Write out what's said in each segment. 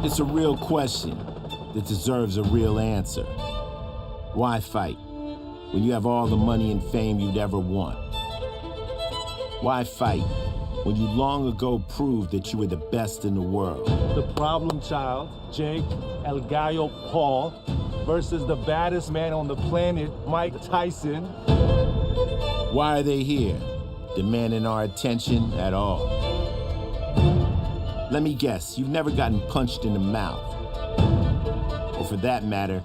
It's a real question that deserves a real answer. Why fight when you have all the money and fame you'd ever want? Why fight when you long ago proved that you were the best in the world? The problem child, Jake El Gallo Paul, versus the baddest man on the planet, Mike Tyson. Why are they here, demanding our attention at all? Let me guess, you've never gotten punched in the mouth. Or for that matter,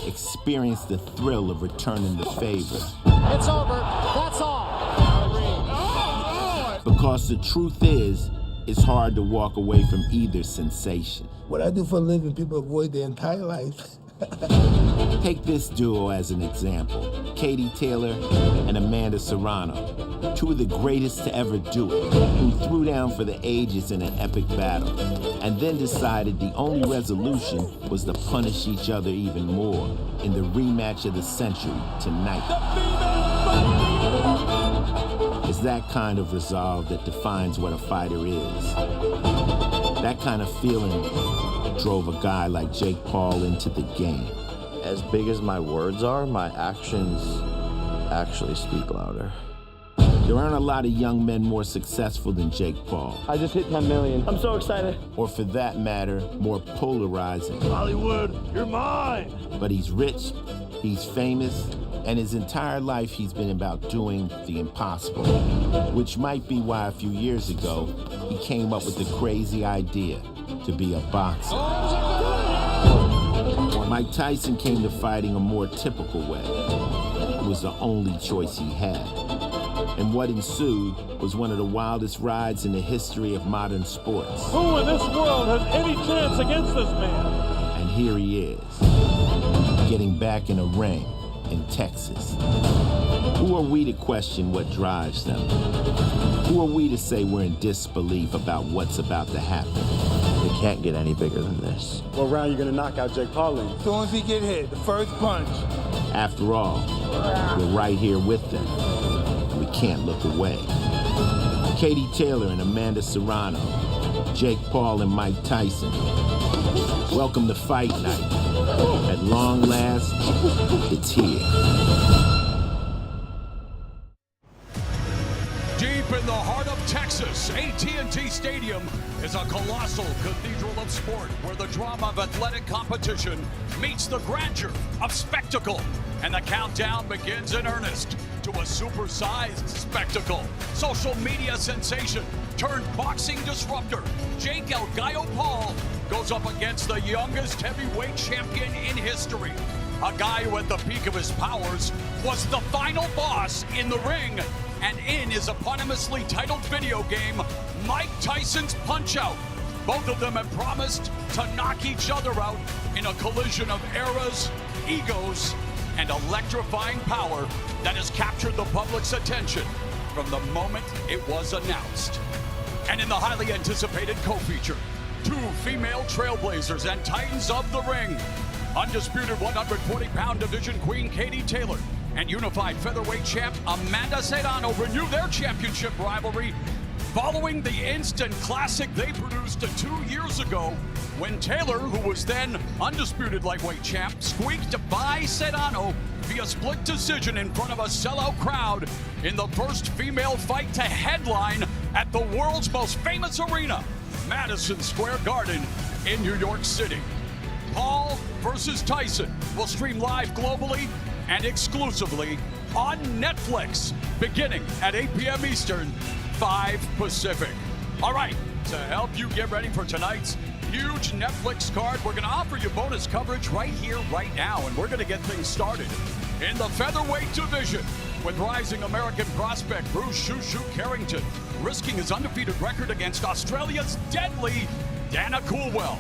experienced the thrill of returning the favor. It's over, that's all. Because the truth is, it's hard to walk away from either sensation. What I do for a living, people avoid their entire life. Take this duo as an example. Katie Taylor and Amanda Serrano, two of the greatest to ever do it, who threw down for the ages in an epic battle, and then decided the only resolution was to punish each other even more in the rematch of the century tonight. It's that kind of resolve that defines what a fighter is. That kind of feeling drove a guy like Jake Paul into the game. As big as my words are, my actions actually speak louder. There aren't a lot of young men more successful than Jake Paul. I just hit 10 million. I'm so excited. Or for that matter, more polarizing. Hollywood, you're mine. But he's rich, he's famous, and his entire life he's been about doing the impossible. Which might be why a few years ago, he came up with the crazy idea to be a boxer. Mike Tyson came to fighting a more typical way. It was the only choice he had. And what ensued was one of the wildest rides in the history of modern sports. Who in this world has any chance against this man? And here he is, getting back in a ring in Texas. Who are we to question what drives them? Who are we to say we're in disbelief about what's about to happen? It can't get any bigger than this. What round are you going to knock out Jake Paul in? As soon as he get hit, the first punch. After all, we're right here with them. We can't look away. Katie Taylor and Amanda Serrano, Jake Paul and Mike Tyson. Welcome to Fight Night. At long last, it's here. Deep in the heart of Texas, AT&T Stadium is a colossal cathedral of sport where the drama of athletic competition meets the grandeur of spectacle. And the countdown begins in earnest to a supersized spectacle. Social media sensation turned boxing disruptor Jake El Gallo Paul goes up against the youngest heavyweight champion in history. A guy who at the peak of his powers was the final boss in the ring and in his eponymously titled video game, Mike Tyson's Punch-Out. Both of them have promised to knock each other out in a collision of eras, egos, and electrifying power that has captured the public's attention from the moment it was announced. And in the highly anticipated co-feature, two female trailblazers and titans of the ring, undisputed 140-pound division queen Katie Taylor and unified featherweight champ Amanda Serrano renew their championship rivalry following the instant classic they produced 2 years ago when Taylor, who was then undisputed lightweight champ, squeaked by Serrano via split decision in front of a sellout crowd in the first female fight to headline at the world's most famous arena, Madison Square Garden in New York City. Paul versus Tyson will stream live globally and exclusively on Netflix, beginning at 8 p.m. Eastern, 5 Pacific. All right, to help you get ready for tonight's huge Netflix card, we're going to offer you bonus coverage right here, right now, and we're going to get things started in the featherweight division with rising American prospect Bruce "Shoo Carrington risking his undefeated record against Australia's deadly Dana Coolwell.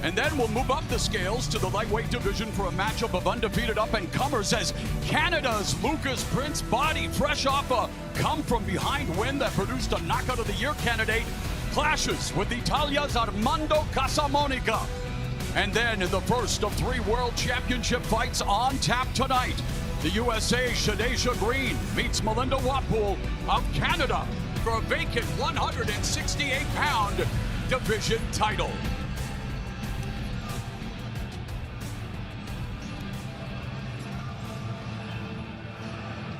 And then we'll move up the scales to the lightweight division for a matchup of undefeated up-and-comers as Canada's Lucas Prince Bahdi, fresh off a come-from-behind win that produced a knockout of the year candidate, clashes with Italia's Armando Casamonica. And then in the first of 3 world championship fights on tap tonight, the USA's Shadasia Green meets Melinda Watpool of Canada for a vacant 168-pound division title.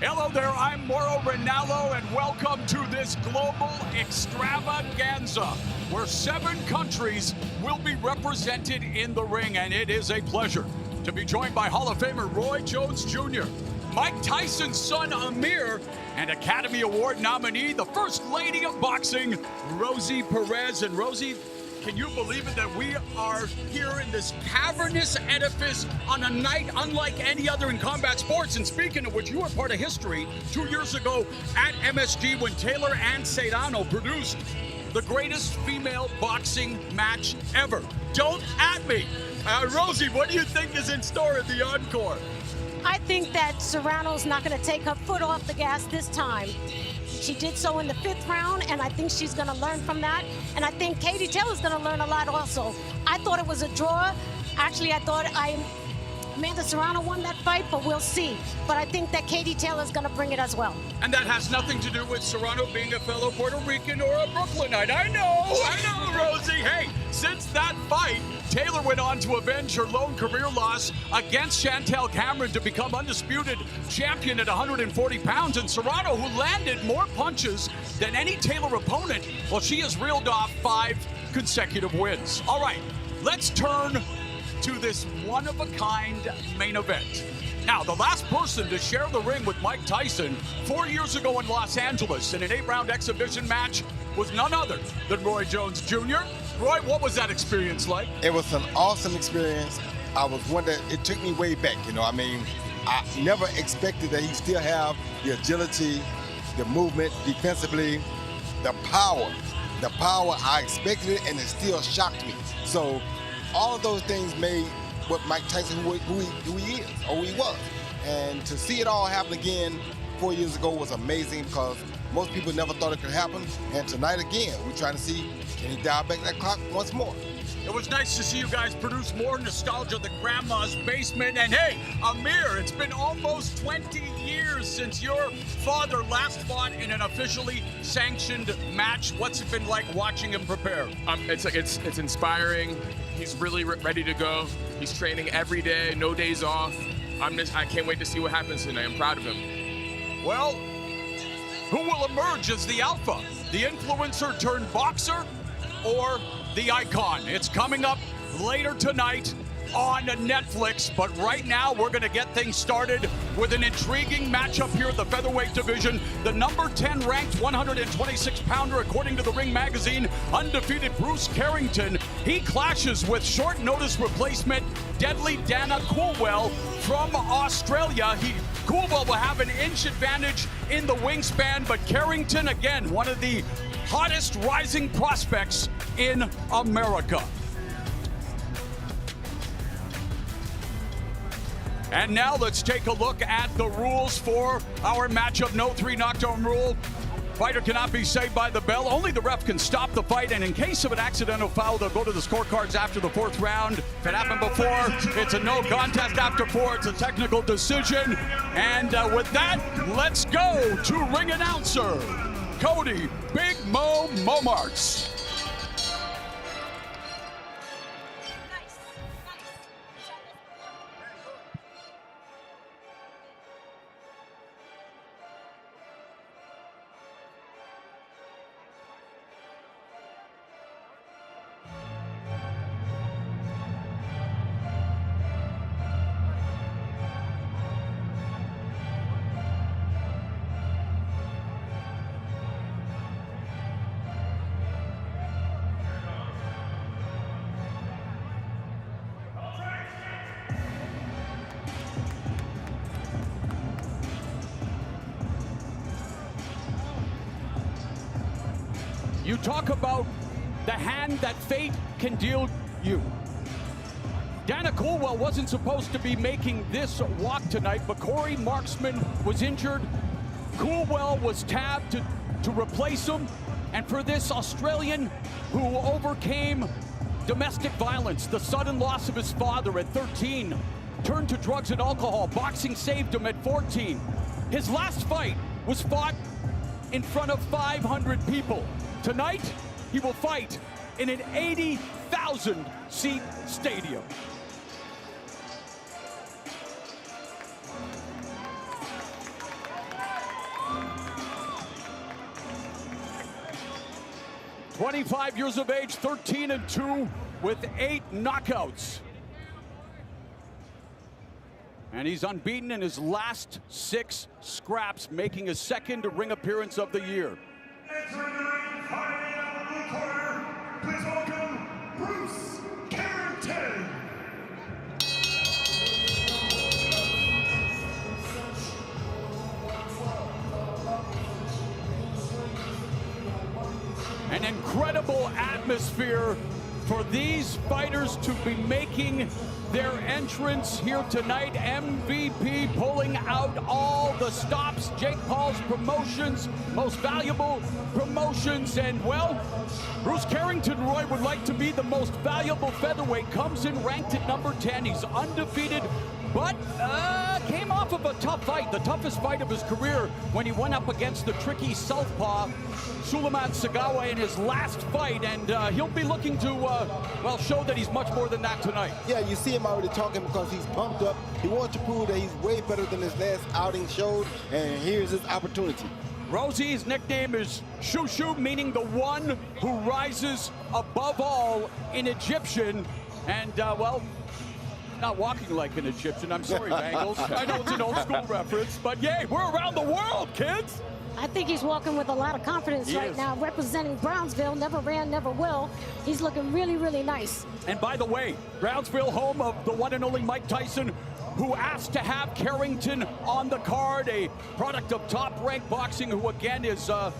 Hello there, I'm Mauro Ranallo, and welcome to this global extravaganza where 7 countries will be represented in the ring, and it is a pleasure to be joined by Hall of Famer Roy Jones Jr., Mike Tyson's son Amir, and Academy Award nominee, the First Lady of Boxing, Rosie Perez. And Rosie, can you believe it that we are here in this cavernous edifice on a night unlike any other in combat sports? And speaking of which, you were part of history 2 years ago at MSG when Taylor and Serrano produced the greatest female boxing match ever. Don't at me. Rosie, what do you think is in store at the Encore? I think that Serrano's not going to take her foot off the gas this time. She did so in the 5th round, and I think she's going to learn from that. And I think Katie Taylor's going to learn a lot also. I thought it was a draw. Actually, I thought Amanda Serrano won that fight, but we'll see. But I think that Katie Taylor's going to bring it as well. And that has nothing to do with Serrano being a fellow Puerto Rican or a Brooklynite. I know, Rosie. Hey, since that fight, Taylor went on to avenge her lone career loss against Chantel Cameron to become undisputed champion at 140 pounds. And Serrano, who landed more punches than any Taylor opponent, well, she has reeled off 5 consecutive wins. All right, let's turn to this one-of-a-kind main event. Now, the last person to share the ring with Mike Tyson 4 years ago in Los Angeles in an 8-round exhibition match was none other than Roy Jones Jr. Roy, what was that experience like? It was an awesome experience. I was wondering, it took me way back, you know. I mean, I never expected that he still have the agility, the movement defensively, the power. The power, I expected it, and it still shocked me. So all of those things made what Mike Tyson, who he is, or who he was. And to see it all happen again 4 years ago was amazing because most people never thought it could happen. And tonight again, we're trying to see, can he dial back that clock once more? It was nice to see you guys produce more nostalgia than Grandma's Basement. And hey, Amir, it's been almost 20 years since your father last fought in an officially sanctioned match. What's it been like watching him prepare? It's inspiring. He's really ready to go. He's training every day, no days off. I can't wait to see what happens tonight. I'm proud of him. Well, who will emerge as the alpha? The influencer turned boxer or the icon? It's coming up later tonight on Netflix, but right now we're going to get things started with an intriguing matchup here at the featherweight division. The number 10 ranked 126-pounder, according to the Ring Magazine, undefeated Bruce Carrington. He clashes with short notice replacement Deadly Dana Coolwell from Australia. Coolwell will have an inch advantage in the wingspan, but Carrington, again, one of the hottest rising prospects in America. And now let's take a look at the rules for our matchup. No 3 knockdown rule. Fighter cannot be saved by the bell. Only the ref can stop the fight. And in case of an accidental foul, they'll go to the scorecards after the 4th round. If it happened before, it's a no contest. After 4, it's a technical decision. And with that, let's go to ring announcer Cody Big Mo Momarts. You talk about the hand that fate can deal you. Dana Coolwell wasn't supposed to be making this walk tonight, but Corey Marksman was injured. Coolwell was tabbed to replace him. And for this Australian who overcame domestic violence, the sudden loss of his father at 13, turned to drugs and alcohol, boxing saved him at 14. His last fight was fought in front of 500 people. Tonight, he will fight in an 80,000-seat stadium. 25 years of age, 13-2 with 8 knockouts. And he's unbeaten in his last 6 scraps, making his second ring appearance of the year. Entering the ring, fighting out of the blue corner, please welcome Bruce Carrington. An incredible atmosphere for these fighters to be making their entrance here tonight. MVP pulling out all the stops. Jake Paul's promotions, most valuable promotions. And, well, Bruce Carrington, Roy, would like to be the most valuable featherweight. Comes in ranked at number 10. He's undefeated, but came off of a tough fight, the toughest fight of his career, when he went up against the tricky southpaw Suleiman Sagawa in his last fight, and he'll be looking to, well, show that he's much more than that tonight. Yeah, you see him already talking because he's pumped up. He wants to prove that he's way better than his last outing showed, and here's his opportunity. Rosie's nickname is Shushu, meaning the one who rises above all in Egyptian, and, well, not walking like an Egyptian. I'm sorry, Bangles. I know it's an old school reference, but yay, we're around the world, kids. I think he's walking with a lot of confidence right now, representing Brownsville. Never ran, never will. He's looking really, really nice. And by the way, Brownsville, home of the one and only Mike Tyson, who asked to have Carrington on the card, a product of Top Rank Boxing, who again is a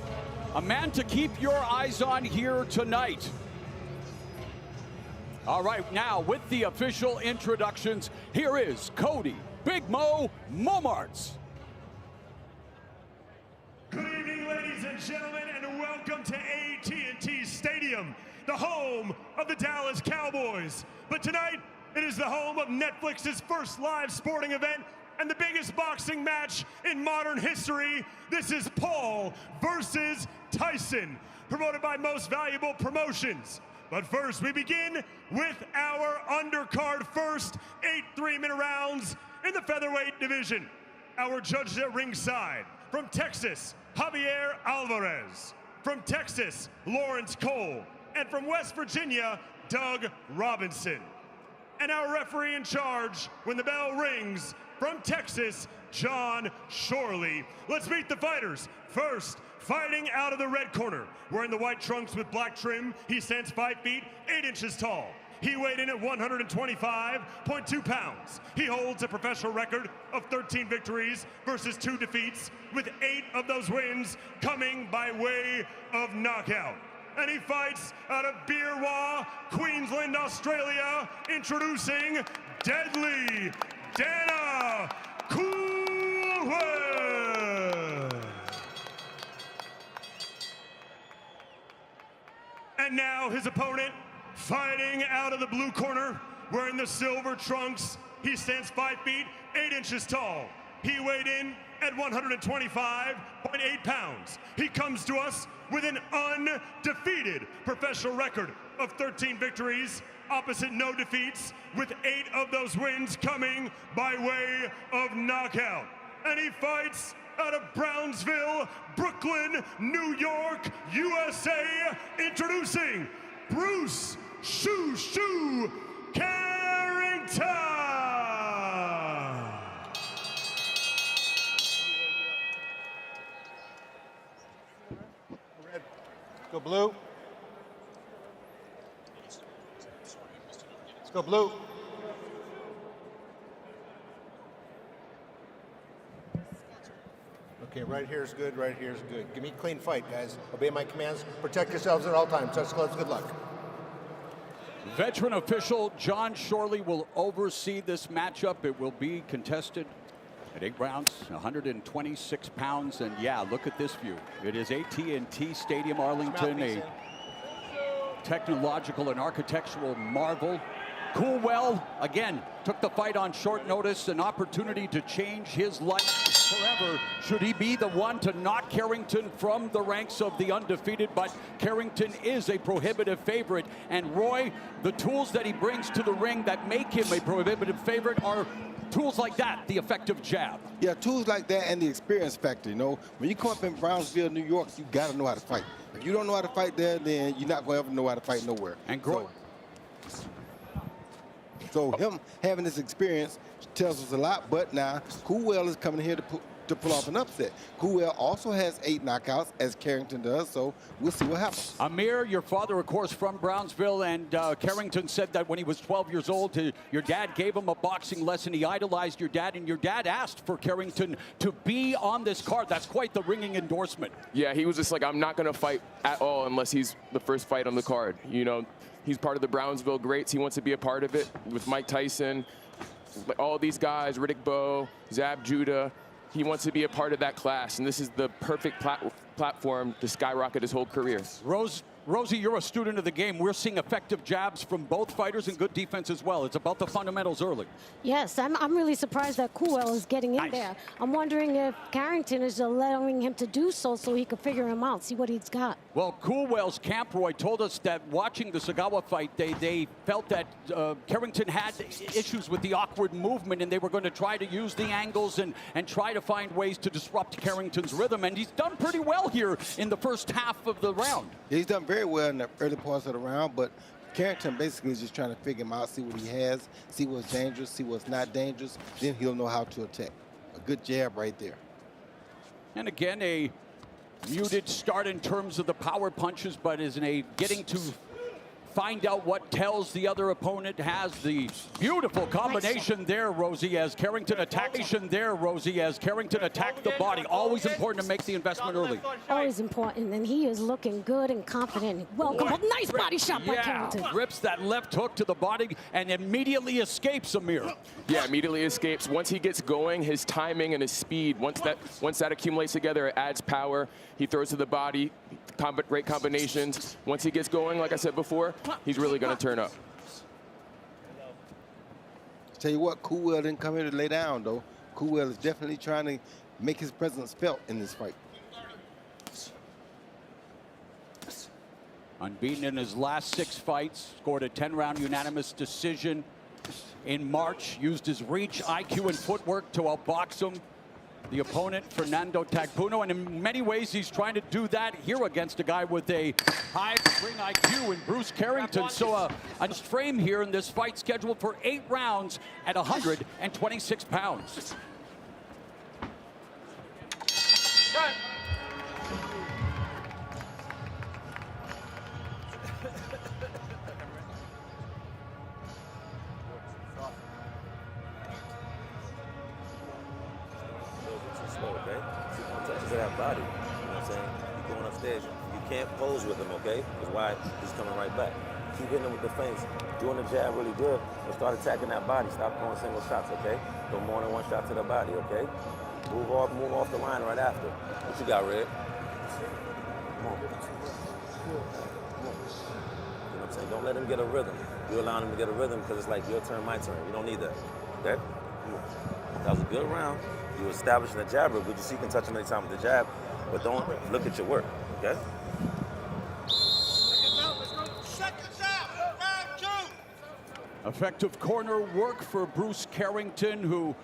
man to keep your eyes on here tonight. All right, now with the official introductions, here is Cody Big Mo Momarts. Good evening, ladies and gentlemen, and welcome to AT&T Stadium, the home of the Dallas Cowboys. But tonight, it is the home of Netflix's first live sporting event and the biggest boxing match in modern history. This is Paul versus Tyson, promoted by Most Valuable Promotions. But first, we begin with our undercard first 8 3-minute rounds in the featherweight division. Our judges at ringside, from Texas, Javier Alvarez. From Texas, Lawrence Cole. And from West Virginia, Doug Robinson. And our referee in charge when the bell rings, from Texas, John Shorley. Let's meet the fighters. First, fighting out of the red corner, wearing the white trunks with black trim, he stands 5 feet, 8 inches tall. He weighed in at 125.2 pounds. He holds a professional record of 13 victories versus 2 defeats, with 8 of those wins coming by way of knockout. And he fights out of Beerwah, Queensland, Australia, introducing Deadly Dana Coolwell. And now his opponent, fighting out of the blue corner, wearing the silver trunks. He stands 5 feet, 8 inches tall. He weighed in at 125.8 pounds. He comes to us with an undefeated professional record of 13 victories, opposite no defeats, with 8 of those wins coming by way of knockout. And he fights out of Brownsville, Brooklyn, New York, USA, introducing Bruce Shoo Shoo Carrington. Red. Go blue. Let's go blue. Okay, right here is good, right here is good. Give me a clean fight, guys. Obey my commands. Protect yourselves at all times. Touch gloves, good luck. Veteran official John Shorley will oversee this matchup. It will be contested at 8 rounds, 126 pounds. And yeah, look at this view. It is AT&T Stadium, Arlington, a technological and architectural marvel. Coolwell, again, took the fight on short notice, an opportunity to change his life. forever. Should he be the one to knock Carrington from the ranks of the undefeated? But Carrington is a prohibitive favorite. And Roy, the tools that he brings to the ring that make him a prohibitive favorite are tools like that, the effective jab. Yeah, tools like that and the experience factor, you know. When you come up in Brownsville, New York, you got to know how to fight. If you don't know how to fight there, then you're not going to ever know how to fight nowhere. And so him having this experience tells us a lot, but now Coolwell is coming here to pull off an upset. Coolwell also has 8 knockouts, as Carrington does, so we'll see what happens. Amir, your father, of course, from Brownsville, and Carrington said that when he was 12 years old, your dad gave him a boxing lesson. He idolized your dad, and your dad asked for Carrington to be on this card. That's quite the ringing endorsement. Yeah, he was just like, I'm not going to fight at all unless he's the first fight on the card. You know, he's part of the Brownsville greats. He wants to be a part of it with Mike Tyson, all these guys, Riddick Bowe, Zab Judah. He wants to be a part of that class, and this is the perfect platform to skyrocket his whole career. Rosie, you're a student of the game. We're seeing effective jabs from both fighters and good defense as well. It's about the fundamentals early. Yes, I'm really surprised that Coolwell is getting in there. I'm wondering if Carrington is allowing him to do so he can figure him out, see what he's got. Well, Coolwell's camp, Roy, told us that watching the Sagawa fight, they felt that Carrington had issues with the awkward movement, and they were going to try to use the angles and try to find ways to disrupt Carrington's rhythm, and he's done pretty well here in the first half of the round. He's done very well in the early parts of the round, but Carrington basically is just trying to figure him out, see what he has, see what's dangerous, see what's not dangerous, then he'll know how to attack. A good jab right there. And again, a muted start in terms of the power punches, but is getting to find out what tells the other opponent. Has the beautiful combination there, Rosie, as Carrington attacked the body. Always important to make the investment early. Always important, and he is looking good and confident. Welcome. Nice body shot by Carrington. Rips that left hook to the body and immediately escapes Amir. Yeah, immediately escapes. Once he gets going, his timing and his speed, once that accumulates together, it adds power. He throws to the body, great combinations. Once he gets going, like I said before, he's really going to turn up. Tell you what, Coolwell didn't come here to lay down, though. Coolwell is definitely trying to make his presence felt in this fight. Unbeaten in his last 6 fights, scored a 10-round unanimous decision in March, used his reach, IQ, and footwork to outbox him. The opponent, Fernando Tagpuno, and in many ways he's trying to do that here against a guy with a high ring IQ in Bruce Carrington. So a frame here in this fight scheduled for 8 rounds at 126 pounds. That body, you know what I'm saying? You're going upstairs, you can't pose with him, okay? That's why he's coming right back. Keep hitting him with the feints, doing the jab really good, and start attacking that body. Stop throwing single shots, okay? Throw more than 1 shot to the body, okay? Move off the line right after. What you got, Red? Come on. Come on. You know what I'm saying? Don't let him get a rhythm. You're allowing him to get a rhythm because it's like your turn, my turn. You don't need that, okay? That was a good round. You establishing the jab real good. You see, you can touch him anytime with the jab, but don't look at your work, okay? Effective corner work for Bruce Carrington, who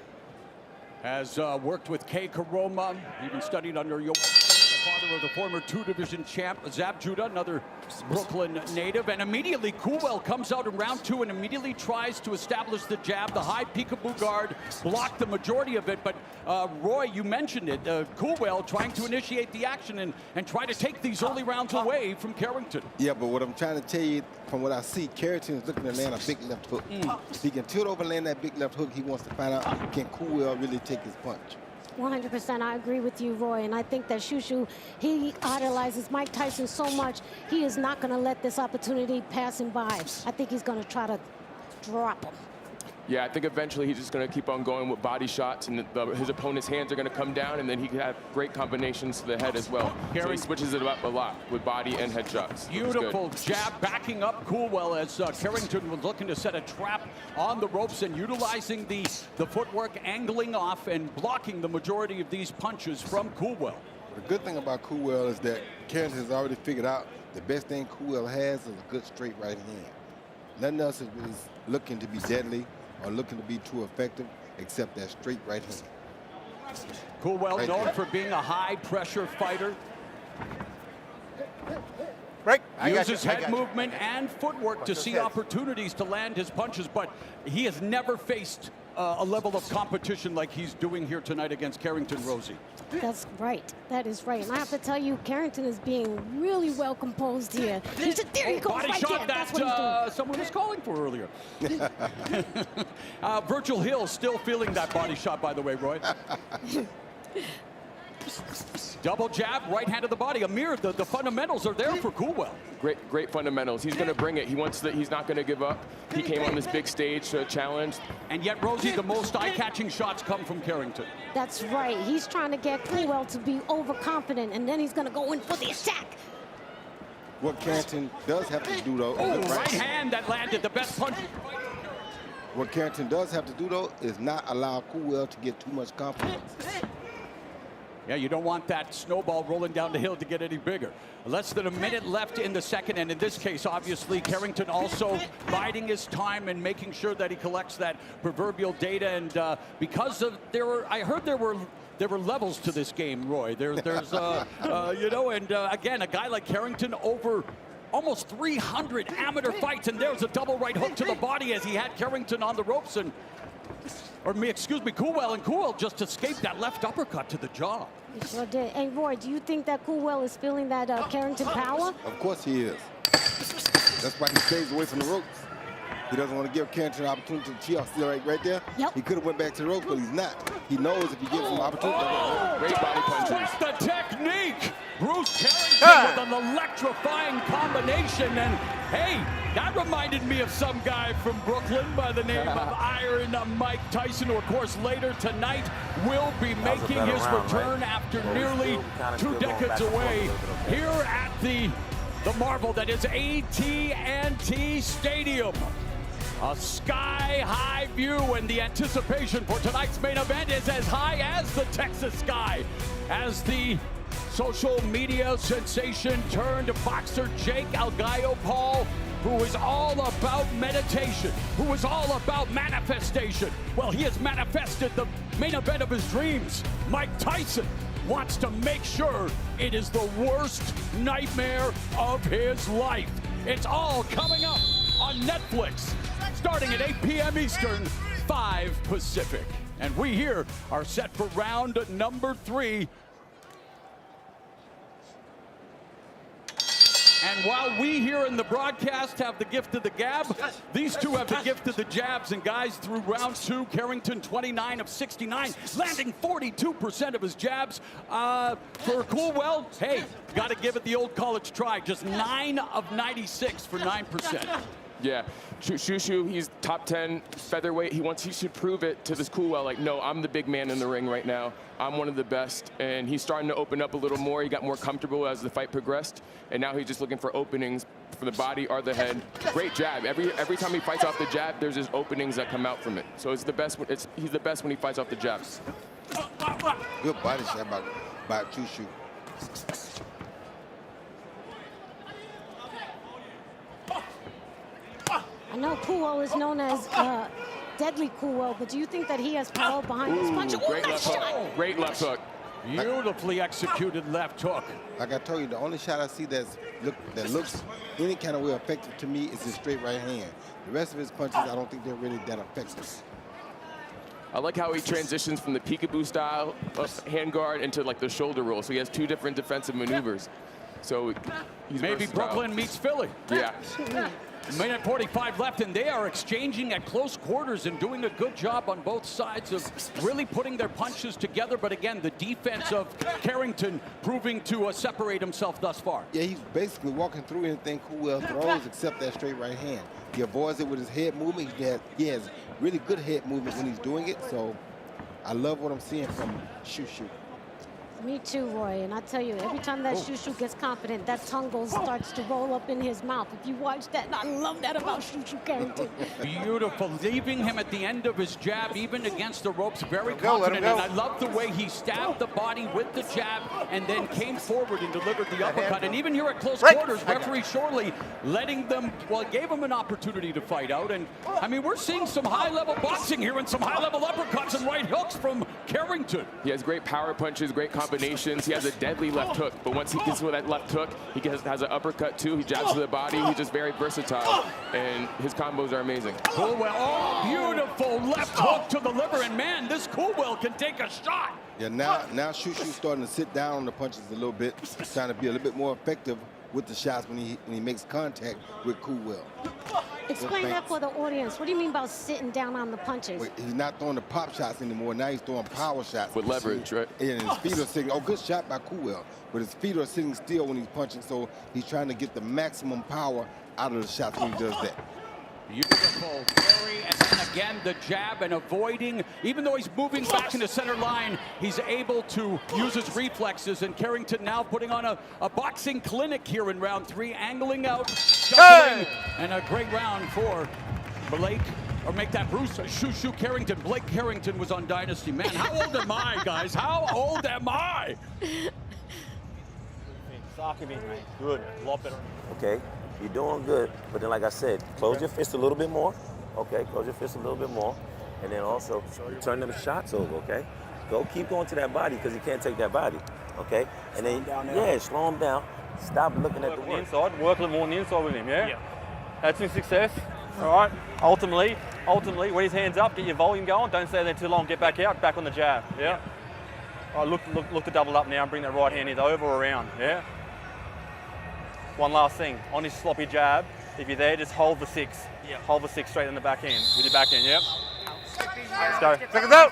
has worked with Kei Karoma, even studied under the father of the former 2-division champ, Zab Judah, another Brooklyn native. And immediately Coolwell comes out in round 2 and immediately tries to establish the jab. The high peekaboo guard blocked the majority of it. But Roy, you mentioned it, Coolwell trying to initiate the action and try to take these early rounds away from Carrington. Yeah, but what I'm trying to tell you, from what I see, Carrington is looking to land a big left hook. If he can tilt over and land that big left hook, he wants to find out, can Coolwell really take his punch? 100%, I agree with you, Roy, and I think that Shushu, he idolizes Mike Tyson so much, he is not going to let this opportunity pass him by. I think he's going to try to drop him. Yeah, I think eventually he's just going to keep on going with body shots, and his opponent's hands are going to come down, and then he can have great combinations to the head as well. So he switches it up a lot with body and head shots. Beautiful jab backing up Coolwell as Carrington was looking to set a trap on the ropes and utilizing the footwork, angling off and blocking the majority of these punches from Coolwell. The good thing about Coolwell is that Carrington has already figured out the best thing Coolwell has is a good straight right hand. Nothing else is looking to be deadly or looking to be too effective except that straight right hand. Coolwell known for being a high-pressure fighter. Break. Uses head movement and footwork to see opportunities to land his punches, but he has never faced a level of competition like he's doing here tonight against Carrington, Rosie. That's right. That is right. And I have to tell you, Carrington is being really well composed here. He said, there you go. Body right shot there. that someone was calling for earlier. Virgil Hill still feeling that body shot, by the way, Roy. Double jab, right hand of the body. Amir, the fundamentals are there for Coolwell. Great fundamentals. He's going to bring it. He's not going to give up. He came on this big stage to challenge. And yet, Rosie, the most eye-catching shots come from Carrington. That's right. He's trying to get Coolwell to be overconfident, and then he's going to go in for the attack. What Carrington does have to do, though... right hand that landed the best punch. What Carrington does have to do, though, is not allow Coolwell to get too much confidence. Yeah, you don't want that snowball rolling down the hill to get any bigger. Less than a minute left in the second, and in this case, obviously, Carrington also biding his time and making sure that he collects that proverbial data. And because of I heard there were levels to this game, Roy. There's you know, and again, a guy like Carrington over almost 300 amateur fights, and there's a double right hook to the body as he had Carrington on the ropes, and Coolwell, and Coolwell just escaped that left uppercut to the jaw. He sure did. And Roy, do you think that Coolwell is feeling that Carrington power? Of course he is. That's why he stays away from the ropes. He doesn't want to give Carrington an opportunity to cheat. See right there? Yep. He could have went back to the ropes, but he's not. He knows if he gives him opportunity. Great body punches. What's the technique? Bruce Carrington with an electrifying combination, and hey, that reminded me of some guy from Brooklyn by the name of Iron Mike Tyson, who of course later tonight will be making his return after nearly 2 decades away here at the marvel that is AT&T Stadium. A sky-high view, and the anticipation for tonight's main event is as high as the Texas sky, as the social media sensation turned boxer Jake El Gallo Paul, who is all about meditation, who is all about manifestation. Well, he has manifested the main event of his dreams. Mike Tyson wants to make sure it is the worst nightmare of his life. It's all coming up on Netflix, starting at 8 p.m. Eastern, 5 Pacific. And we here are set for round number 3. And while we here in the broadcast have the gift of the gab, these two have the gift of the jabs. And guys, through round 2, Carrington 29 of 69, landing 42% of his jabs. For Coolwell, hey, got to give it the old college try. Just 9 of 96 for 9%. Yeah, Shushu, he's top 10 featherweight. He should prove it to this Coolwell, like, no, I'm the big man in the ring right now. I'm one of the best. And he's starting to open up a little more. He got more comfortable as the fight progressed. And now he's just looking for openings for the body or the head. Great jab. Every time he fights off the jab, there's just openings that come out from it. So it's the best. He's the best when he fights off the jabs. Good body shot by Shushu. I know Coolwell is known as Deadly Coolwell, but do you think that he has power behind his punch? Great left hook. Great left hook. Beautifully executed left hook. Like I told you, the only shot I see that looks any kind of way effective to me is his straight right hand. The rest of his punches, I don't think they're really that effective. I like how he transitions from the peekaboo style of hand guard into like the shoulder roll. So he has 2 different defensive maneuvers. So he's maybe versatile. Brooklyn meets Philly. Yeah. Minute 45 left, and they are exchanging at close quarters and doing a good job on both sides of really putting their punches together. But again, the defense of Carrington proving to separate himself thus far. Yeah, he's basically walking through anything Coolwell throws except that straight right hand. He avoids it with his head movement. He has really good head movement when he's doing it. So I love what I'm seeing from Shushu. Me too, Roy. And I tell you, every time that Shushu gets confident, that tongue starts to roll up in his mouth. If you watch that, I love that about Shushu Carrington. Beautiful, leaving him at the end of his jab, even against the ropes, very confident. And I love the way he stabbed the body with the jab and then came forward and delivered the uppercut. And even here at close quarters, referee Shorley letting them, well, gave him an opportunity to fight out. And I mean, we're seeing some high-level boxing here and some high-level uppercuts and right hooks from Carrington. He has great power punches, great combinations. He has a deadly left hook, but once he gets with that left hook, he has an uppercut too. He jabs to the body. He's just very versatile, and his combos are amazing. Coolwell, oh, beautiful left hook to the liver, and man, this Coolwell can take a shot. Yeah, now Shushu's starting to sit down on the punches a little bit, trying to be a little bit more effective with the shots when he makes contact with Coolwell. Explain that for the audience. What do you mean about sitting down on the punches? Wait, he's not throwing the pop shots anymore. Now he's throwing power shots. With leverage, right? And his feet are sitting. Oh, good shot by Coolwell. But his feet are sitting still when he's punching, so he's trying to get the maximum power out of the shots when he does that. Beautiful parry, and then again the jab and avoiding, even though he's moving back in the center line, he's able to use his reflexes, and Carrington now putting on a boxing clinic here in round 3, angling out, shuffling, and a great round for Blake, or make that Bruce Shushu Carrington. Blake Carrington was on Dynasty. Man, how old am I, guys? How old am I? Good, a lot better. Okay, you're doing good, but then like I said, close your fist a little bit more. Okay, close your fist a little bit more. And then also turn them shots over, okay? Keep going to that body because you can't take that body, okay? And then, slow him down. Stop looking at the work. Inside, work a little more on the inside with him, yeah? That's a success. All right, ultimately, when his hands up, get your volume going. Don't stay there too long, get back out, back on the jab, yeah? All right, look to double up now and bring that right hand either over or around, yeah? One last thing, on his sloppy jab, if you're there, just hold the 6. Yeah. Hold the 6 straight in the backhand, with your backhand, yep. Let's go. Seconds out!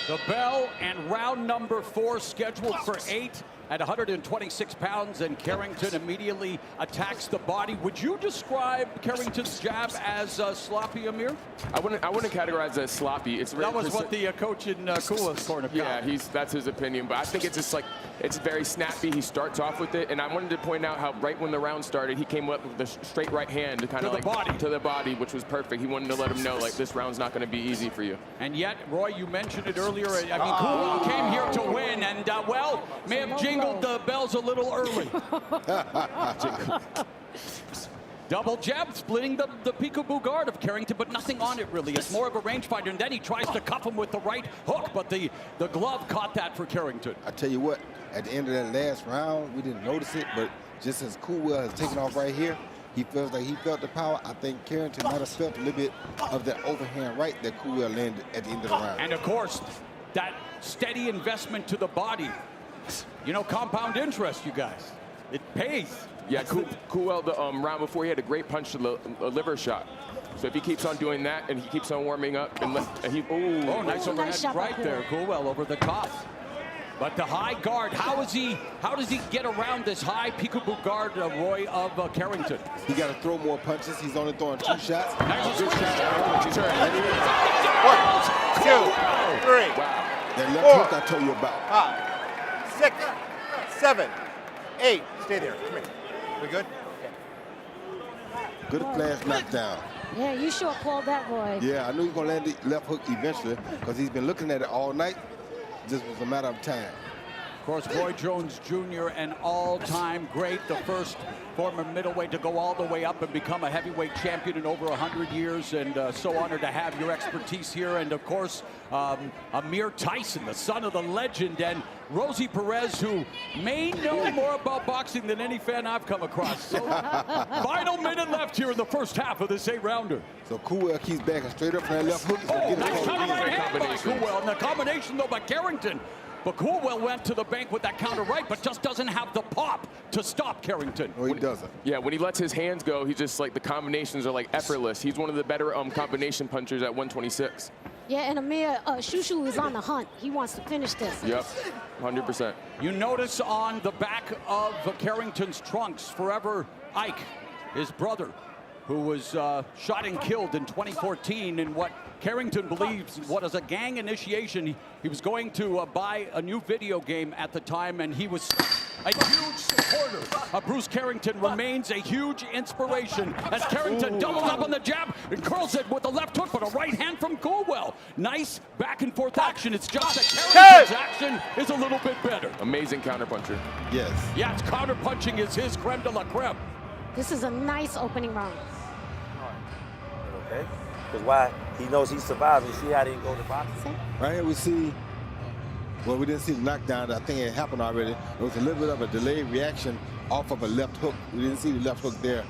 The bell and round number 4 scheduled for 8 at 126 pounds, and Carrington immediately attacks the body. Would you describe Carrington's jab as sloppy, Amir? I wouldn't categorize it as sloppy. It's that was what the coach in Coolwell's corner. Yeah, that's his opinion, but I think it's just like, it's very snappy. He starts off with it, and I wanted to point out how right when the round started, he came up with the straight right hand to kind of to the body, which was perfect. He wanted to let him know, like, this round's not going to be easy for you. And yet, Roy, you mentioned it earlier. I mean, Coolwell came here to win, and well, may have jingled the bells a little early. Double jab, splitting the peekaboo guard of Carrington, but nothing on it really. It's more of a rangefinder, and then he tries to cuff him with the right hook, but the glove caught that for Carrington. I tell you what, at the end of that last round, we didn't notice it, but just as Coolwell has taken off right here, he feels like he felt the power. I think Carrington might have felt a little bit of that overhand right that Coolwell landed at the end of the round. And of course, that steady investment to the body. You know, compound interest, you guys. It pays. Yeah, Coolwell, the round before, he had a great punch to the liver shot. So if he keeps on doing that and he keeps on warming up, and nice overhead right there, Coolwell over the top. But the high guard, how does he get around this high peekaboo guard, Roy, of Carrington? He got to throw more punches. He's only throwing 2 shots. Nice good shot. 1, 2, 3. Wow. That left hook I told you about. 5, 6, 7, 8. Stay there. Come here. We good? Good flash knockdown. Yeah, you sure called that, Roy. Yeah, I knew he was going to land the left hook eventually because he's been looking at it all night. Just was a matter of time. Of course, Roy Jones Jr., an all-time great, the first former middleweight to go all the way up and become a heavyweight champion in over 100 years, and so honored to have your expertise here. And of course, Amir Tyson, the son of the legend, and Rosie Perez, who may know more about boxing than any fan I've come across. So, final minute left here in the first half of this 8-rounder. So Coolwell keeps backing straight up from that left hook. Nice right hand by Coolwell, and the combination though by Carrington. But Coolwell went to the bank with that counter right, but just doesn't have the pop to stop Carrington. No, he doesn't. Yeah, when he lets his hands go, he's just like, the combinations are like effortless. He's one of the better combination punchers at 126. Yeah, and Amir, Shushu is on the hunt. He wants to finish this. Yep, 100%. You notice on the back of Carrington's trunks, Forever Ike, his brother, who was shot and killed in 2014 in what Carrington believes was a gang initiation. He was going to buy a new video game at the time, and he was a huge supporter of Bruce Carrington, remains a huge inspiration as Carrington doubles up on the jab and curls it with a left hook, but a right hand from Coolwell. Nice back and forth action. It's just that Carrington's action is a little bit better. Amazing counterpuncher. Yes. Yes, counterpunching is his creme de la creme. This is a nice opening round. Okay? Because why? He knows he's surviving. See how he didn't go to boxing? Right here we see, well, we didn't see the knockdown. I think it happened already. It was a little bit of a delayed reaction off of a left hook. We didn't see the left hook there.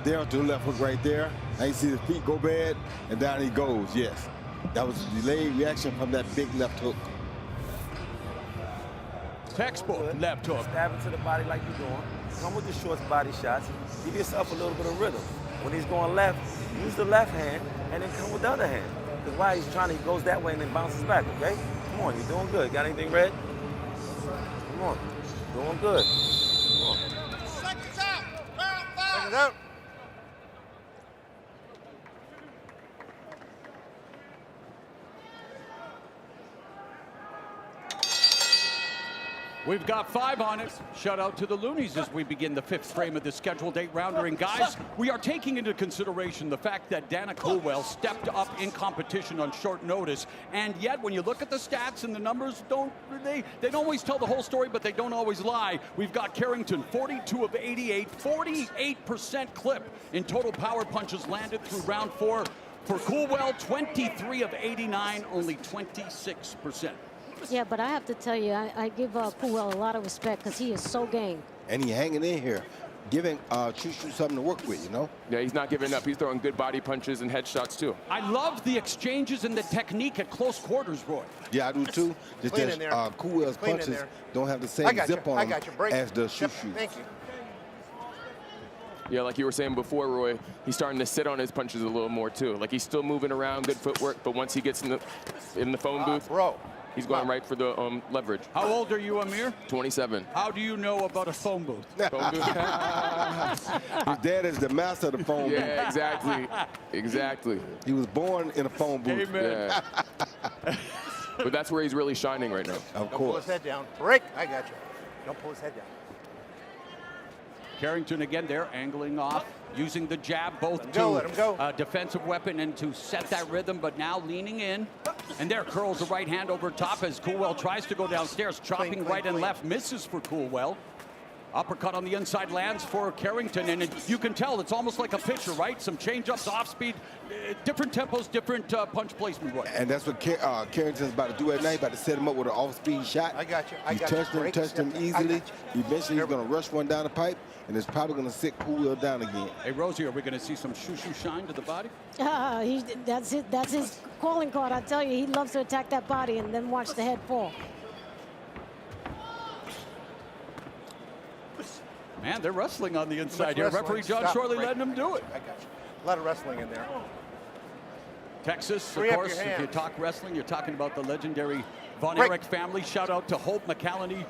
There to the left hook right there. Now you see the feet go bad, and down he goes, yes. That was a delayed reaction from that big left hook. Textbook left hook. Stab into the body like you're doing. Come with the short body shots. Give yourself a little bit of rhythm. When he's going left, use the left hand and then come with the other hand. Because while he's trying, he goes that way and then bounces back, okay? Come on, you're doing good. Got anything, Red? Come on. Doing good. Come on. Seconds out. Round 5. Seconds out. We've got 5 on it. Shout out to the Loonies as we begin the 5th frame of the scheduled 8-rounder. And guys, we are taking into consideration the fact that Dana Coolwell stepped up in competition on short notice. And yet, when you look at the stats and the numbers, they don't always tell the whole story, but they don't always lie. We've got Carrington, 42 of 88, 48% clip in total power punches landed through round 4. For Coolwell, 23 of 89, only 26%. Yeah, but I have to tell you, I give Coolwell a lot of respect because he is so game. And he hanging in here, giving Shushu something to work with, you know? Yeah, he's not giving up. He's throwing good body punches and headshots, too. I love the exchanges and the technique at close quarters, Roy. Yeah, I do, too. Just that Coolwell's punches don't have the same zip on them as the Shushu. Thank you. Yeah, like you were saying before, Roy, he's starting to sit on his punches a little more, too. Like, he's still moving around, good footwork, but once he gets in the phone booth, he's going right for the leverage. How old are you, Amir? 27. How do you know about a phone booth? Phone booth. His dad is the master of the phone booth. Yeah, exactly. Exactly. He was born in a phone booth. Amen. Yeah. But that's where he's really shining right now. Of Don't pull course. his head down. Break. I got you. Don't pull his head down. Carrington again there, angling off, using the jab both let him go. Defensive weapon and to set that rhythm, but now leaning in. And there curls the right hand over top as Coolwell tries to go downstairs, chopping right and left, misses for Coolwell. Uppercut on the inside lands for Carrington, and you can tell it's almost like a pitcher, right? Some change-ups, off-speed, different tempos, different punch placement. Right? And that's what Carrington's about to do at night, about to set him up with an off-speed shot. I got you. He touched him easily. Eventually, he's going to rush one down the pipe, and it's probably going to sit Coolwell down again. Hey, Rosie, are we going to see some shoo-shoo shine to the body? That's it. That's his calling card. I tell you, he loves to attack that body and then watch the head fall. Man, they're wrestling on the inside here. Referee John Shorley letting them do it. I got you. A lot of wrestling in there. Texas, of course, if you talk wrestling, you're talking about the legendary Von Erich family. Shout out to Hope McCallany,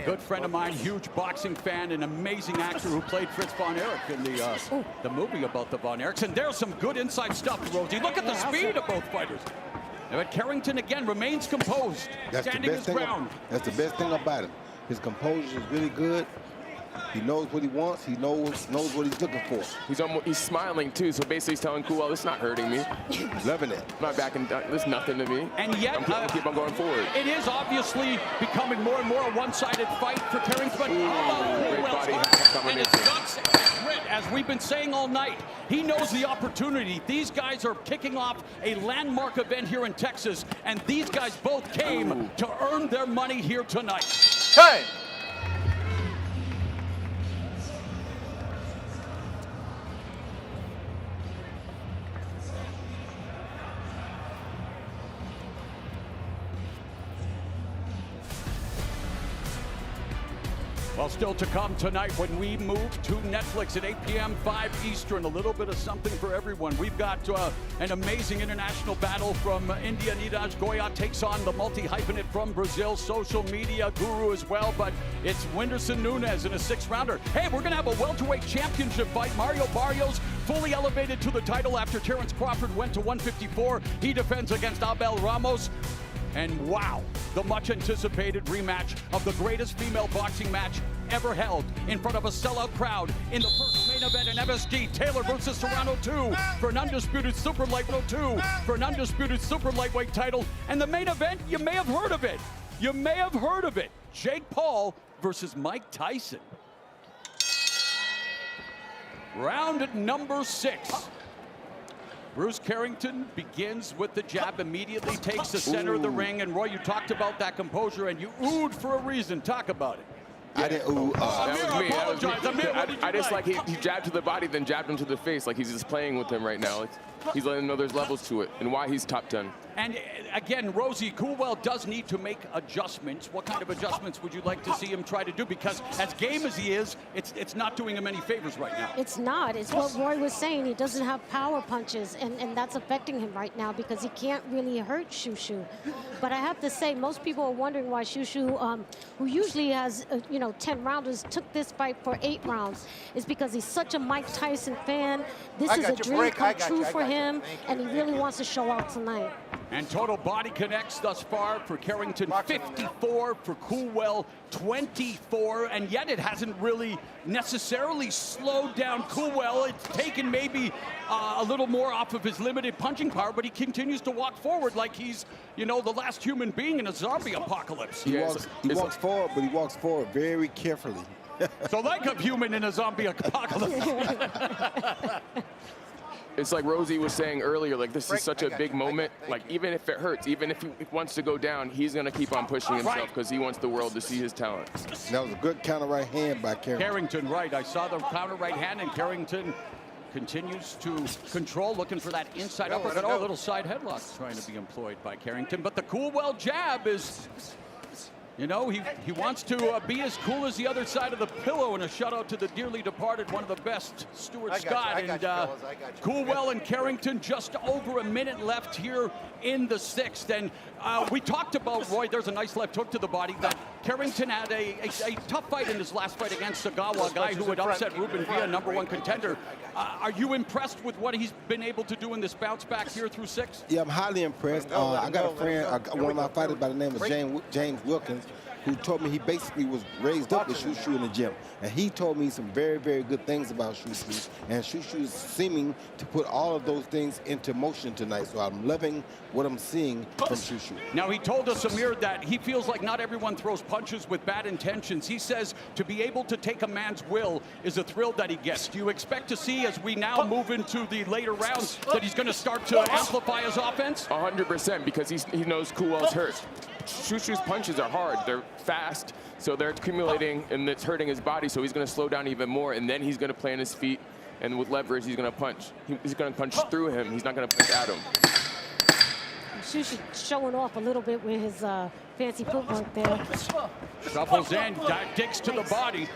good friend of mine, huge boxing fan, an amazing actor who played Fritz Von Erich in the movie about the Von Erichs. And there's some good inside stuff, Rosie. Look at the speed of both fighters. But Carrington again remains composed, standing his ground. That's the best thing about him. His composure is really good. He knows what he wants. He knows what he's looking for. He's smiling too, so basically he's telling Coolwell, "This is not hurting me. Loving it. I'm not backing down. This is nothing to me." And yet, I'm keep on going forward. It is obviously becoming more and more a one-sided fight for Carrington. But great body and it's guts and grit, as we've been saying all night. He knows the opportunity. These guys are kicking off a landmark event here in Texas, and these guys both came to earn their money here tonight. Hey! Well, still to come tonight when we move to Netflix at 8 p.m., 5 Eastern. A little bit of something for everyone. We've got an amazing international battle from India. Neeraj Goyat takes on the multi-hyphenate from Brazil, social media guru as well. But it's Whindersson Nunes in a 6-rounder. Hey, we're going to have a welterweight championship fight. Mario Barrios fully elevated to the title after Terrence Crawford went to 154. He defends against Abel Ramos. And wow, the much-anticipated rematch of the greatest female boxing match ever held in front of a sellout crowd in the first main event in MSG. Taylor versus Serrano 2 for an undisputed super lightweight 2 for an undisputed super lightweight title. And the main event, you may have heard of it. You may have heard of it. Jake Paul versus Mike Tyson. Round number 6. Bruce Carrington begins with the jab, immediately takes the center of the ring. And Roy, you talked about that composure, and you oohed for a reason. Talk about it. I didn't ooh. I just like he jabbed to the body, then jabbed him to the face. Like he's just playing with him right now. He's letting him know there's levels to it and why he's top 10. And again, Rosie, Coolwell does need to make adjustments. What kind of adjustments would you like to see him try to do? Because as game as he is, it's not doing him any favors right now. It's not. It's what Roy was saying. He doesn't have power punches, and that's affecting him right now because he can't really hurt Shushu. But I have to say, most people are wondering why Shushu, who usually has, 10 rounders, took this fight for 8 rounds. It's because he's such a Mike Tyson fan. This is a dream come true for him, and he really wants to show out tonight. And total body connects thus far for Carrington, 54, for Coolwell, 24, and yet it hasn't really necessarily slowed down Coolwell. It's taken maybe a little more off of his limited punching power, but he continues to walk forward like he's, the last human being in a zombie apocalypse. He walks forward, but he walks forward very carefully. So like a human in a zombie apocalypse. It's like Rosie was saying earlier, like this is such a big moment. Like even if it hurts, even if he wants to go down, he's gonna keep on pushing himself because he wants the world to see his talent. That was a good counter right hand by Carrington. Carrington, right. I saw the counter right hand, and Carrington continues to control, looking for that inside uppercut. Oh, little side headlock trying to be employed by Carrington. But the Coolwell jab is... he wants to be as cool as the other side of the pillow, and a shout out to the dearly departed, one of the best, Stuart Scott. And Coolwell and Carrington, just over a minute left here in the 6th. And we talked about, Roy, there's a nice left hook to the body, that Carrington had a tough fight in his last fight against Sagawa, a guy who had upset Ruben Villa, #1 contender. Are you impressed with what he's been able to do in this bounce back here through 6? Yeah, I'm highly impressed. I got a friend, one of my fighters by the name of James Wilkins, who told me he basically was raised up with Shushu in the gym. And he told me some very, very good things about Shushu. And Shushu is seeming to put all of those things into motion tonight. So I'm loving what I'm seeing from Shushu. Now, he told us, Amir, that he feels like not everyone throws punches with bad intentions. He says to be able to take a man's will is a thrill that he gets. Do you expect to see, as we now move into the later rounds, that he's going to start to amplify his offense? 100%, because he knows Coolwell's hurt. Shushu's punches are hard. They're fast, so they're accumulating, and it's hurting his body, so he's going to slow down even more, and then he's going to play on his feet, and with leverage, he's going to punch. He's going to punch through him. He's not going to punch at him. Shushu showing off a little bit with his fancy footwork there. Shuffles in, digs to the body.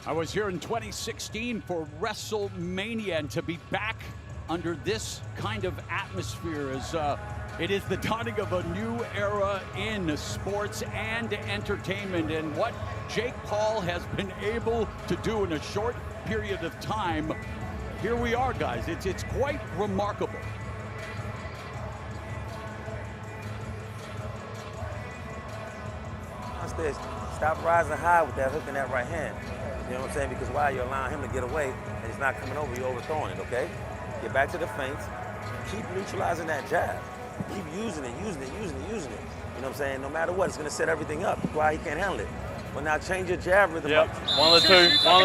I was here in 2016 for WrestleMania, and to be back under this kind of atmosphere is it is the dawning of a new era in sports and entertainment. And what Jake Paul has been able to do in a short period of time, here we are, guys. It's quite remarkable. Stop rising high with that hook and that right hand. You know what I'm saying? Because why? You're allowing him to get away, and he's not coming over, you're overthrowing it, okay? Get back to the feints. Keep neutralizing that jab. Keep using it. You know what I'm saying? No matter what, it's going to set everything up. That's why he can't handle it. But now change your jab rhythm up. One or two. Let's go.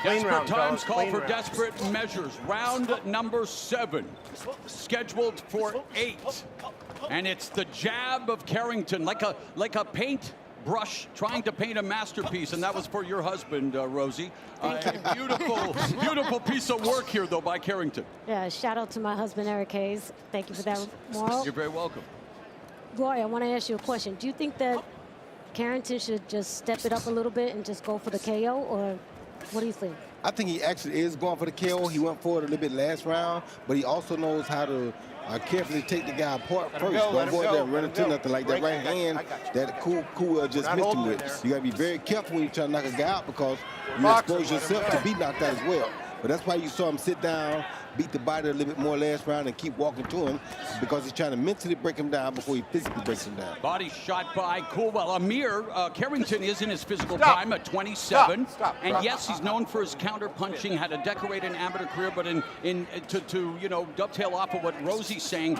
round, times fellas. call Clean for round. desperate measures. Round number 7, scheduled for 8. And it's the jab of Carrington, like a paint brush trying to paint a masterpiece, and that was for your husband, Rosie. A beautiful piece of work here, though, by Carrington. Yeah, shout out to my husband, Eric Hayes. Thank you for that, Mauro. You're very welcome. Roy, I want to ask you a question. Do you think that Carrington should just step it up a little bit and just go for the KO, or what do you think? I think he actually is going for the KO. He went for it a little bit last round, but he also knows how to carefully take the guy apart first. Don't avoid that running to nothing like that right hand that Coolwell just missed him with. You got to be very careful when you try to knock a guy out because you expose yourself to be knocked out as well. But that's why you saw him sit down, beat the body a little bit more last round and keep walking to him because he's trying to mentally break him down before he physically breaks him down. Body shot by Coolwell. Carrington is in his physical prime at 27. And yes, he's known for his counter punching, had a decorated amateur career, but to dovetail off of what Rosie's saying,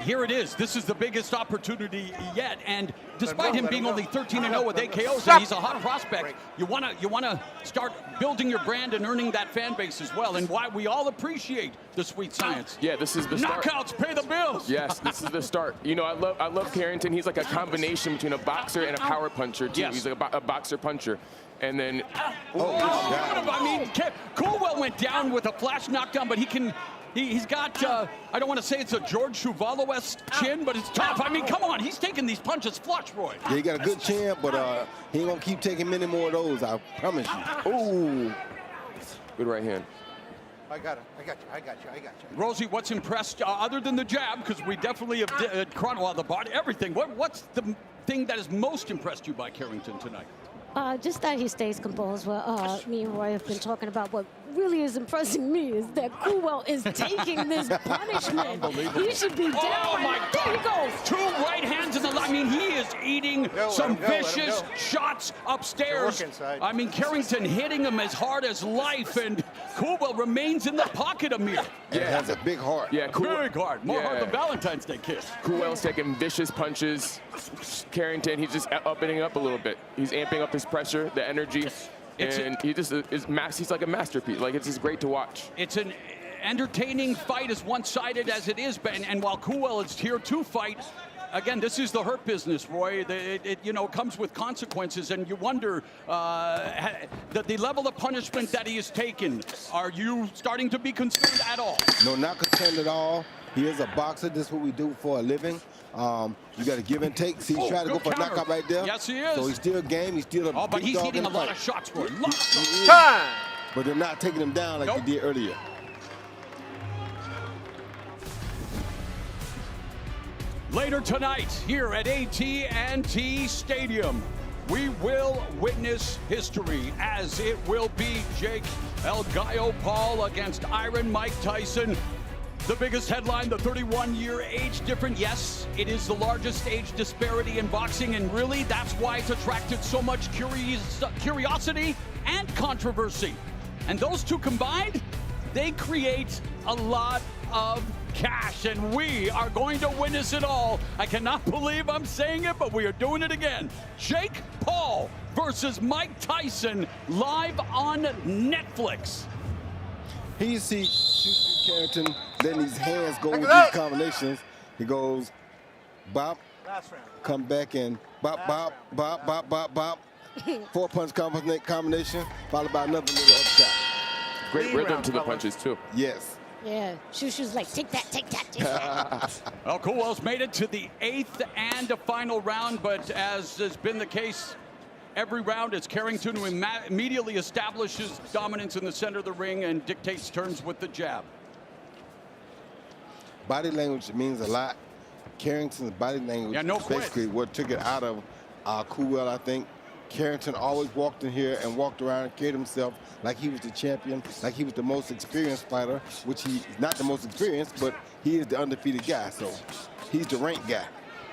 here it is. This is the biggest opportunity yet. And despite him being only 13-0 with 8 KOs, and he's a hot prospect, you wanna start building your brand and earning that fan base as well. And why we all appreciate the sweet science. Yeah, this is the start. Knockouts pay the bills. Yes, this is the start. You know, I love Carrington. He's like a combination between a boxer and a power puncher too. Yes. He's like a boxer puncher. And then, I mean, Coolwell went down with a flash knockdown, but he's got, I don't want to say it's a George Chuvalo-esque chin, but it's tough. I mean, come on, he's taking these punches flush, Roy. Yeah, he got a good chin, but he ain't going to keep taking many more of those, I promise you. Ooh, good right hand. I got you. Rosie, what's impressed, other than the jab, because we definitely have chrono the body, everything. What's the thing that has most impressed you by Carrington tonight? Just that he stays composed. Well, me and Roy have been talking about what really is impressing me is that Coolwell is taking this punishment. He should be down. Oh my God! There he goes. 2 right hands in the line. I mean, he is eating some vicious shots upstairs. I mean, Carrington hitting him as hard as life, and Coolwell remains in the pocket, Amir. Yeah, has a big heart. Yeah, big heart. More heart than Valentine's Day kiss. Coolwell's taking vicious punches. Carrington, he's just upping up a little bit. He's amping up his pressure, the energy. And he just he's like a masterpiece. Like, it's just great to watch. It's an entertaining fight, as one-sided as it is, and while Coolwell is here to fight, again, this is the hurt business, Roy. It comes with consequences, and you wonder the level of punishment that he has taken. Are you starting to be concerned at all? No, not concerned at all. He is a boxer. This is what we do for a living. You got to give and take. See, he's trying to go for a knockout right there. Yes, he is. So he's still game. He's still a big dog. But he's hitting a lot of shots, Roy. Time. But they're not taking him down like they did earlier. Later tonight, here at AT&T Stadium, we will witness history, as it will be Jake El Gallo Paul against Iron Mike Tyson. The biggest headline, the 31-year age difference. Yes, it is the largest age disparity in boxing, and really that's why it's attracted so much curiosity and controversy. And those two combined, they create a lot of cash, and we are going to witness it all. I cannot believe I'm saying it, but we are doing it again. Jake Paul versus Mike Tyson, live on Netflix. Here you see Carrington letting these hands go with these combinations. He goes bop, come back and bop, bop, bop, bop, bop, bop. 4-punch combination, followed by another little upshot. Great rhythm to the punches, too. Yes. Yeah, Shushu's like, take that, take that, take that. Well, Coolwell's made it to the 8th and a final round, but as has been the case every round, it's Carrington who immediately establishes dominance in the center of the ring and dictates terms with the jab. Body language means a lot. Carrington's body language basically what took it out of Coolwell, I think. Carrington always walked in here and walked around and carried himself like he was the champion, like he was the most experienced fighter, which he's not the most experienced, but he is the undefeated guy. So he's the ranked guy,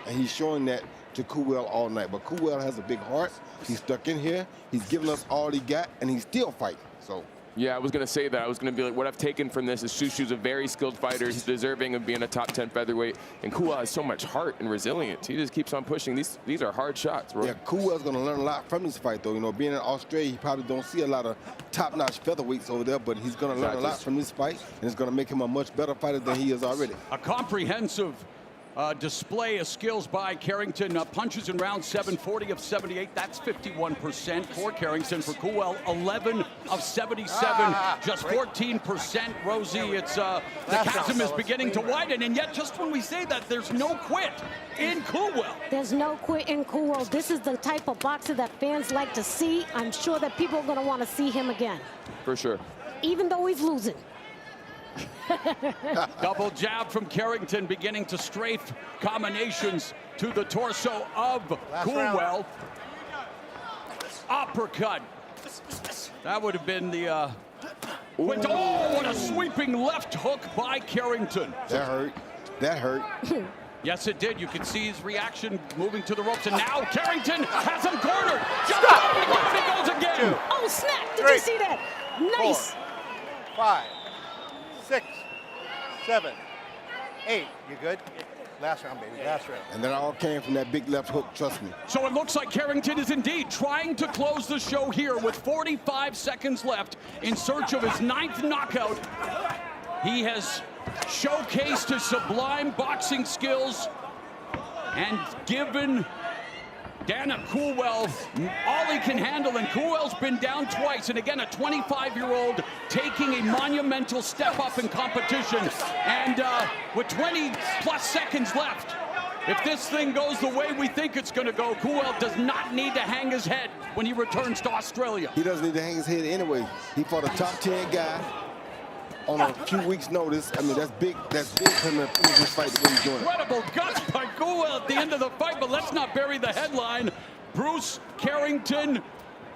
and he's showing that to Coolwell all night. But Coolwell has a big heart. He's stuck in here. He's giving us all he got, and he's still fighting. So Yeah, I was going to say that. I was going to be like, what I've taken from this is Shushu's a very skilled fighter. He's deserving of being a top 10 featherweight. And Coolwell has so much heart and resilience. He just keeps on pushing. These are hard shots, bro. Yeah, Coolwell's going to learn a lot from this fight, though. You know, being in Australia, he probably don't see a lot of top-notch featherweights over there, but he's going to learn a lot from this fight, and it's going to make him a much better fighter than he is already. A comprehensive display of skills by Carrington. Punches in round 7, 40 of 78. That's 51% for Carrington. For Coolwell, 11 of 77, just 14%. Rosie, it's the chasm is beginning to widen, and yet just when we say that, there's no quit in Coolwell. There's no quit in Coolwell. This is the type of boxer that fans like to see. I'm sure that people are going to want to see him again. For sure. Even though he's losing. Double jab from Carrington, beginning to strafe combinations to the torso of Coolwell. Uppercut. That would have been the... oh, what a sweeping left hook by Carrington. That hurt. That hurt. Yes, it did. You can see his reaction moving to the ropes, and now Carrington has him cornered. Jump up, and he goes again. Oh, snap. Did you see that? Nice. 4, 5, 6, 7, 8. You good? Last round, baby. Last round. And that all came from that big left hook, trust me. So it looks like Carrington is indeed trying to close the show here with 45 seconds left in search of his 9th knockout. He has showcased his sublime boxing skills and given Dana Coolwell all he can handle, and Coolwell's been down twice, and again a 25-year-old taking a monumental step up in competition, and with 20-plus seconds left, if this thing goes the way we think it's going to go, Coolwell does not need to hang his head when he returns to Australia. He doesn't need to hang his head anyway. He fought a top 10 guy on a few weeks' notice. I mean, that's big for him to finish this fight the way he's doing. Incredible guts by Coolwell at the end of the fight, but let's not bury the headline. Bruce Carrington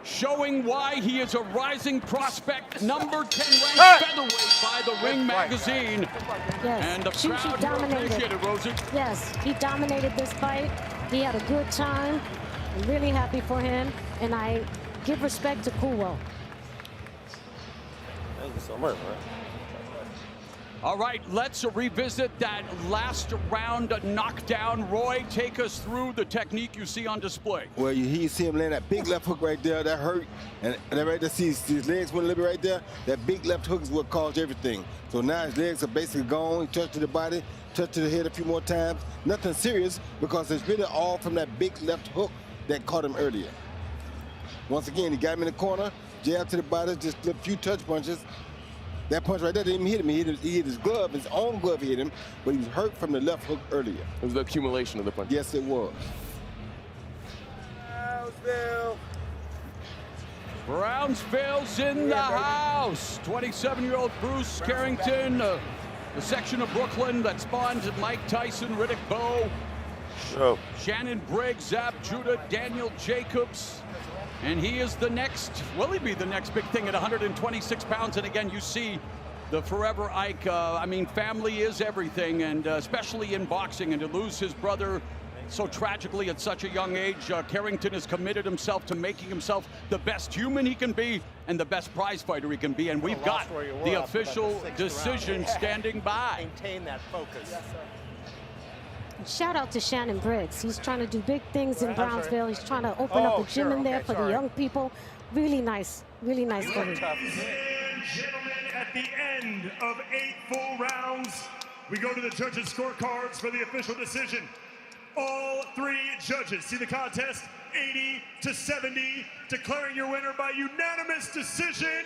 showing why he is a rising prospect, number 10 ranked featherweight by the Ring magazine. Yes, and the crowd appreciated, Rosie. Yes, he dominated this fight. He had a good time. I'm really happy for him, and I give respect to Coolwell. Thank you so much, man. All right, let's revisit that last round knockdown. Roy, take us through the technique you see on display. Well, you see him land that big left hook right there. That hurt. And that right there, see his legs went a little bit right there. That big left hook is what caused everything. So now his legs are basically gone. He touched to the body, touched to the head a few more times. Nothing serious because it's really all from that big left hook that caught him earlier. Once again, he got him in the corner, jab to the body, just a few touch punches. That punch right there didn't even hit him. He hit his glove, his own glove hit him, but he was hurt from the left hook earlier. It was the accumulation of the punch. Yes, it was. Brownsville's in the house. 27-year-old Bruce Carrington, the section of Brooklyn that spawned Mike Tyson, Riddick Bowe, Shannon Briggs, Zab Judah, Daniel Jacobs. And he is the next, will he be the next big thing at 126 pounds? And again, you see the forever Ike. I mean, family is everything, and especially in boxing. And to lose his brother so tragically at such a young age, Carrington has committed himself to making himself the best human he can be and the best prize fighter he can be. And we've got the official decision standing by. Maintain that focus. Yes, sir. Shout out to Shannon Briggs. He's trying to do big things in Brownsville. He's trying to open up a gym in there for the young people. Really nice for him. Ladies and gentlemen, at the end of 8 full rounds, we go to the judges' scorecards for the official decision. All 3 judges see the contest 80-70, declaring your winner by unanimous decision,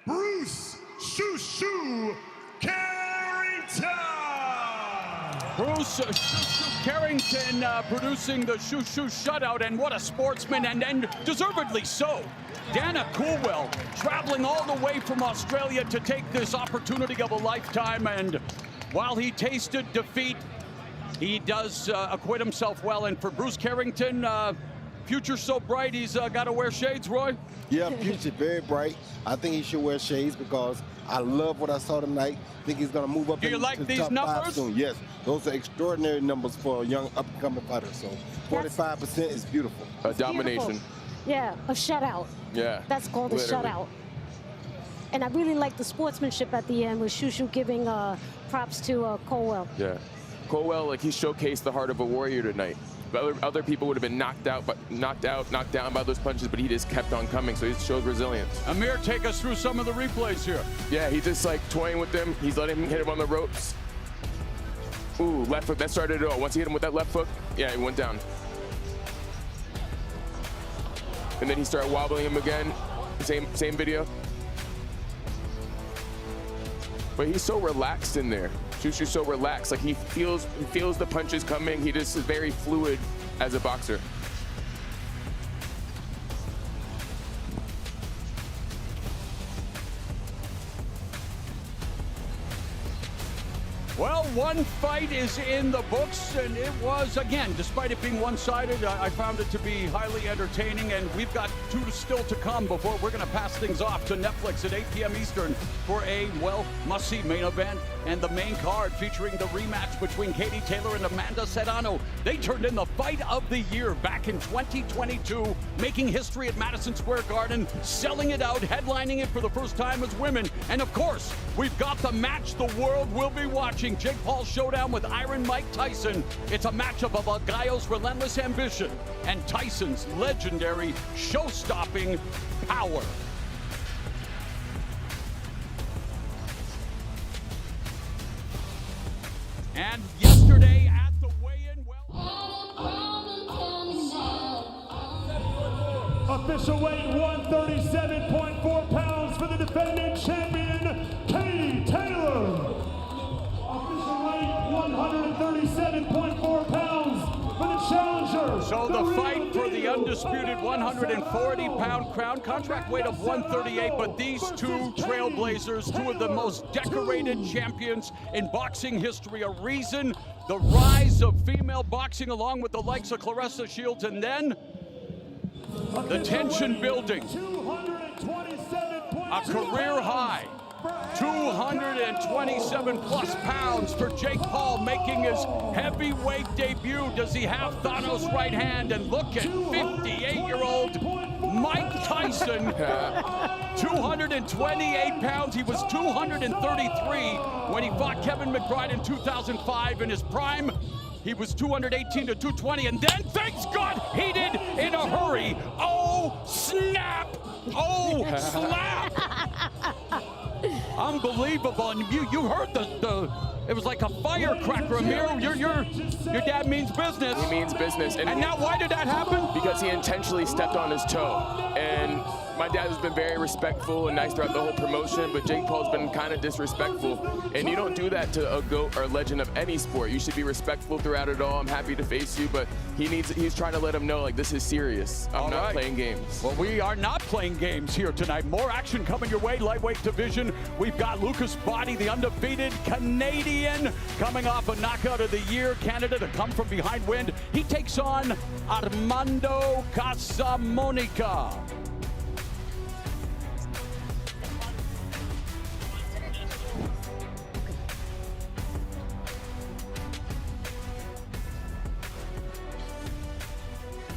Bruce "Shoo-Shoo" Carrington. Bruce Carrington producing the Shoo-Shoo shutout, and what a sportsman, and deservedly so. Dana Coolwell traveling all the way from Australia to take this opportunity of a lifetime, and while he tasted defeat, he does acquit himself well. And for Bruce Carrington, future so bright, he's got to wear shades, Roy? Yeah, future very bright. I think he should wear shades because I love what I saw tonight. I think he's going to move up into the top 5 soon. Yes, those are extraordinary numbers for a young up-and-coming fighter. So 45% is beautiful. A domination. Yeah, a shutout. Yeah. That's called a shutout. And I really like the sportsmanship at the end with Shushu giving props to Coolwell. Yeah. Coolwell, like, he showcased the heart of a warrior tonight. Other people would have been knocked down by those punches, but he just kept on coming, so he showed resilience. Amir, take us through some of the replays here. Yeah, he's just like toying with him. He's letting him hit him on the ropes. Ooh, left hook, that started it all. Once he hit him with that left hook, yeah, he went down. And then he started wobbling him again. Same video. But he's so relaxed in there. Shushu's so relaxed, like he feels the punches coming. He just is very fluid as a boxer. Well, one fight is in the books, and it was, again, despite it being one-sided, I found it to be highly entertaining, and we've got two still to come before we're going to pass things off to Netflix at 8 p.m. Eastern for a, well, must-see main event, and the main card featuring the rematch between Katie Taylor and Amanda Serrano. They turned in the fight of the year back in 2022, making history at Madison Square Garden, selling it out, headlining it for the first time as women, and of course, we've got the match the world will be watching. Jake Paul's showdown with Iron Mike Tyson. It's a matchup of El Gallo's relentless ambition and Tyson's legendary show-stopping power. And yesterday at the weigh-in, Official weight 137.4 pounds for the defending champion, Katie Taylor. 137.4 pounds for the challenger. So the fight for the undisputed 140-pound crown, contract weight of 138, but these two trailblazers, two of the most decorated champions in boxing history, a reason the rise of female boxing along with the likes of Claressa Shields, and then the tension building. A career high. 227 plus pounds for Jake Paul, making his heavyweight debut. Does he have Thanos' right hand? And look at 58-year-old Mike Tyson, 228 pounds. He was 233 when he fought Kevin McBride in 2005. In his prime, he was 218 to 220, and then things got heated in a hurry. Oh, snap! Oh, slap! Unbelievable, and you heard it was like a firecracker, Amir. Your dad means business. He means business. And now why did that happen? Because he intentionally stepped on his toe. And my dad has been very respectful and nice throughout the whole promotion, but Jake Paul's been kind of disrespectful. And you don't do that to a GOAT or legend of any sport. You should be respectful throughout it all. I'm happy to face you, but he's trying to let him know, like, this is serious. I'm not playing games. Well, we are not playing games here tonight. More action coming your way, lightweight division. We've got Lucas Bahdi, the undefeated Canadian, coming off a knockout of the year. Canada to come from behind wind. He takes on Armando Casamonica.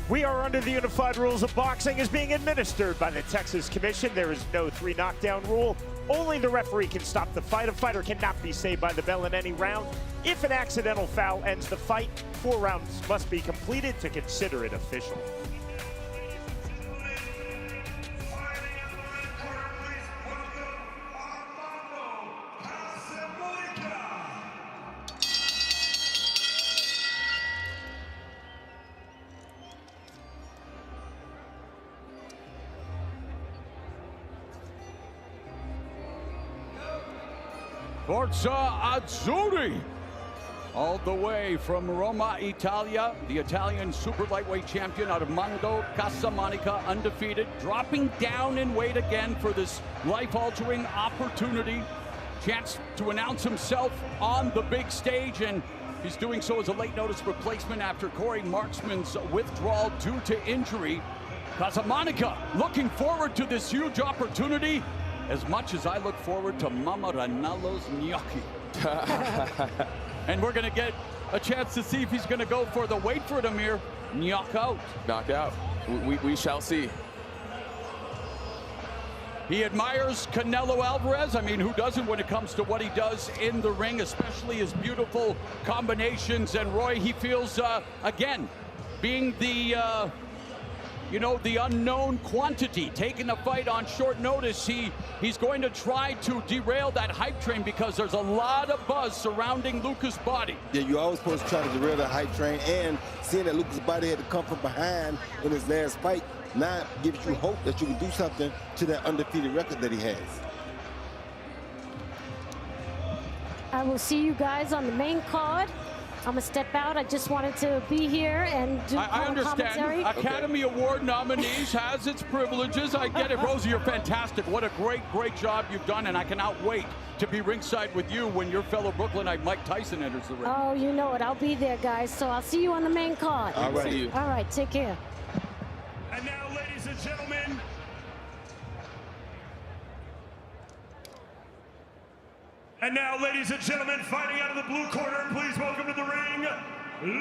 We are under the unified rules of boxing as being administered by the Texas Commission. There is no 3 knockdown rule. Only the referee can stop the fight. A fighter cannot be saved by the bell in any round. If an accidental foul ends the fight, 4 rounds must be completed to consider it official. Forza Azzurri, all the way from Roma, Italia, the Italian super lightweight champion Armando Casamonica, undefeated, dropping down in weight again for this life-altering opportunity. Chance to announce himself on the big stage, and he's doing so as a late notice replacement after Corey Marksman's withdrawal due to injury. Casamonica looking forward to this huge opportunity as much as I look forward to Mama Ranallo's gnocchi. And we're going to get a chance to see if he's going to go for the, wait for it, Amir, knockout. Knockout. We shall see. He admires Canelo Alvarez. I mean, who doesn't when it comes to what he does in the ring, especially his beautiful combinations. And Roy, he feels, again, being the, you know, the unknown quantity, taking a fight on short notice, he's going to try to derail that hype train because there's a lot of buzz surrounding Lucas Bahdi. Yeah, you always supposed to try to derail the hype train, and seeing that Lucas Bahdi had to come from behind in his last fight now gives you hope that you can do something to that undefeated record that he has. I will see you guys on the main card. I'm gonna step out. I just wanted to be here and do I understand. commentary. Academy Award nominees has its privileges. I get it. Rosie, you're fantastic. What a great job you've done, and I cannot wait to be ringside with you when your fellow Brooklynite Mike Tyson enters the ring. Oh, you know it. I'll be there, guys. So I'll see you on the main card. All right. All right, take care. And now, ladies and gentlemen, fighting out of the blue corner, please welcome to the ring,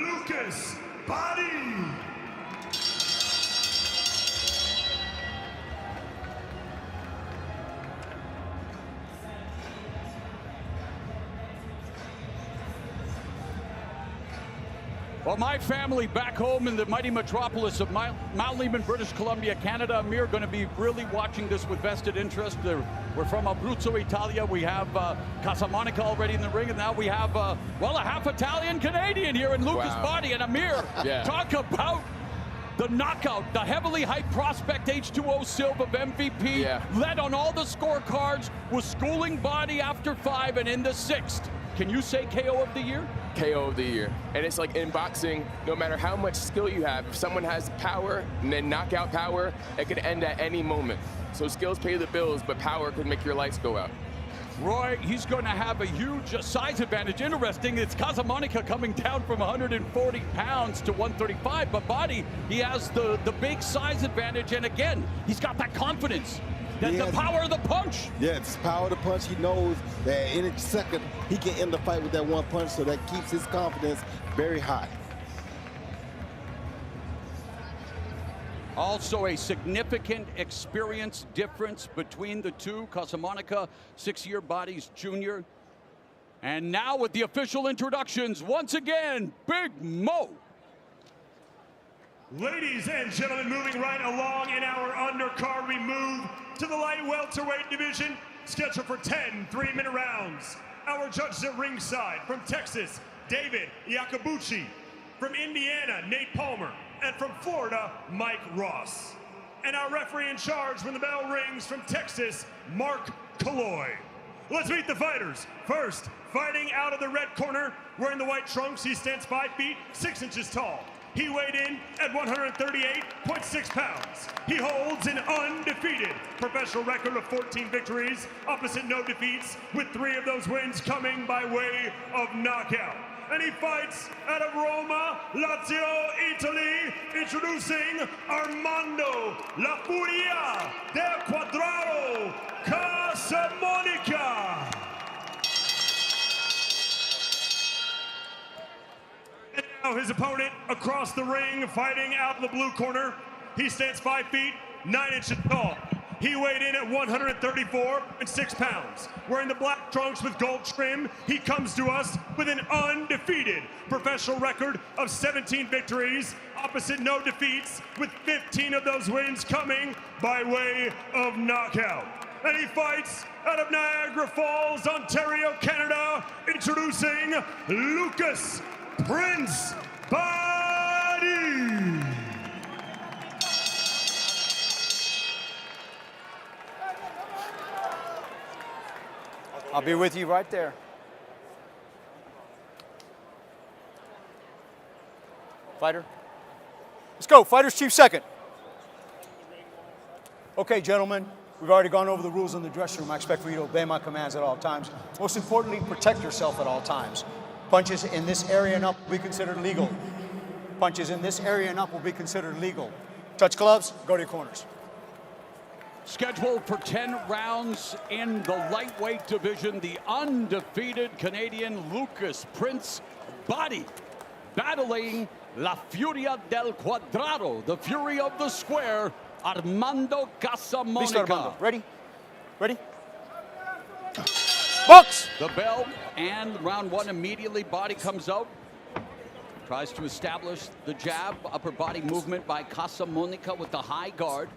Lucas Bahdi. Well, my family back home in the mighty metropolis of Mount Lehman, British Columbia, Canada, Amir, going to be really watching this with vested interest. We're from Abruzzo, Italia. We have Casamonica already in the ring, and now we have, well, a half Italian Canadian here in Lucas Bahdi and Amir. Yeah. Talk about the knockout, the heavily hyped prospect H2O Silva of MVP, led on all the scorecards, was schooling Bahdi after 5 and in the 6th. Can you say KO of the year? KO of the year. And it's like in boxing, no matter how much skill you have, if someone has power and then knockout power, it could end at any moment. So skills pay the bills, but power could make your lights go out. Roy, he's going to have a huge size advantage. Interesting, it's Casamonica coming down from 140 pounds to 135, but Bahdi, he has the big size advantage, and again, he's got that confidence. The power of the punch. Yeah, it's power of the punch. He knows that any second he can end the fight with that one punch, so that keeps his confidence very high. Also a significant experience difference between the two. Casamonica, 6-year Bahdi's junior. And now with the official introductions, once again, Big Mo. Ladies and gentlemen, moving right along in our undercard, we move to the light welterweight division, scheduled for 10 3-minute rounds. Our judges at ringside, from Texas, David Iacobucci. From Indiana, Nate Palmer. And from Florida, Mike Ross. And our referee in charge when the bell rings, from Texas, Mark Kalloy. Let's meet the fighters. First, fighting out of the red corner, wearing the white trunks, he stands 5 feet, 6 inches tall. He weighed in at 138.6 pounds. He holds an undefeated professional record of 14 victories, opposite no defeats, with 3 of those wins coming by way of knockout. And he fights out of Roma, Lazio, Italy, introducing Armando La Furia del Quadrado Casamonica. And now his opponent across the ring, fighting out in the blue corner. He stands 5 feet, 9 inches tall. He weighed in at 134.6 pounds. Wearing the black trunks with gold trim, he comes to us with an undefeated professional record of 17 victories, opposite no defeats, with 15 of those wins coming by way of knockout. And he fights out of Niagara Falls, Ontario, Canada, introducing Lucas Prince Bahdi. I'll be with you right there. Fighter. Let's go. Fighters chief second. Okay, gentlemen. We've already gone over the rules in the dressing room. I expect for you to obey my commands at all times. Most importantly, protect yourself at all times. Punches in this area and up will be considered legal. Punches in this area and up will be considered legal. Touch gloves, go to your corners. Scheduled for 10 rounds in the lightweight division, the undefeated Canadian Lucas Prince Bahdi battling La Furia del Quadrado, the Fury of the Square, Armando Casamonica. Armando. Ready? Ready? Box! The bell and round one immediately. Body comes out. Tries to establish the jab. Upper body movement by Casamonica with the high guard.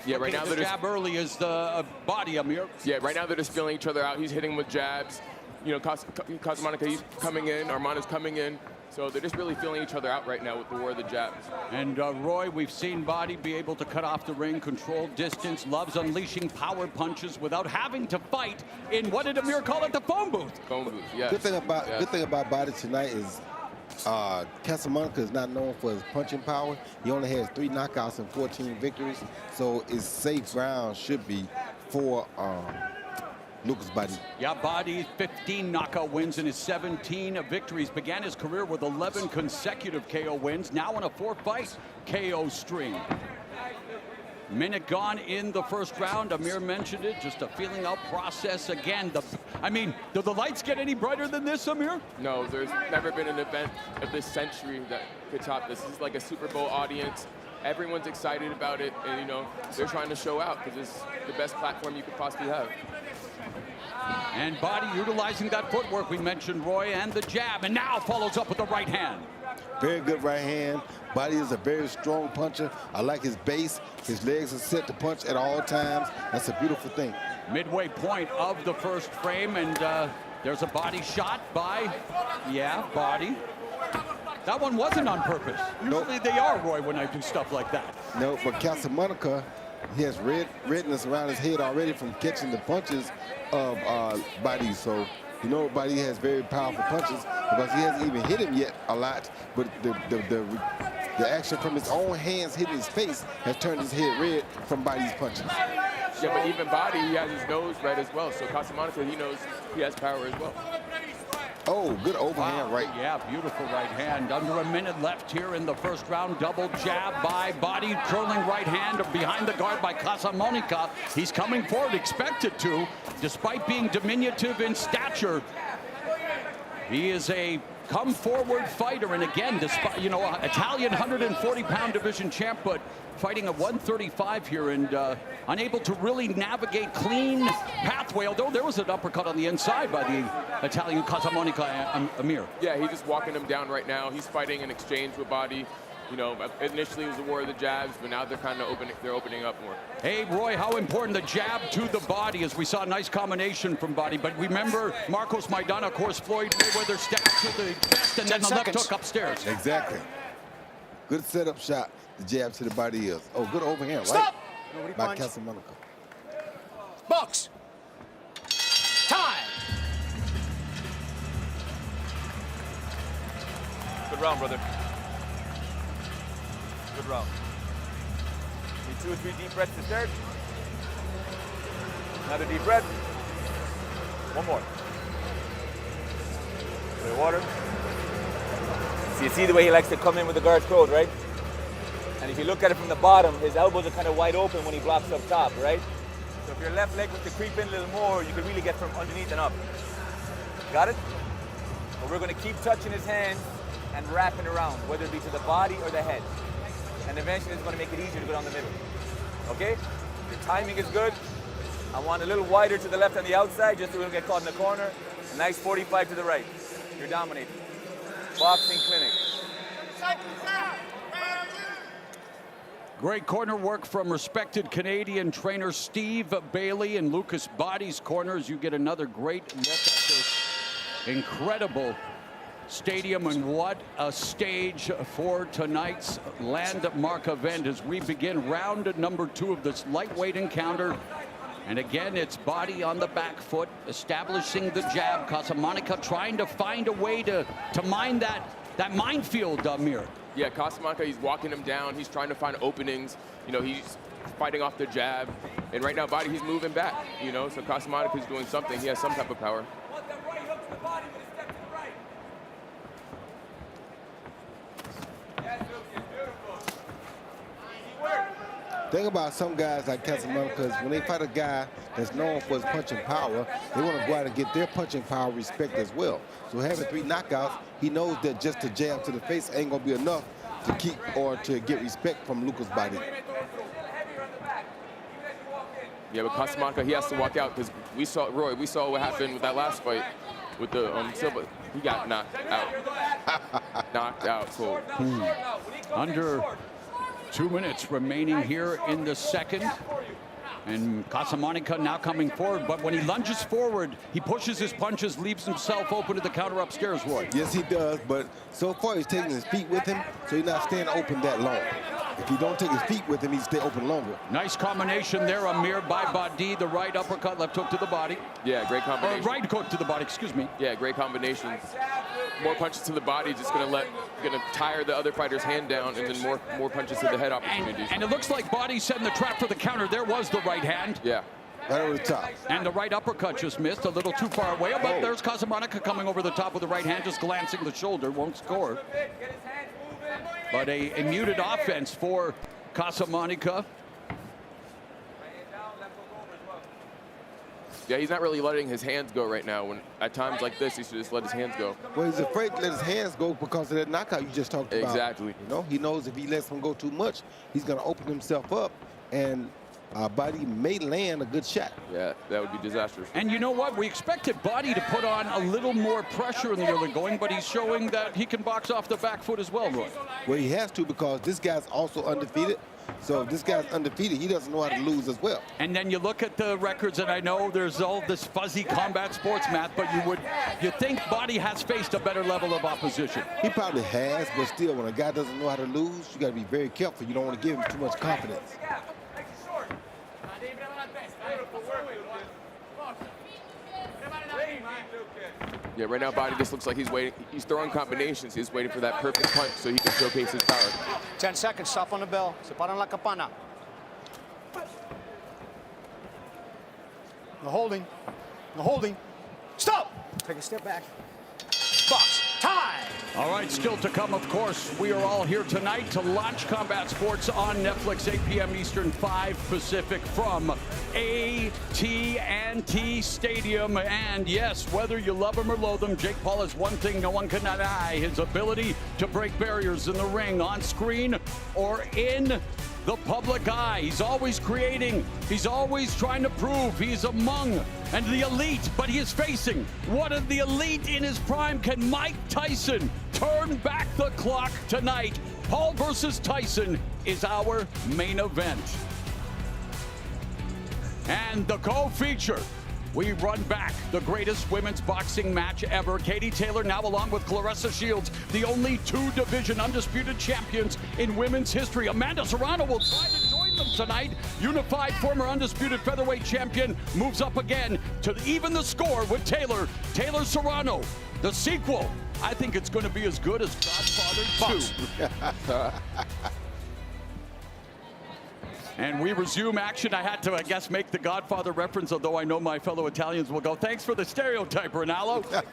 Yeah, right now the they're jab early is the body, Amir. Yeah, right now they're just feeling each other out. He's hitting with jabs. You know, Casamonica, he's coming in. Armando's coming in. So they're just really feeling each other out right now with the war of the jabs. And Roy, we've seen Bahdi be able to cut off the ring, control distance, loves unleashing power punches without having to fight in, what did Amir call it, the phone booth? Phone booth, yeah. Good thing about Bahdi tonight is Casamonica is not known for his punching power. He only has 3 knockouts and 14 victories, so it's safe ground should be for Lucas Bahdi. Yeah, Bahdi, 15 knockout wins in his 17 victories. Began his career with 11 consecutive KO wins. Now on a 4-fight KO string. Minute gone in the first round. Amir mentioned it, just a feeling out process again. I mean, do the lights get any brighter than this, Amir? No, there's never been an event of this century that could top this. This is like a Super Bowl audience. Everyone's excited about it, and you know, they're trying to show out because it's the best platform you could possibly have. And Bahdi utilizing that footwork we mentioned, Roy, and the jab, and now follows up with the right hand. Very good right hand. Bahdi is a very strong puncher. I like his base. His legs are set to punch at all times. That's a beautiful thing. Midway point of the first frame, and there's a body shot by, Bahdi. That one wasn't on purpose. Usually they are, Roy, when I do stuff like that. No, but Casamonica, he has redness around his head already from catching the punches of Bahdi. So you know Bahdi has very powerful punches because he hasn't even hit him yet a lot. But the action from his own hands hitting his face has turned his head red from Bahdi's punches. Yeah, but even Bahdi, he has his nose red as well. So Casamonica, he knows he has power as well. Oh, good overhand right. Yeah, beautiful right hand. Under a minute left here in the first round. Double jab by Bahdi, curling right hand behind the guard by Casamonica. He's coming forward, expected to, despite being diminutive in stature. He is a come-forward fighter, and again, despite, you know, Italian 140-pound division champ, but fighting at 135 here and unable to really navigate clean pathway, although there was an uppercut on the inside by the Italian Casamonica, Amir. Yeah, he's just walking him down right now. He's fighting in exchange with Bahdi. You know, initially it was the war of the jabs, but now they're kind of opening up more. Hey, Roy, how important the jab to the body, as we saw a nice combination from Bahdi. But remember, Marcos Maidana, of course, Floyd Mayweather stabbed to the chest and then the left hook upstairs. Exactly. Good setup shot, the jab to the body is. Oh, good overhand, Stop! right? By Casamonica. Box! Time! Good round, brother. Good round. Need 2 or 3 deep breaths to start. Another deep breath. One more. Bit of water. So you see the way he likes to come in with the guard's closed, right? And if you look at it from the bottom, his elbows are kind of wide open when he blocks up top, right? So if your left leg was to creep in a little more, you could really get from underneath and up. Got it? But we're going to keep touching his hands and wrapping around, whether it be to the body or the head. And eventually it's going to make it easier to go down the middle. Okay? Your timing is good. I want a little wider to the left on the outside, just so we don't get caught in the corner. A nice 45 to the right. You're dominating. Boxing clinic. Great corner work from respected Canadian trainer Steve Bailey and Lucas Bahdi's corners. You get another great look at this incredible stadium, and what a stage for tonight's landmark event as we begin round number 2 of this lightweight encounter. And again, it's Bahdi on the back foot, establishing the jab. Casamonica trying to find a way to mine that minefield, Amir. Yeah, Casamonica, he's walking him down. He's trying to find openings. You know, he's fighting off the jab. And right now, Bahdi, he's moving back, you know, so Casamonica is doing something. He has some type of power. Thing about some guys like Casamonica is when they fight a guy that's known for his punching power, they want to go out and get their punching power respect as well. So having 3 knockouts, he knows that just a jab to the face ain't going to be enough to keep or to get respect from Lucas Bahdi. Yeah, but Casamonica, he has to walk out because we saw what happened with that last fight with the Silva. He got knocked out. Knocked out cold. Under 2 minutes remaining here in the second. And Casamonica now coming forward, but when he lunges forward, he pushes his punches, leaves himself open to the counter upstairs, Roy. Yes, he does, but so far he's taking his feet with him, so he's not staying open that long. If he don't take his feet with him, he stay open longer. Nice combination there, Amir, by Bahdi. The right uppercut, left hook to the body. Yeah, great combination. Or right hook to the body, excuse me. Yeah, great combinations. More punches to the body, just gonna tire the other fighter's hand down, and then more punches to the head opportunities. And it looks like Bahdi setting the trap for the counter. There was the right hand. Yeah. Right over the top. And the right uppercut just missed, a little too far away. But there's Casamonica coming over the top with the right hand, just glancing the shoulder, won't score. But a muted offense for Casamonica. Yeah, he's not really letting his hands go right now. When at times like this, he should just let his hands go. Well, he's afraid to let his hands go because of that knockout you just talked about. Exactly. You know, he knows if he lets him go too much, he's going to open himself up, and Bahdi may land a good shot. Yeah, that would be disastrous. And you know what? We expected Bahdi to put on a little more pressure in the early going, but he's showing that he can box off the back foot as well, Roy. Well, he has to because this guy's also undefeated. So if this guy's undefeated, he doesn't know how to lose as well. And then you look at the records, and I know there's all this fuzzy combat sports math, but you think Bahdi has faced a better level of opposition. He probably has, but still, when a guy doesn't know how to lose, you got to be very careful. You don't want to give him too much confidence. Yeah, right now Bahdi just looks like he's waiting. He's throwing combinations. He's waiting for that perfect punch so he can showcase his power. 10 seconds, stop on the bell. Separan la campana. No holding. No holding. Stop! Take a step back. Box. Time! All right, still to come, of course. We are all here tonight to launch Combat Sports on Netflix, 8 p.m. Eastern, 5 Pacific, from AT&T Stadium. And yes, whether you love him or loathe him, Jake Paul has one thing no one can deny: his ability to break barriers in the ring, on screen, or in the public eye. He's always creating. He's always trying to prove he's among and the elite, but he is facing one of the elite in his prime. Can Mike Tyson turn back the clock tonight? Paul versus Tyson is our main event. And the co-feature, we run back the greatest women's boxing match ever. Katie Taylor now along with Claressa Shields, the only two-division undisputed champions in women's history. Amanda Serrano will try to join them tonight. Unified former undisputed featherweight champion moves up again to even the score with Taylor. Taylor Serrano, the sequel. I think it's going to be as good as Godfather 2. And we resume action. I had to, I guess, make the Godfather reference, although I know my fellow Italians will go, thanks for the stereotype, Ronaldo.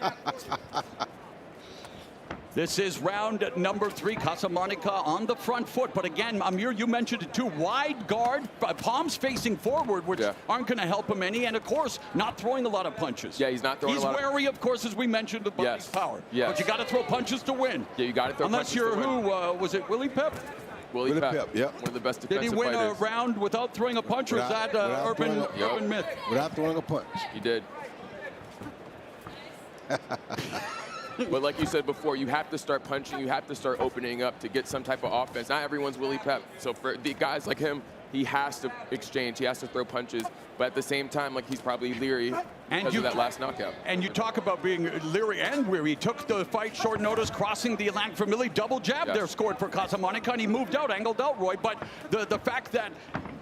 This is round number 3. Casamonica on the front foot. But again, Amir, you mentioned it too. Wide guard, palms facing forward, which aren't going to help him any. And of course, not throwing a lot of punches. Yeah, he's not throwing a lot. He's wary, of course, as we mentioned, of Bahdi's power. Yes. But you got to throw punches to win. Yeah, you got to throw punches to win. Unless you're was it Willie Pep? Willie Pep, yeah. One of the best defensive fighters. Did he win fighters. a round without throwing a punch, or is that urban myth? Without throwing a punch. He did. But like you said before, you have to start punching, you have to start opening up to get some type of offense. Not everyone's Willie Pep. So for the guys like him, he has to exchange, he has to throw punches. But at the same time, like, he's probably leery because of that last knockout. And you talk about being leery and weary. He took the fight short notice, crossing the Atlantic from Millie. Double jab there scored for Casamonica, and he moved out, angled out, Roy. But the fact that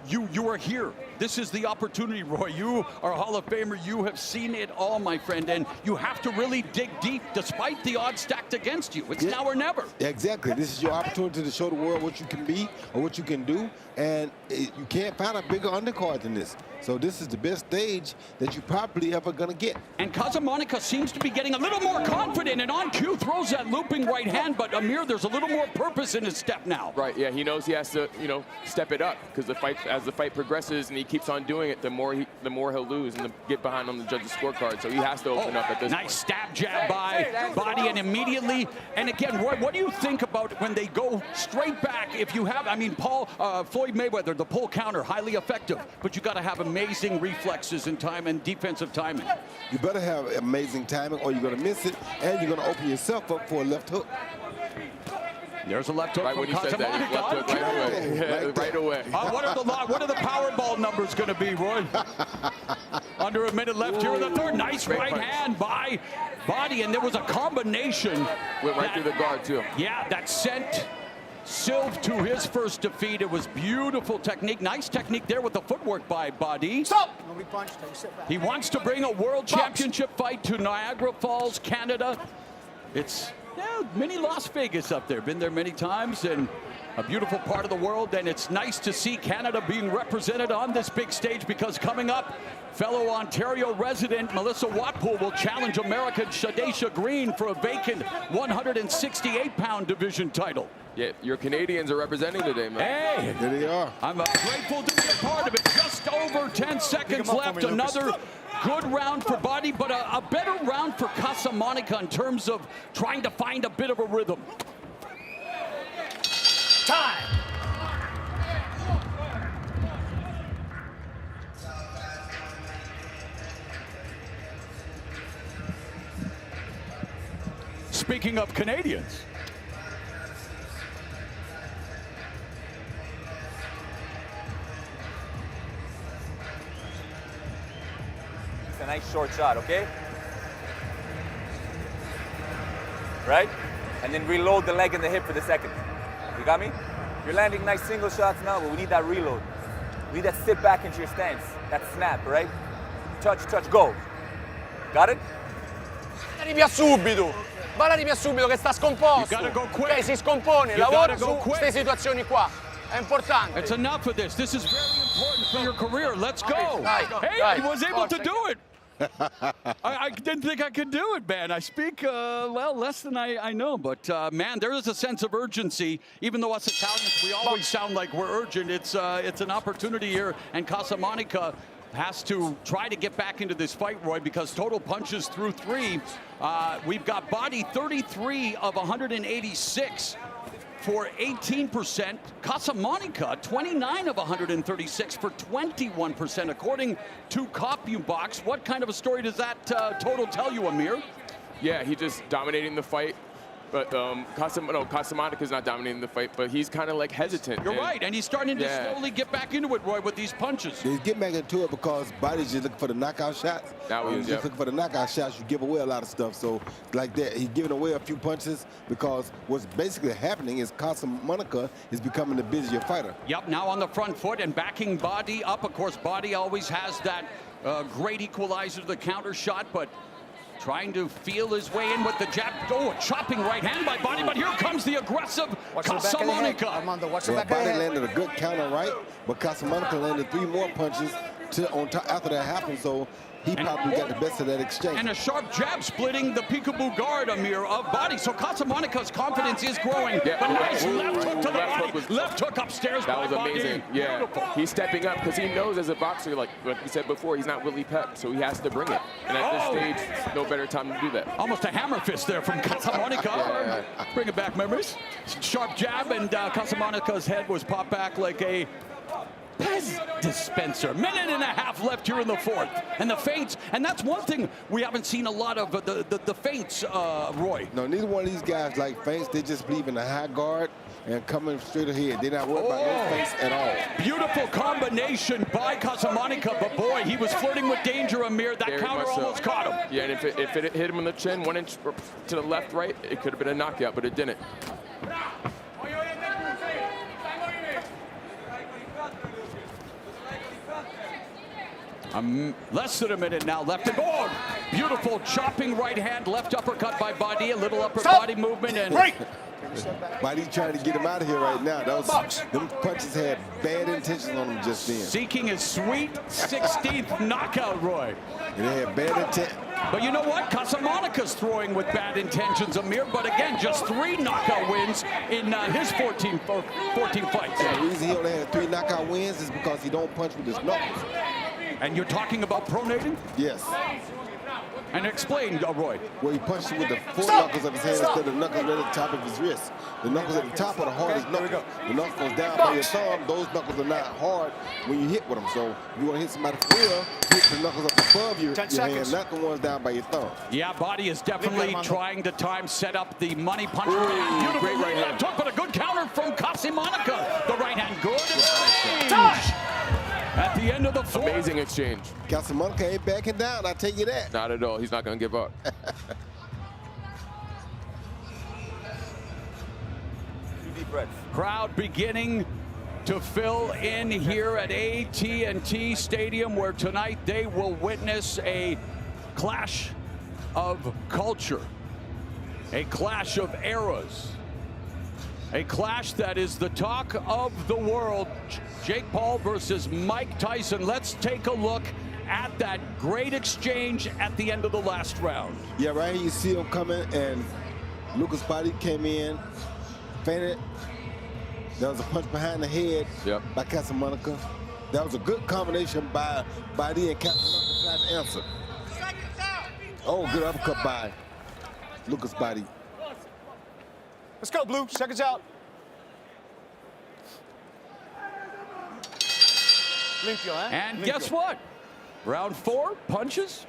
you are here, this is the opportunity, Roy. You are a Hall of Famer. You have seen it all, my friend, and you have to really dig deep despite the odds stacked against you. It's now or never. Exactly. This is your opportunity to show the world what you can be or what you can do, and you can't find a bigger undercard than this. So this is the best stage that you're probably ever going to get. And Casamonica seems to be getting a little more confident, and on cue throws that looping right hand, but Amir, there's a little more purpose in his step now. Right, yeah, he knows he has to, step it up, because the fight, as as the fight progresses and he keeps on doing it, the more he'll lose and get behind on the judges' scorecard. So he has to open up at this point. Nice stab jab by Bahdi, and immediately, and again, Roy, what do you think about when they go straight back? If you have, I mean, Floyd Mayweather, the pull counter, highly effective, but you got to have amazing reflexes and time and defensive timing. You better have amazing timing or you're going to miss it, and you're going to open yourself up for a left hook. There's a left hook from Casamonica. Left hook right away. Right away. What are the Powerball numbers going to be, Roy? Under a minute left here in the third. Nice right hand by Bahdi, and there was a combination. Went right through the guard, too. Yeah, that sent Silv to his first defeat. It was beautiful technique. Nice technique there with the footwork by Bahdi. Stop! Nobody punched. Sit back. He wants to bring a world championship fight to Niagara Falls, Canada. It's mini Las Vegas up there. Been there many times, and a beautiful part of the world. And it's nice to see Canada being represented on this big stage, because coming up, fellow Ontario resident Melissa Watpool will challenge American Shadasia Green for a vacant 168-pound division title. Yeah, your Canadians are representing today, man. Hey! There they are. I'm grateful to be a part of it. Just over 10 seconds left. Another good round for Bahdi, but a better round for Casamonica in terms of trying to find a bit of a rhythm. Time! Speaking of Canadians. It's a nice short shot, okay? Right? And then reload the leg and the hip for the second. You got me? You're landing nice single shots now, but we need that reload. We need that sit back into your stance. That snap, right? Touch, touch, go. Got it? Ballati via subito. Ballati via subito che sta scomposto. Ok, si scompone, lavora su queste situazioni qua. È importante. It's enough of this. This is very important for your career. Let's go. Hey, he was able to do it. I didn't think I could do it, man. I speak, well, less than I know. But, man, there is a sense of urgency. Even though us Italians, we always sound like we're urgent. It's an opportunity here. And Casamonica has to try to get back into this fight, Roy, because total punches through 3. We've got Bahdi 33 of 186. For 18%, Casamonica 29 of 136 for 21%, according to CompuBox. What kind of a story does that total tell you, Amir? Yeah, he's just dominating the fight. But Casamonica's not dominating the fight, but he's kind of like hesitant. You're right, and he's starting to slowly get back into it, Roy, with these punches. He's getting back into it because Bahdi's just looking for the knockout shots. He's just looking for the knockout shots. You give away a lot of stuff. So like that, he's giving away a few punches because what's basically happening is Casamonica is becoming the busier fighter. Yep, now on the front foot and backing Bahdi up. Of course, Bahdi always has that great equalizer, the counter shot, but trying to feel his way in with the jab. Oh, a chopping right hand by Bahdi, but here comes the aggressive Casamonica. Armando, watch the Well, back of the Bahdi head. landed a good counter right, but Casamonica landed 3 more punches on top after that happened, so he probably got the best of that exchange. And a sharp jab splitting the peekaboo guard, Amir, of Bahdi. So Casamonica's confidence is growing. Yeah, But nice left hook to the body. Left hook upstairs by That was Bahdi. amazing. Yeah, Beautiful. he's stepping up because he knows as a boxer, like we said before, he's not Willie Pep, so he has to bring it. And at this stage, no better time to do that. Almost a hammer fist there from Casamonica. Bring it back, memories. Sharp jab, and Casamonica's head was popped back like a Pez dispenser. Minute and a half left here in the fourth. And the feints, and that's one thing we haven't seen a lot of, the feints, Roy. No, neither one of these guys like feints. They just believe in the high guard and coming straight ahead. They're not worried about no feints at all. Beautiful combination by Casamonica, but boy, he was flirting with danger, Amir. That Very counter much so. almost caught him. Yeah, and if it hit him on the chin, 1 inch to the left, right, it could have been a knockout, but it didn't. Less than a minute now left. And oh, beautiful chopping right hand, left uppercut by Bahdi, a little upper body movement. And Bahdi trying to get him out of here right now. Them punches had bad intentions on him just then. Seeking his sweet 16th knockout, Roy. And they had bad intent. But you know what? Casamonica's throwing with bad intentions, Amir. But again, just 3 knockout wins in his 14 fights. Yeah, the reason he only had 3 knockout wins is because he don't punch with his knuckles. And you're talking about pronating? Yes. And explain, Roy. Well, he punched you with the 4 knuckles of his hand instead of the knuckles right at the top of his wrist. The knuckles at the top are the hardest knuckles. The knuckles down by your thumb, those knuckles are not hard when you hit with them. So if you want to hit somebody for real, hit the knuckles up above your hand, not the ones down by your thumb. Yeah, Bahdi is definitely trying to set up the money punch. Beautiful great right hand. But a good counter from Casamonica. The right hand good. Touch! At the end of the 4th. Amazing exchange. Casamonica ain't backing down, I'll tell you that. Not at all. He's not going to give up. Crowd beginning to fill in here at AT&T Stadium, where tonight they will witness a clash of culture, a clash of eras, a clash that is the talk of the world. Jake Paul versus Mike Tyson. Let's take a look at that great exchange at the end of the last round. Yeah, right here you see him coming, and Lucas Bahdi came in, feinted. There was a punch behind the head by Casamonica. That was a good combination by Bahdi, and Casamonica tried to answer. Oh, good uppercut by Lucas Bahdi. Let's go, Blue. Seconds out. Limpio, huh? And guess what? Round 4, punches.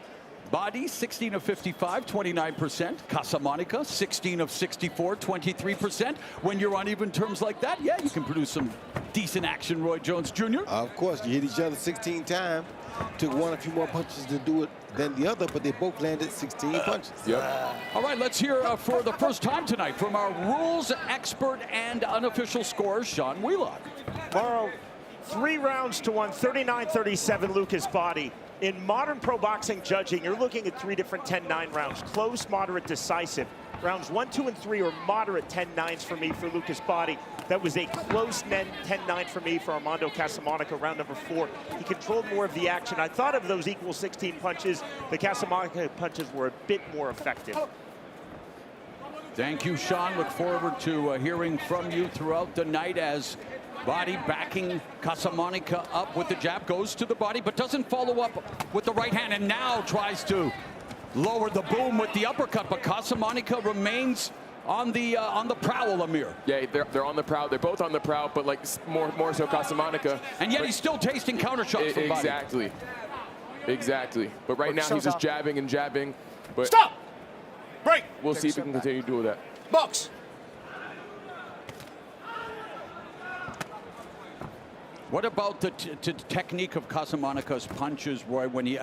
Bahdi, 16 of 55, 29%. Casamonica, 16 of 64, 23%. When you're on even terms like that, yeah, you can produce some decent action, Roy Jones Jr. Of course, you hit each other 16 times. Took one a few more punches to do it than the other, but they both landed 16 punches. All right, let's hear for the first time tonight from our rules expert and unofficial scorer, Sean Wheelock. Morrow, 3 rounds to 1, 39-37 Lucas Bahdi. In modern pro boxing judging, you're looking at 3 different 10-9 rounds. Close, moderate, decisive. Rounds 1, 2, and 3 are moderate 10-9s for me for Lucas Bahdi. That was a close 10-9 for me for Armando Casamonica, round number 4. He controlled more of the action. I thought of those equal 16 punches. The Casamonica punches were a bit more effective. Thank you, Sean. Look forward to hearing from you throughout the night as Bahdi backing Casamonica up with the jab, goes to the body, but doesn't follow up with the right hand, and now tries to lower the boom with the uppercut, but Casamonica remains on the prowl, Amir. Yeah, they're on the prowl. They're both on the prowl, but like more so Casamonica. And yet he's still tasting counter shots from Bahdi. Exactly. But right now he's just jabbing and jabbing. But stop! Break! We'll see if he can continue doing that. Box! What about the technique of Casamonica's punches, Roy, when he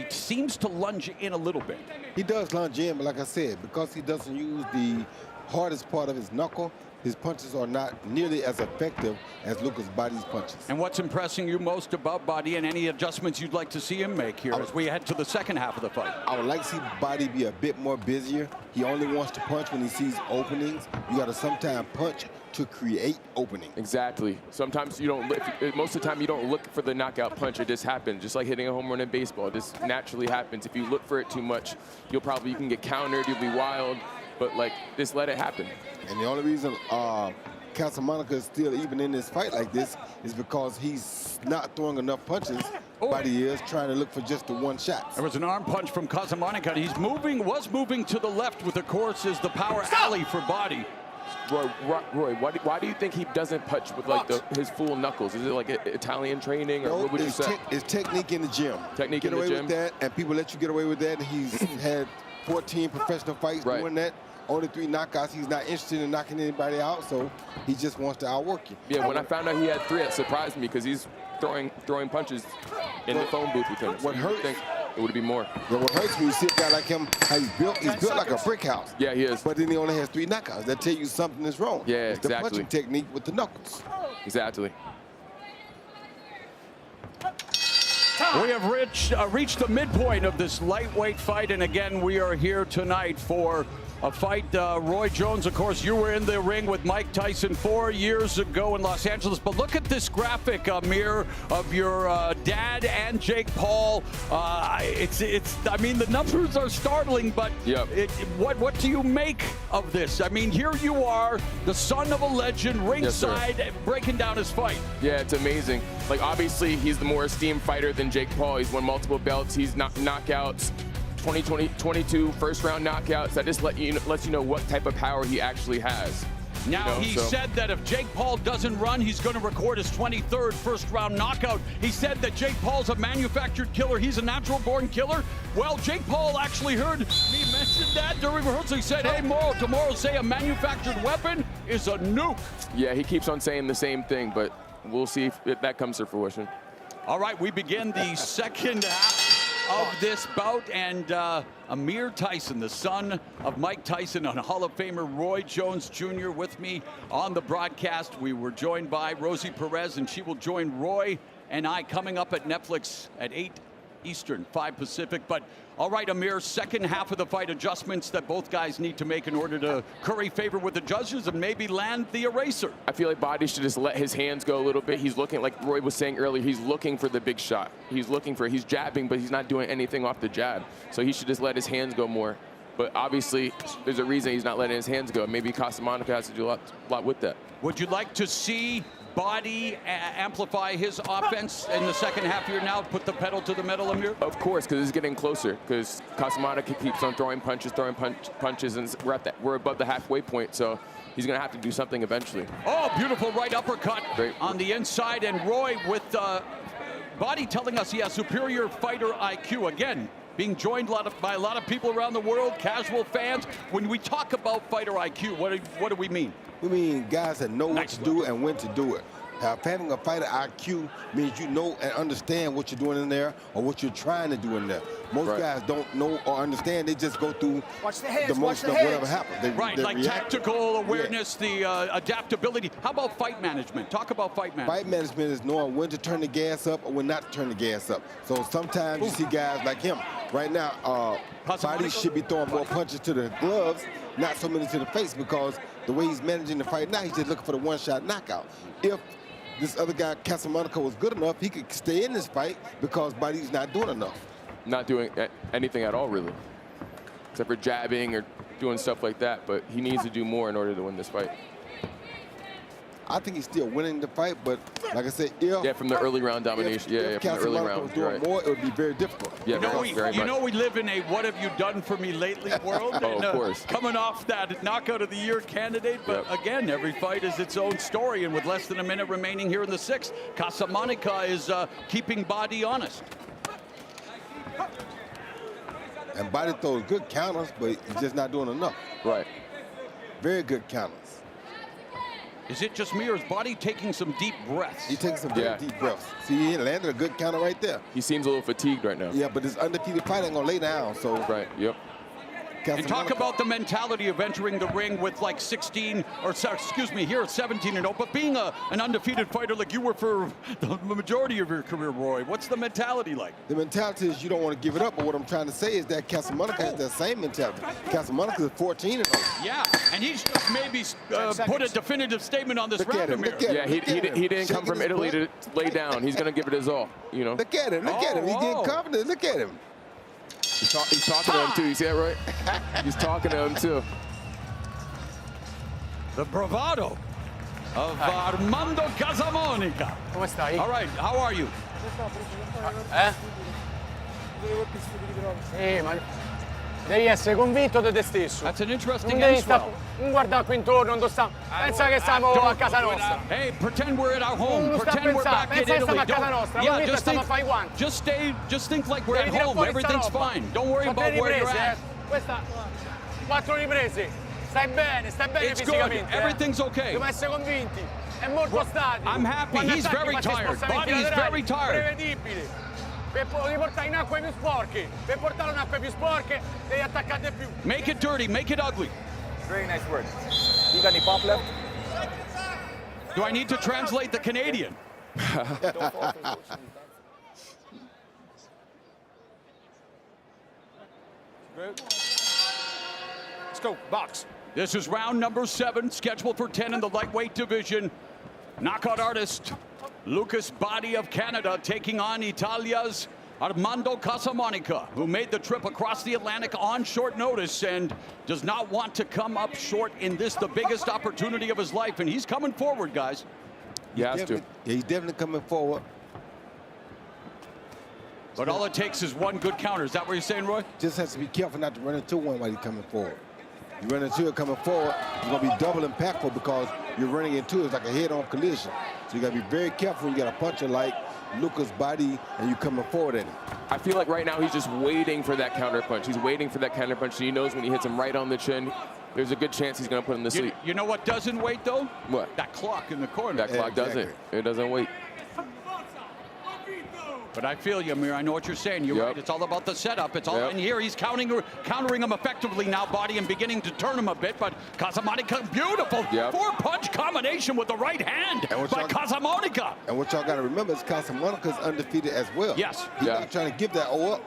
seems to lunge in a little bit? He does lunge in, but like I said, because he doesn't use the hardest part of his knuckle, his punches are not nearly as effective as Lucas Bahdi's punches. And what's impressing you most about Bahdi, and any adjustments you'd like to see him make here as we head to the second half of the fight? I would like to see Bahdi be a bit more busier. He only wants to punch when he sees openings. You got to sometimes punch to create opening. Exactly. Sometimes you don't look, most of the time you don't look for the knockout punch. It just happens. Just like hitting a home run in baseball. It just naturally happens. If you look for it too much, you can get countered, you'll be wild, but like, just let it happen. And the only reason Casamonica is still even in this fight like this is because he's not throwing enough punches. Bahdi is trying to look for just the one shot. There was an arm punch from Casamonica. He's was moving to the left, with, of course, is the power alley for Bahdi. Roy, why do you think he doesn't punch with like his full knuckles? Is it like Italian training, or what would you say? It's technique in the gym. Technique in the gym. Get away with that, and people let you get away with that. He's had 14 professional fights doing that. Only 3 knockouts. He's not interested in knocking anybody out, so he just wants to outwork you. Yeah, when I found out he had 3, it surprised me because he's throwing punches in the phone booth with him. What hurts? It would be more. Yeah, what hurts me, you see a guy like him, how he's built like a brick house. Yeah, he is. But then he only has 3 knockouts. That tell you something is wrong. Yeah, it's the punching technique with the knuckles. Exactly. We have reached the midpoint of this lightweight fight, and again, we are here tonight for a fight. Roy Jones, of course, you were in the ring with Mike Tyson 4 years ago in Los Angeles. But look at this graphic, Amir, of your dad and Jake Paul. I mean, the numbers are startling, but what do you make of this? I mean, here you are, the son of a legend, ringside, breaking down his fight. Yeah, it's amazing. Like, obviously, he's the more esteemed fighter than Jake Paul. He's won multiple belts. He's knockouts. 22 first-round knockouts. That just lets you know what type of power he actually has. Now, he said that if Jake Paul doesn't run, he's going to record his 23rd first-round knockout. He said that Jake Paul's a manufactured killer. He's a natural-born killer. Well, Jake Paul actually heard me mention that during rehearsal. He said, hey, tomorrow say a manufactured weapon is a nuke. Yeah, he keeps on saying the same thing, but we'll see if that comes to fruition. All right, we begin the second half of this bout, and Amir Tyson, the son of Mike Tyson, and Hall of Famer Roy Jones Jr. with me on the broadcast. We were joined by Rosie Perez, and she will join Roy and I coming up at Netflix at 8 Eastern, 5 Pacific. But all right, Amir, second half of the fight, adjustments that both guys need to make in order to curry favor with the judges and maybe land the eraser. I feel like Bahdi should just let his hands go a little bit. He's looking, like Roy was saying earlier, he's looking for the big shot. He's jabbing, but he's not doing anything off the jab. So he should just let his hands go more. But obviously, there's a reason he's not letting his hands go. Maybe Casamonica has to do a lot with that. Would you like to see Bahdi amplify his offense in the second half here now, put the pedal to the metal, Amir? Of course, because it's getting closer, because Casamonica keeps on throwing punches, and we're above the halfway point, so he's going to have to do something eventually. Oh, beautiful right uppercut on the inside, and Roy with Bahdi telling us he has superior fighter IQ. Again, being joined by a lot of people around the world, casual fans. When we talk about fighter IQ, what do we mean? We mean guys that know what to do and when to do it. Having a fighter IQ means you know and understand what you're doing in there or what you're trying to do in there. Most guys don't know or understand. They just go through the motion of whatever happens. They like react. Tactical awareness, the adaptability. How about fight management? Talk about fight management. Fight management is knowing when to turn the gas up or when not to turn the gas up. So sometimes you see guys like him. Right now, Bahdi should be throwing more punches to the gloves, not so many to the face, because the way he's managing the fight now, he's just looking for the one-shot knockout. If this other guy, Casamonica, was good enough, he could stay in this fight because Bahdi's not doing enough. Not doing anything at all, really, except for jabbing or doing stuff like that. But he needs to do more in order to win this fight. I think he's still winning the fight, but like I said, from the early round domination. If from the early round. was doing more, it would be very difficult. Yeah, you know we live in a what have you done for me lately world. And, of course. Coming off that knockout of the year candidate, but again, every fight is its own story, and with less than a minute remaining here in the sixth, Casamonica is keeping Bahdi honest. And Bahdi throws good counters, but he's just not doing enough. Right. Very good counters. Is it just me, or is Bahdi taking some deep breaths? He takes some very deep breaths. See, he landed a good counter right there. He seems a little fatigued right now. Yeah, but this undefeated fight ain't gonna lay down, so. Right, yep. And talk about the mentality of entering the ring with like 16, or excuse me, here at 17-0, but being an undefeated fighter like you were for the majority of your career, Roy, what's the mentality like? The mentality is you don't want to give it up, but what I'm trying to say is that Casamonica has that same mentality. Casamonica is 14-0. Yeah, and he's just maybe put a definitive statement on this round, Amir. Yeah, he didn't come from Italy to lay down. He's going to give it his all, you know. Look at him, look at him. He's getting confident. Look at him. He's talking to him, too. You see that, right? He's talking to him, too. The bravado of Armando Casamonica. Come stai? All right, how are you? Ma devi essere convinto di te stesso. That's an interesting Non devi stare, non guardare qui intorno, non sta. Pensa che stiamo a casa nostra. Hey, pretend we're at our home. Non sta Pretend we're back in Italy. a casa nostra. Yeah, just think like we're at home. Everything's fine. Don't worry about where you're at. Questa 4 riprese. Stai bene It's fisicamente. good. Everything's okay. Dobbiamo essere convinti. È molto statico. I'm happy. He's very tired. Bahdi is very tired. Prevedibile. Per riportare in acque più sporche. Per portarlo in acque più sporche, devi attaccare di più. Make it dirty. Make it ugly. Very nice work. You got any pop left? Do I need to translate the Canadian? Let's go. Box. This is round number 7, scheduled for 10 in the lightweight division. Knockout artist Lucas Bahdi of Canada taking on Italia's Armando Casamonica, who made the trip across the Atlantic on short notice and does not want to come up short in this, the biggest opportunity of his life. And he's coming forward, guys. He has to. Yeah, he's definitely coming forward. But all it takes is one good counter. Is that what you're saying, Roy? Just has to be careful not to run into one while he's coming forward. You run into it coming forward, it's going to be double impactful because you're running into it. It's like a head-on collision. So you got to be very careful when you got a puncher like Lucas Bahdi and you coming forward at him. I feel like right now he's just waiting for that counter punch. He's waiting for that counter punch. He knows when he hits him right on the chin, there's a good chance he's going to put him to sleep. You know what doesn't wait, though? What? That clock in the corner. That clock doesn't. It doesn't wait. But I feel you, Amir. I know what you're saying. You're right. It's all about the setup. It's all in here. He's countering him effectively now, Bahdi, and beginning to turn him a bit. But Casamonica, beautiful four-punch combination with the right hand by Casamonica. And what y'all got to remember is Casamonica's undefeated as well. Yes. He's not trying to give that O up.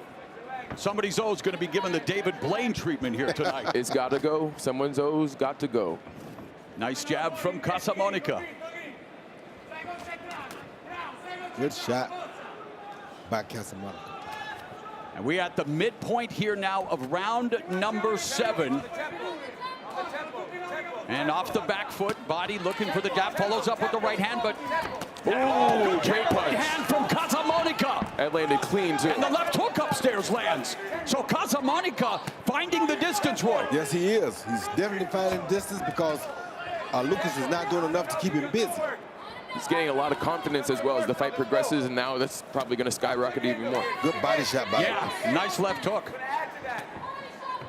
Somebody's O's going to be given the David Blaine treatment here tonight. It's got to go. Someone's O's got to go. Nice jab from Casamonica. Good shot by Casamonica. And we're at the midpoint here now of round number 7. And off the back foot, Bahdi looking for the jab, follows up with the right hand, but great punch. Right hand from Casamonica. That landed clean, too. And the left hook upstairs lands. So Casamonica finding the distance, Roy. Yes, he is. He's definitely finding distance because Lucas is not doing enough to keep him busy. He's getting a lot of confidence as well as the fight progresses, and now that's probably going to skyrocket even more. Good body shot by Lucas. Nice left hook.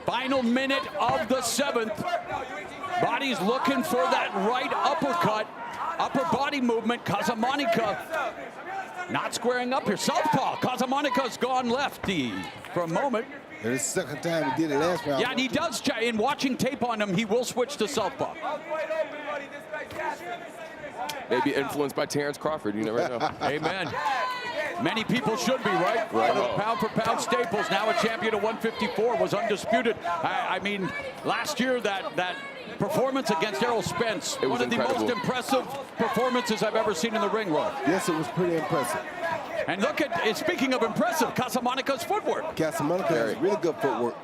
Final minute of the 7th. Bahdi's looking for that right uppercut. Upper body movement. Casamonica not squaring up here. Southpaw. Casamonica's gone lefty for a moment. And it's the second time he did it last round. Yeah, and he does. In watching tape on him, he will switch to southpaw. Maybe influenced by Terrence Crawford, you never know. Amen. Many people should be, right? Pound for pound staples, now a champion of 154, was undisputed. I mean, last year that performance against Errol Spence, one of the most impressive performances I've ever seen in the ring, Roy. Yes, it was pretty impressive. And look at, speaking of impressive, Casamonica's footwork. Casamonica has really good footwork.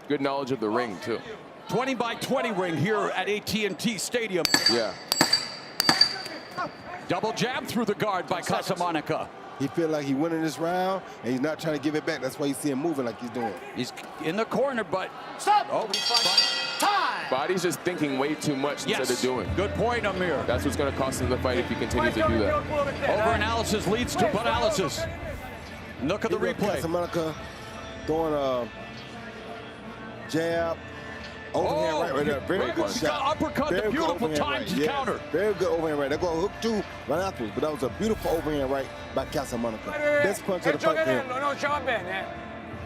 Good knowledge of the ring, too. 20 by 20 ring here at AT&T Stadium. Yeah. Double jab through the guard by Casamonica. He feels like he's winning this round, and he's not trying to give it back. That's why you see him moving like he's doing. He's in the corner, but... Stop! Oh, time! Bahdi's just thinking way too much instead of doing. Good point, Amir. That's what's going to cost him the fight if he continues to do that. Overanalysis leads to paralysis. Look at the replay. Casamonica throwing a jab. Overhand right there. Very good shot. Uppercut, the beautiful time to counter. Very good overhand right. They're going to hook 2 right afterwards, but that was a beautiful overhand right by Casamonica. Best punch of the fight for him. Non ce va bene.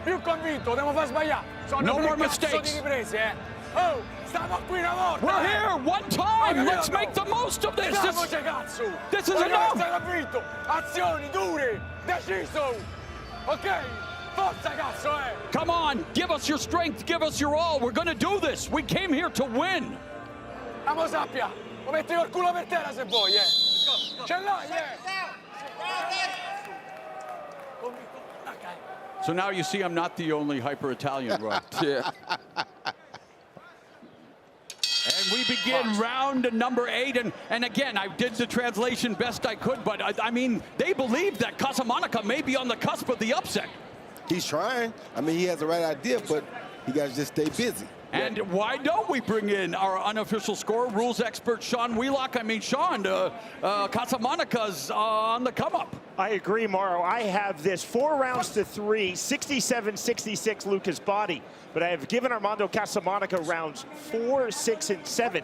Più convinto, devo far sbagliare. No more mistakes. Oh, stiamo qui una volta. We're here one time. Let's make the most of this. This is enough. Azioni dure, deciso. Okay. Come on, give us your strength, give us your all. We're going to do this. We came here to win. Vamos, sappia. Lo metti col culo per terra se vuoi, Ce l'hai, So now you see I'm not the only hyper-Italian, right? Yeah. And we begin round number 8. And again, I did the translation best I could, but I mean, they believe that Casamonica may be on the cusp of the upset. He's trying. I mean, he has the right idea, but he got to just stay busy. And why don't we bring in our unofficial scorer, rules expert Sean Wheelock? I mean, Sean, Casamonica's on the come-up. I agree, Mauro. I have this 4 rounds to 3, 67-66 Lucas Bahdi. But I have given Armando Casamonica rounds 4, 6, and 7.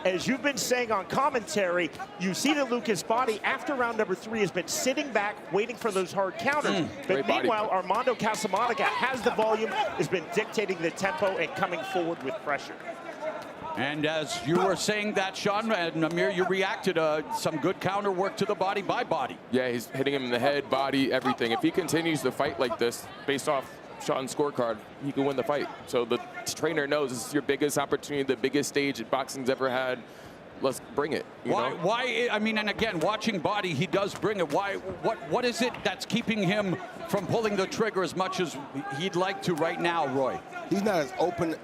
As you've been saying on commentary, you see that Lucas Bahdi, after round number 3, has been sitting back, waiting for those hard counters. But meanwhile, Armando Casamonica has the volume, has been dictating the tempo and coming forward with pressure. And as you were saying that, Sean, and Amir, you reacted some good counter work to the body by Bahdi. Yeah, he's hitting him in the head, body, everything. If he continues to fight like this, based off shot on scorecard, he can win the fight. So the trainer knows this is your biggest opportunity, the biggest stage that boxing's ever had. Let's bring it. Why? I mean, and again, watching Bahdi, he does bring it. Why? What is it that's keeping him from pulling the trigger as much as he'd like to right now, Roy? He's not as open.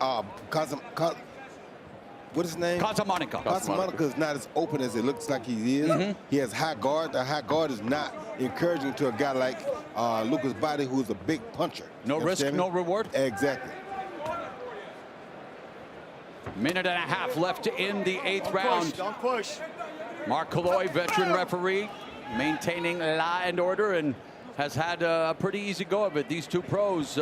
What is his name? Casamonica. Casamonica is not as open as it looks like he is. He has high guard. The high guard is not encouraging to a guy like Lucas Bahdi, who is a big puncher. No risk, no reward? Exactly. Minute and a half left in the 8th round. Don't push. Mark Colloy, veteran referee, maintaining law and order, and has had a pretty easy go of it. These two pros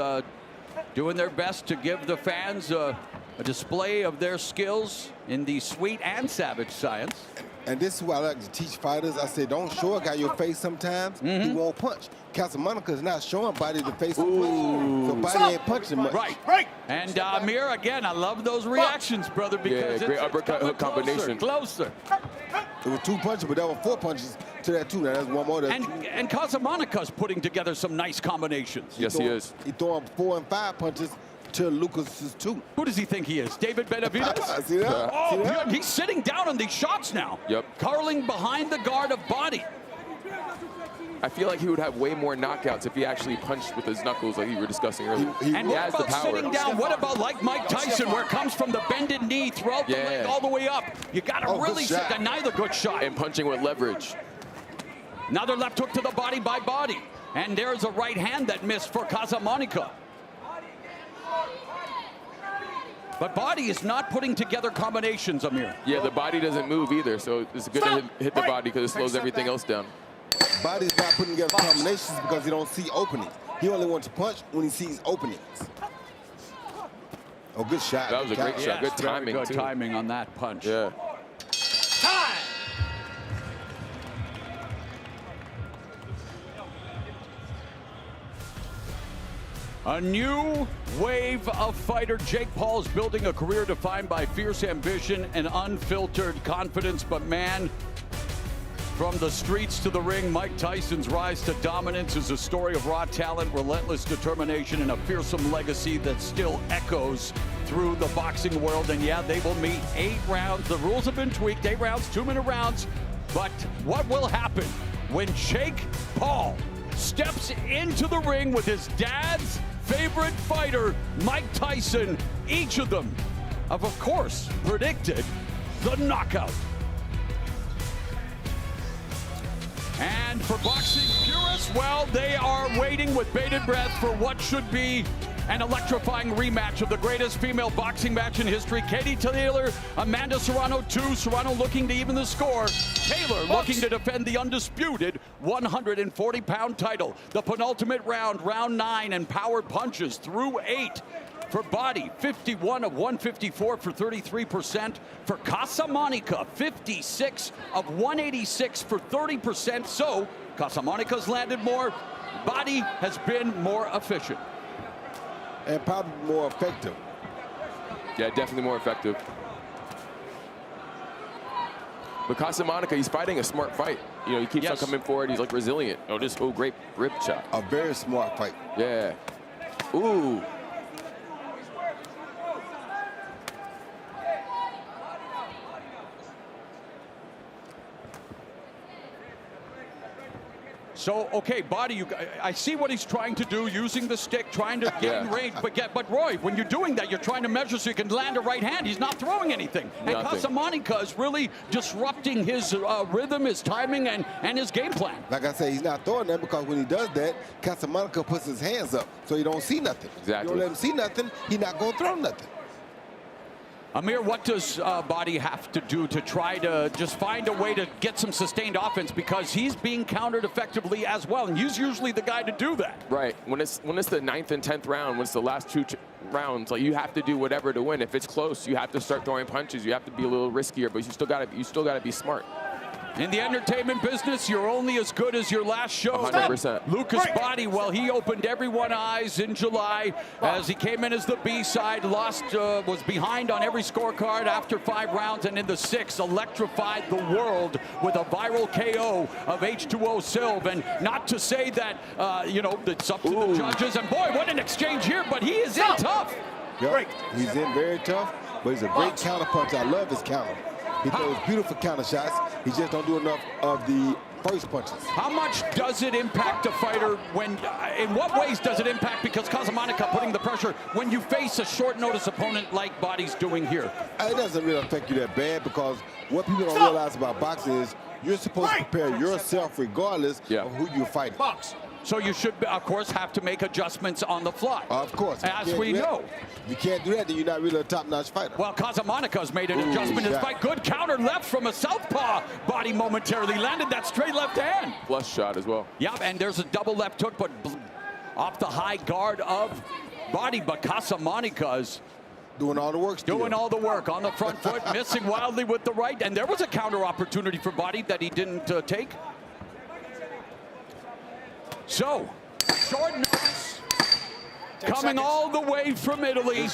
doing their best to give the fans a display of their skills in the sweet and savage science. And this is what I like to teach fighters. I say, don't show a guy your face sometimes. He won't punch. Casamonica is not showing Bahdi the face. So Bahdi ain't punching much. Right. And Amir, again, I love those reactions, brother, because great uppercut hook combination. Closer. There were 2 punches, but there were 4 punches to that too. Now there's one more. And Casamonica's putting together some nice combinations. Yes, he is. He's throwing 4 and 5 punches to Lucas's 2. Who does he think he is? David Benavidez? See that? Oh, See that? He's sitting down on these shots now. Yep. Curling behind the guard of Bahdi. I feel like he would have way more knockouts if he actually punched with his knuckles like you were discussing earlier. And he what has the about power. sitting down? What about like Mike Tyson, where it comes from the bended knee throughout the leg all the way up? You got to really deny the good shot. And punching with leverage. Another left hook to the body by Bahdi. And there's a right hand that missed for Casamonica. But Bahdi is not putting together combinations, Amir. Yeah, the body doesn't move either, so it's good to hit the body because it slows everything else down. Bahdi's not putting together combinations because he don't see openings. He only wants to punch when he sees openings. Oh, good shot. That was a great shot. Good timing, Good timing on that punch. Yeah. A new wave of fighter. Jake Paul's building a career defined by fierce ambition and unfiltered confidence. But man, from the streets to the ring, Mike Tyson's rise to dominance is a story of raw talent, relentless determination, and a fearsome legacy that still echoes through the boxing world. And yeah, they will meet 8 rounds. The rules have been tweaked, 8 rounds, 2-minute rounds. But what will happen when Jake Paul steps into the ring with his dad's favorite fighter, Mike Tyson? Each of them have, of course, predicted the knockout. And for boxing purists, well, they are waiting with bated breath for what should be an electrifying rematch of the greatest female boxing match in history. Katie Taylor, Amanda Serrano 2. Serrano looking to even the score. Taylor looking to defend the undisputed 140-pound title. The penultimate round, round 9, and powered punches through 8. For Bahdi, 51 of 154 for 33%. For Casamonica, 56 of 186 for 30%. So Casamonica's landed more. Bahdi has been more efficient. And probably more effective. Yeah, definitely more effective. But Casamonica, he's fighting a smart fight. You know, he keeps on coming forward. He's like resilient. Oh, just great rib shot. A very smart fight. Yeah. Ooh. So, okay, Bahdi, I see what he's trying to do, using the stick, trying to gain range. But Roy, when you're doing that, you're trying to measure so you can land a right hand. He's not throwing anything. And Casamonica is really disrupting his rhythm, his timing, and his game plan. Like I said, he's not throwing that because when he does that, Casamonica puts his hands up so he don't see nothing. Exactly. You don't let him see nothing, he's not going to throw nothing. Amir, what does Bahdi have to do to try to just find a way to get some sustained offense, because he's being countered effectively as well, and he's usually the guy to do that. Right. When it's the 9th and 10th round, when it's the last 2 rounds, like, you have to do whatever to win. If it's close, you have to start throwing punches. You have to be a little riskier, but you still got to be smart. In the entertainment business, you're only as good as your last show. 100%. Lucas Bahdi, well, he opened everyone's eyes in July as he came in as the B-side, was behind on every scorecard after 5 rounds, and in the 6th, electrified the world with a viral KO of H2O Silv. And not to say that, it's up to the judges. And boy, what an exchange here, but he is in tough. Yep. He's in very tough, but he's a great counter puncher. I love his counter. He throws beautiful counter shots. He just don't do enough of the first punches. How much does it impact a fighter when, in what ways does it impact, because Casamonica putting the pressure, when you face a short notice opponent like Bahdi's doing here? It doesn't really affect you that bad, because what people don't realize about boxing is you're supposed to prepare yourself regardless of who you're fighting. So you should, of course, have to make adjustments on the fly. Of course. As we know. If you can't do that, then you're not really a top-notch fighter. Well, Casamonica's made an adjustment in his fight. Good counter left from a southpaw. Bahdi momentarily landed that straight left hand. Flush shot as well. Yep, and there's a double left hook, but off the high guard of Bahdi. But Casamonica's doing all the work still. Doing all the work on the front foot, missing wildly with the right. And there was a counter opportunity for Bahdi that he didn't take. So, short notice, coming all the way from Italy.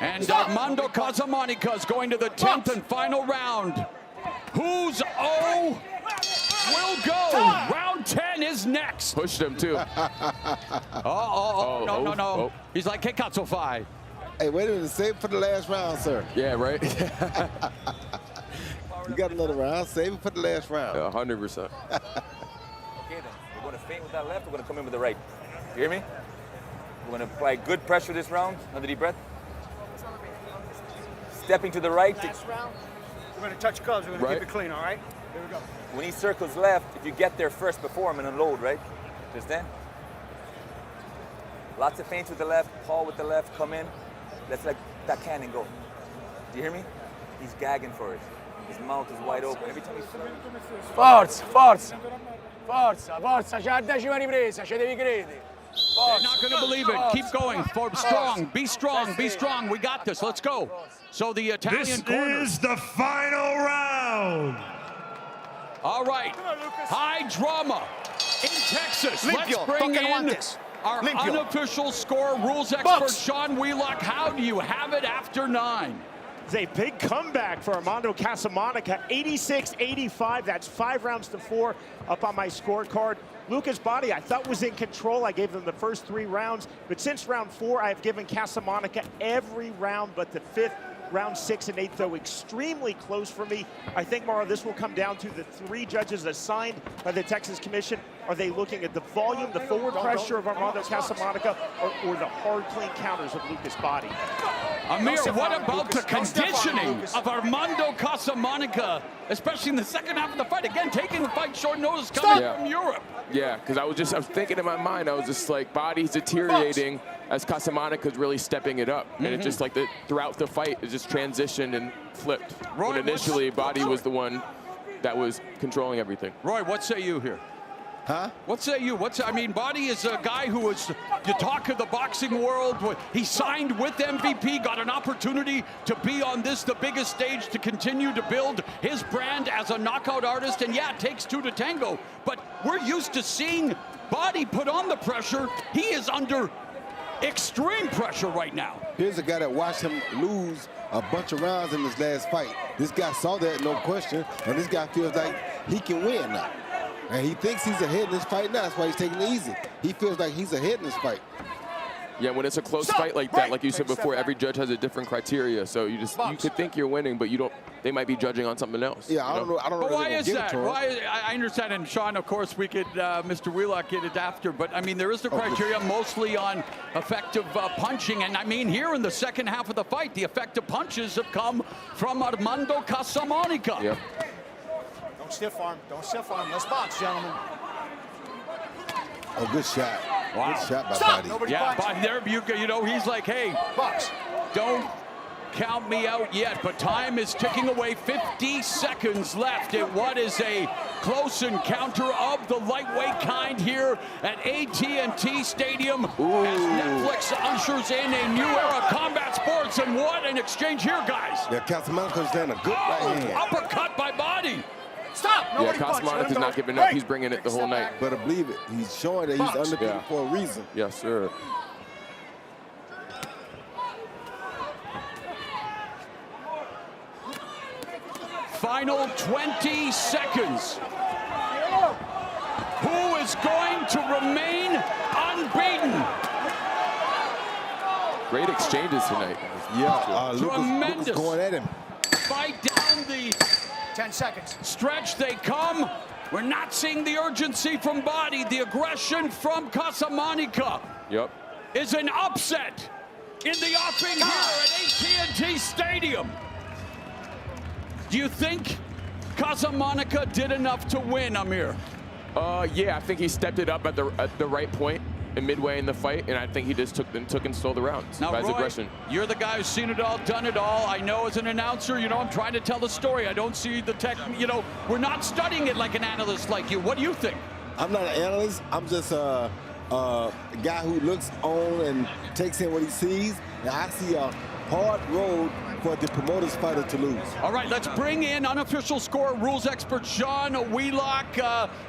And Armando Casamonica is going to the 10th and final round. Whose O will go? Round 10 is next. Pushed him, too. No. He's like, hey, Katsofai. Hey, wait a minute. Save it for the last round, sir. Yeah, right? You got another round. Save it for the last round. 100%. We're going to feint with that left, we're going to come in with the right. You hear me? We're going to apply good pressure this round. Another deep breath. Stepping to the right. Last round, we're going to touch gloves. We're going to keep it clean, all right? Here we go. When he circles left, if you get there first before him and unload, right? Understand? Lots of feints with the left, Paul with the left, come in. Let's let that cannon go. Do you hear me? He's gagging for it. His mouth is wide open. Every time he's... Forza, forza. Forza, forza, c'è la 10ª ripresa, ci devi credere. They're not going to believe it. Keep going. Strong. Be strong. Be strong. We got this. Let's go. So the Italian corner. This is the final round. All right. High drama in Texas. Let's bring in our unofficial score rules expert, Sean Wheelock. How do you have it after 9? It's a big comeback for Armando Casamonica, 86-85. That's 5 rounds to 4 up on my scorecard. Lucas Bahdi, I thought, was in control. I gave him the first 3 rounds, but since round 4, I have given Casamonica every round but the 5th. Round 6 and 8, though, extremely close for me. I think, Mauro, this will come down to the 3 judges assigned by the Texas Commission. Are they looking at the volume, the forward pressure of Armando Casamonica, or the hard, clean counters of Lucas Bahdi? Amir, what about the conditioning of Armando Casamonica, especially in the second half of the fight? Again, taking the fight short notice coming from Europe. Yeah, because I was thinking in my mind, I was just like, Bahdi's deteriorating as Casamonica's really stepping it up. And it just like throughout the fight, it just transitioned and flipped. When initially, Bahdi was the one that was controlling everything. Roy, what say you here? Huh? What say you? Bahdi is a guy who was the talk of the boxing world. He signed with MVP, got an opportunity to be on the biggest stage, to continue to build his brand as a knockout artist. And yeah, it takes 2 to tango, but we're used to seeing Bahdi put on the pressure. He is under extreme pressure right now. Here's a guy that watched him lose a bunch of rounds in his last fight. This guy saw that, no question, and this guy feels like he can win now. And he thinks he's ahead in this fight now. That's why he's taking it easy. He feels like he's ahead in this fight. Yeah, when it's a close fight like that, like you said before, every judge has a different criteria. So you could think you're winning, but you don't. They might be judging on something else. Yeah, I don't know. But why is that? I understand, and Sean, of course, we could, Mr. Wheelock, get it after. But I mean, there is the criteria mostly on effective punching, and I mean, here in the second half of the fight, the effective punches have come from Armando Casamonica. Yep. Don't stiff arm. Don't stiff arm. Let's box, gentlemen. Oh, good shot. Wow. Good shot by Bahdi. Yeah, but there, you know, he's like, hey, box. Don't count me out yet, but time is ticking away. 50 seconds left in what is a close encounter of the lightweight kind here at AT&T Stadium. As Netflix ushers in a new era of combat sports, and what an exchange here, guys. Yeah, Casamonica's done a good right hand. Uppercut by Bahdi. stop. Yeah, Casamonica's not giving up. He's bringing it the whole night. Better believe it. He's showing that he's undefeated for a reason. Yes, sir. Final 20 seconds. Who is going to remain unbeaten? Great exchanges tonight. Yeah, Tremendous. Lucas going at him. Fight down the 10 seconds. Stretch they come. We're not seeing the urgency from Bahdi. The aggression from Casamonica. Yep. Is an upset in the offing here at AT&T Stadium. Do you think Casamonica did enough to win, Amir? Yeah, I think he stepped it up at the right point in midway in the fight, and I think he just took and stole the rounds by his aggression. You're the guy who's seen it all, done it all. I know as an announcer, I'm trying to tell the story. I don't see the tech, we're not studying it like an analyst like you. What do you think? I'm not an analyst. I'm just a guy who looks on and takes in what he sees. And I see a hard road for the promoter's fighter to lose. All right, let's bring in unofficial score rules expert Sean Wheelock.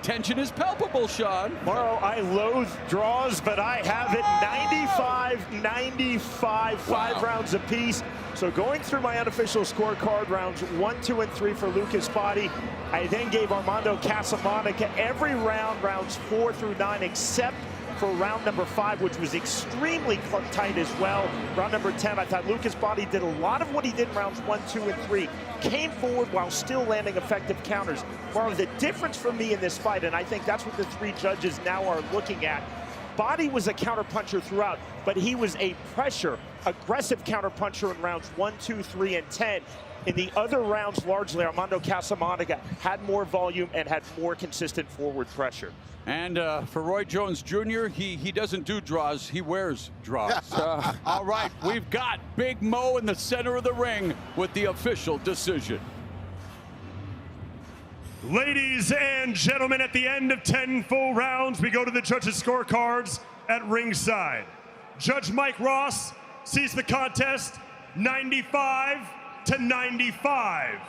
Tension is palpable, Sean. Morrow, I loathe draws, but I have it 95-95, 5 rounds apiece. So going through my unofficial scorecard, rounds 1, 2, and 3 for Lucas Bahdi. I then gave Armando Casamonica every round, rounds 4 through 9, except for round number 5, which was extremely tight as well. Round number 10, I thought Lucas Bahdi did a lot of what he did in rounds 1, 2, and 3. Came forward while still landing effective counters. Well, the difference for me in this fight, and I think that's what the 3 judges now are looking at, Bahdi was a counterpuncher throughout, but he was a pressure, aggressive counterpuncher in rounds 1, 2, 3, and 10. In the other rounds, largely, Armando Casamonica had more volume and had more consistent forward pressure. And for Roy Jones Jr., he doesn't do draws, he wears draws. All right, we've got Big Mo in the center of the ring with the official decision. Ladies and gentlemen, at the end of 10 full rounds, we go to the judges' scorecards at ringside. Judge Mike Ross sees the contest 95-95,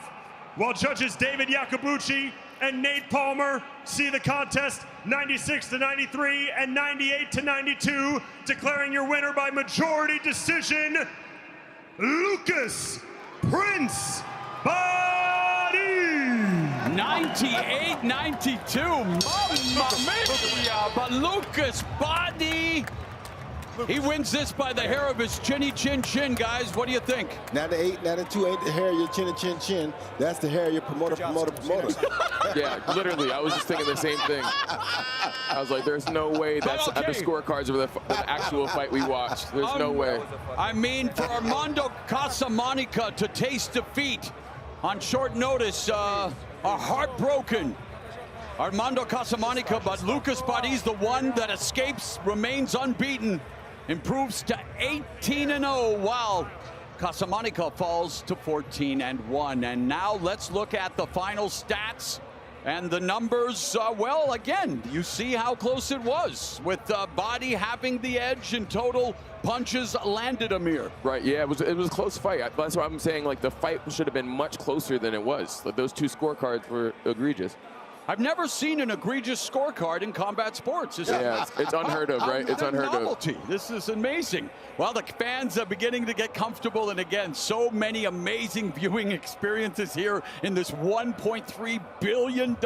while judges David Iacobucci and Nate Palmer see the contest 96-93 and 98-92, declaring your winner by majority decision, Lucas Prince Bahdi. 98-92, mamma mia, but Lucas Bahdi, he wins this by the hair of his chinny chin chin, guys. What do you think? Now the 8, now the 2 ain't the hair of your chinny chin chin. That's the hair of your promoter. Yeah, literally, I was just thinking the same thing. I was like, there's no way that's at the scorecards of the actual fight we watched. There's no way. I mean, for Armando Casamonica to taste defeat on short notice, are heartbroken. Armando Casamonica, but Lucas Bahdi's the one that escapes, remains unbeaten, improves to 18-0, while Casamonica falls to 14-1. And now let's look at the final stats and the numbers. Well, again, you see how close it was, with Bahdi having the edge in total punches landed, Amir. Right, yeah, it was a close fight. That's why I'm saying, like, the fight should have been much closer than it was. Like, those 2 scorecards were egregious. I've never seen an egregious scorecard in combat sports. It's unheard of, right? It's unheard novelty. This is amazing. Well, the fans are beginning to get comfortable, and again, so many amazing viewing experiences here in this $1.3 billion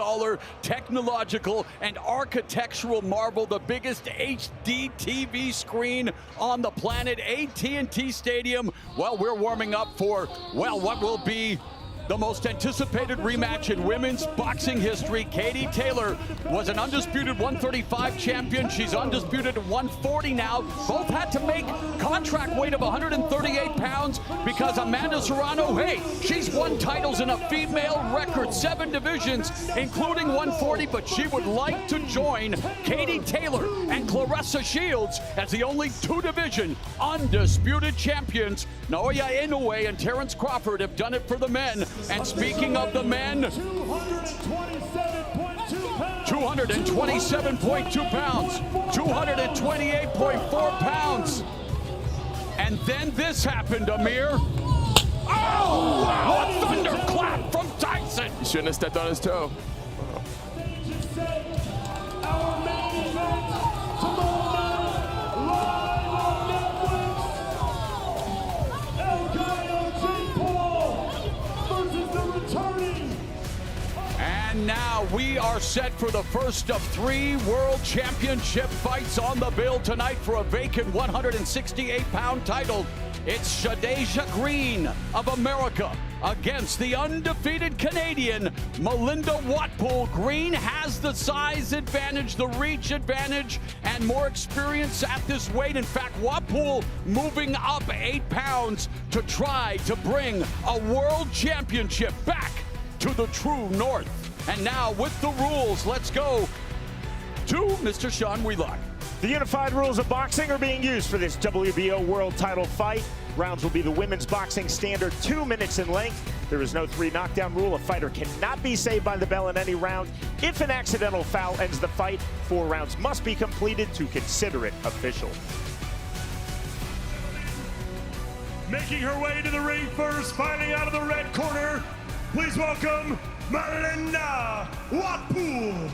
technological and architectural marvel, the biggest HD TV screen on the planet, AT&T Stadium. Well, we're warming up for, well, what will be the most anticipated rematch in women's boxing history. Katie Taylor was an undisputed 135 champion. She's undisputed at 140 now. Both had to make contract weight of 138 pounds because Amanda Serrano, hey, she's won titles in a female record, 7 divisions, including 140, but she would like to join Katie Taylor and Claressa Shields as the only 2-division undisputed champions. Naoya Inoue and Terrence Crawford have done it for the men. And speaking of the men, 227.2 pounds, 228.4 pounds. And then this happened, Amir. Oh, wow, a thunderclap from Tyson. it. He shouldn't have stepped on his toe. Our main event tomorrow night, live on Netflix. El Gallo Jake Paul versus the returning. And now we are set for the first of 3 World Championship fights on the bill tonight for a vacant 168-pound title. It's Shadasia Green of America against the undefeated Canadian Melinda Watpool. Green has the size advantage, the reach advantage, and more experience at this weight. In fact, Watpool moving up 8 pounds to try to bring a world championship back to the true north. And now with the rules, let's go to Mr. Sean Wheelock. The unified rules of boxing are being used for this WBO world title fight. Rounds will be the women's boxing standard, 2 minutes in length. There is no 3 knockdown rule. A fighter cannot be saved by the bell in any round. If an accidental foul ends the fight, 4 rounds must be completed to consider it official. Making her way to the ring first, fighting out of the red corner, please welcome Melinda Watpool.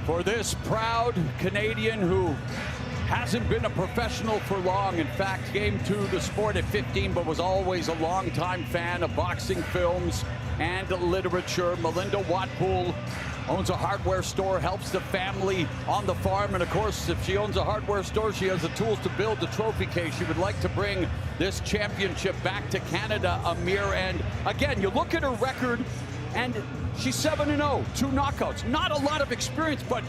For this proud Canadian who hasn't been a professional for long, in fact came to the sport at 15 but was always a longtime fan of boxing films and literature, Melinda Watpool owns a hardware store, helps the family on the farm, and of course if she owns a hardware store, she has the tools to build the trophy case. She would like to bring this championship back to Canada, Amir. And again, you look at her record and she's 7-0, 2 knockouts. Not a lot of experience, but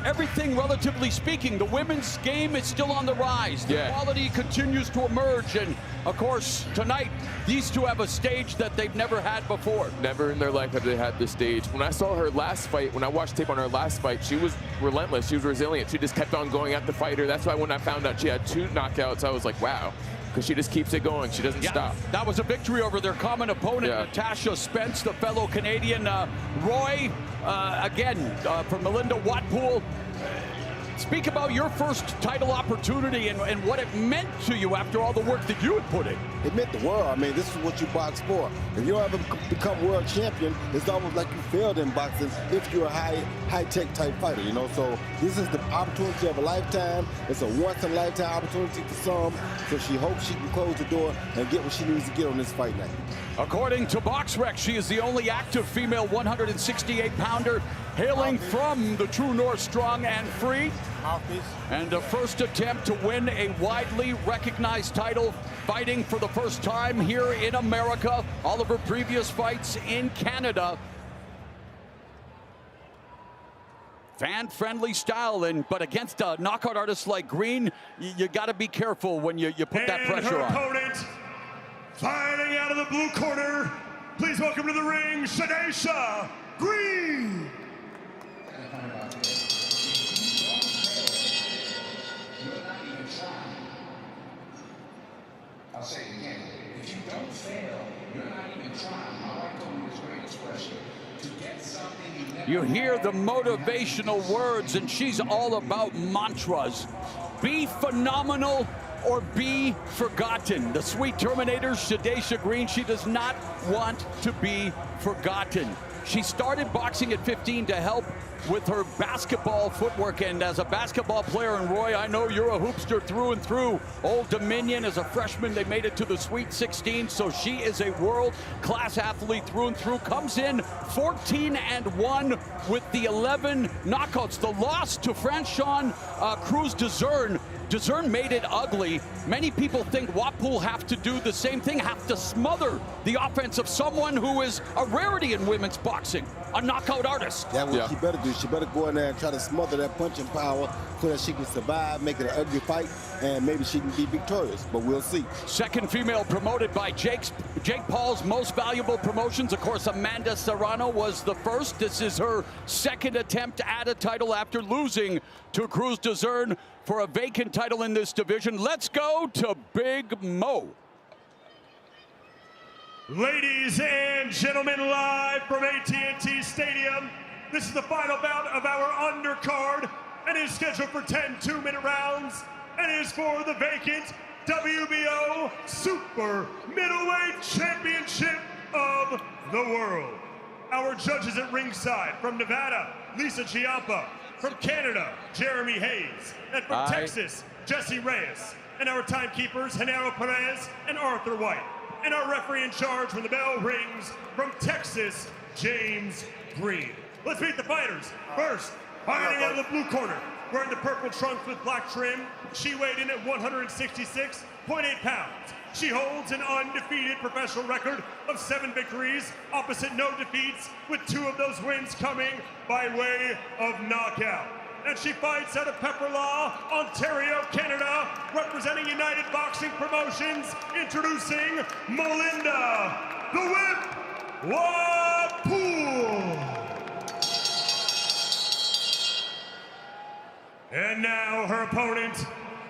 everything relatively speaking, the women's game is still on the rise. The quality continues to emerge. And of course, tonight, these two have a stage that they've never had before. Never in their life have they had this stage. When I saw her last fight, when I watched tape on her last fight, she was relentless. She was resilient. She just kept on going at the fighter. That's why when I found out she had 2 knockouts, I was like, wow. Because she just keeps it going. She doesn't stop. That was a victory over their common opponent, Natasha Spence, the fellow Canadian. Roy, again, for Melinda Watpool. Speak about your first title opportunity and what it meant to you after all the work that you had put in. It meant the world. I mean, this is what you box for. If you don't ever become world champion, it's almost like you failed in boxing if you're a high-tech type fighter, you know? So this is the opportunity of a lifetime. It's a once-in-a-lifetime opportunity for some. So she hopes she can close the door and get what she needs to get on this fight night. According to BoxRec, she is the only active female 168-pounder hailing from the True North, strong and free. And a first attempt to win a widely recognized title, fighting for the first time here in America. All of her previous fights in Canada. Fan-friendly style, but against a knockout artist like Green, you got to be careful when you put that pressure on. Opponent, fighting out of the blue corner, please welcome to the ring, Shadasia Green. I'll say it again. If you don't fail, you're not even trying. My wife told me this great expression. To get something you never You hear the motivational words, and she's all about mantras. Be phenomenal or be forgotten. The sweet Terminator, Shadasia Green, she does not want to be forgotten. She started boxing at 15 to help with her basketball footwork, and as a basketball player, and Roy, I know you're a hoopster through and through. Old Dominion, as a freshman, they made it to the Sweet 16, so she is a world-class athlete through and through. Comes in 14-1 with the 11 knockouts. The loss to Franchon Cruz-Dezurn. Dezurn made it ugly. Many people think Watpool have to do the same thing, have to smother the offense of someone who is a rarity in women's boxing, a knockout artist. That's what she better do. She better go in there and try to smother that punching power so that she can survive, make it an ugly fight, and maybe she can be victorious, but we'll see. Second female promoted by Jake Paul's Most Valuable Promotions. Of course, Amanda Serrano was the first. This is her second attempt at a title after losing to Cruz-Dezurn for a vacant title in this division. Let's go to Big Mo. Ladies and gentlemen, live from AT&T Stadium, this is the final bout of our undercard, and it is scheduled for 10 two-minute rounds, and it is for the vacant WBO Super Middleweight Championship of the world. Our judges at ringside, from Nevada, Lisa Chiampa, from Canada, Jeremy Hayes, and from Texas, Jesse Reyes, and our timekeepers, Genaro Perez and Arthur White. And our referee in charge when the bell rings, from Texas, James Green. Let's meet the fighters. First, fighting out of the blue corner, wearing the purple trunks with black trim. She weighed in at 166.8 pounds. She holds an undefeated professional record of 7 victories, opposite no defeats, with 2 of those wins coming by way of knockout. And she fights out of Pepperlaw, Ontario, Canada, representing United Boxing Promotions, introducing Melinda, the Whip, Watpool. And now her opponent,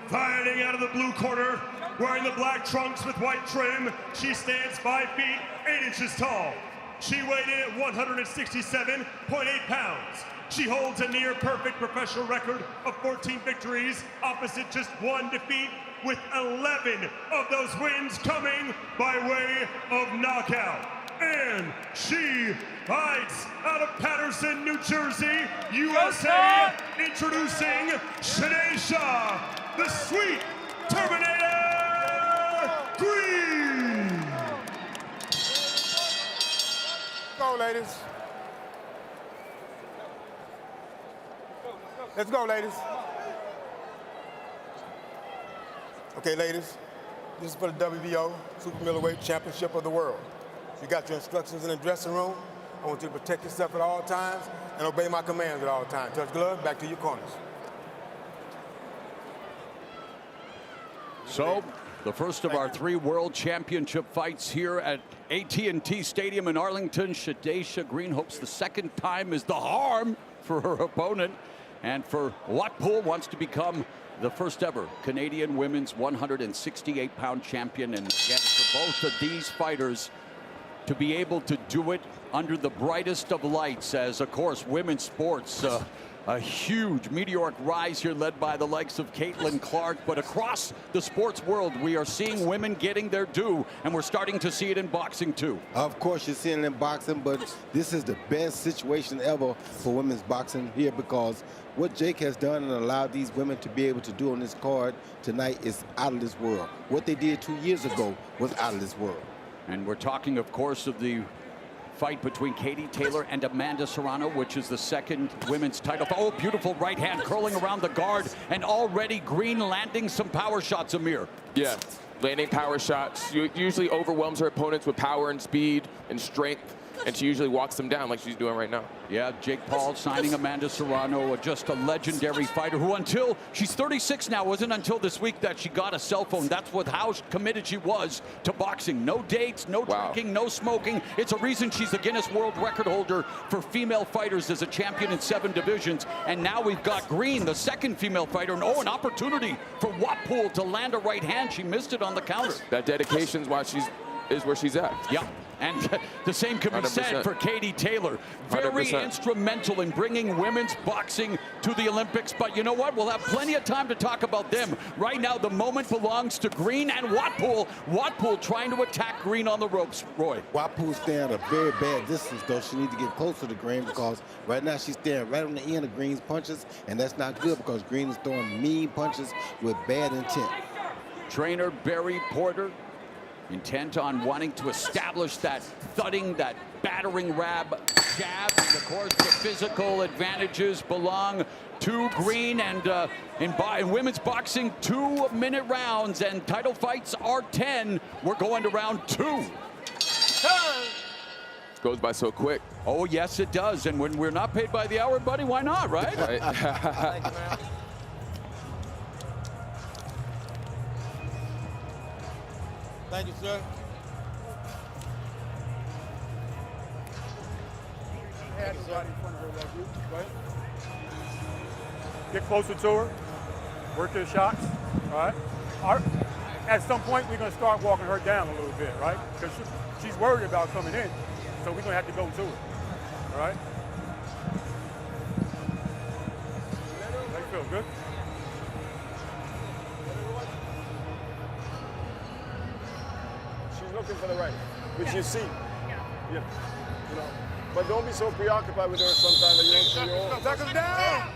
fighting out of the blue corner, wearing the black trunks with white trim. She stands 5 feet, 8 inches tall. She weighed in at 167.8 pounds. She holds a near-perfect professional record of 14 victories, opposite just 1 defeat, with 11 of those wins coming by way of knockout. And she fights out of Patterson, New Jersey, USA, introducing Shadasia, the Sweet Terminator Green. Go, ladies. Let's go, ladies. Okay, ladies, this is for the WBO Super Middleweight Championship of the world. You got your instructions in the dressing room. I want you to protect yourself at all times and obey my commands at all times. Touch gloves, back to your corners. So, the first of our 3 World Championship fights here at AT&T Stadium in Arlington. Shadasia Green hopes the second time is the harm for her opponent. And for Watpool, wants to become the first ever Canadian women's 168-pound champion. And again, for both of these fighters to be able to do it under the brightest of lights, as of course women's sports, a huge meteoric rise here led by the likes of Caitlin Clark. But across the sports world, we are seeing women getting their due, and we're starting to see it in boxing too. Of course, you're seeing it in boxing, but this is the best situation ever for women's boxing here, because what Jake has done and allowed these women to be able to do on this card tonight is out of this world. What they did 2 years ago was out of this world. And we're talking, of course, of the fight between Katie Taylor and Amanda Serrano, which is the second women's title. Oh, beautiful right hand curling around the guard, and already Green landing some power shots, Amir. Yeah, landing power shots. Usually overwhelms her opponents with power and speed and strength, and she usually walks them down like she's doing right now. Yeah, Jake Paul signing Amanda Serrano, just a legendary fighter who, until she's 36 now, wasn't until this week that she got a cell phone. That's how committed she was to boxing. No dates, no drinking, no smoking. It's a reason she's the Guinness World Record holder for female fighters as a champion in 7 divisions. And now we've got Green, the second female fighter, and an opportunity for Watpool to land a right hand. She missed it on the counter. That dedication's why is where she's at. Yeah. And the same can be 100%. Said for Katie Taylor. Very 100%. Instrumental in bringing women's boxing to the Olympics. But you know what? We'll have plenty of time to talk about them. Right now, the moment belongs to Green and Watpool. Watpool trying to attack Green on the ropes, Roy. Watpool's staying at a very bad distance, though. She needs to get closer to Green, because right now she's staring right on the end of Green's punches, and that's not good, because Green is throwing mean punches with bad intent. Trainer Barry Porter, intent on wanting to establish that thudding, that battering jab, and of course the physical advantages belong to Green. And in women's boxing, 2-minute rounds, and title fights are 10. We're going to round 2. Goes by so quick. Oh yes, it does. And when we're not paid by the hour, buddy, why not, right? Right. Thank you, man. Thank you, sir. Get closer to her. Work your shots. All right. at some point, we're going to start walking her down a little bit, right? Because she's worried about coming in. So we're going to have to go to it. All right? How you feel? Good? She's looking for the right, which you see. Yeah. You know, but don't be so preoccupied with her sometimes that you don't see your own. Seconds down.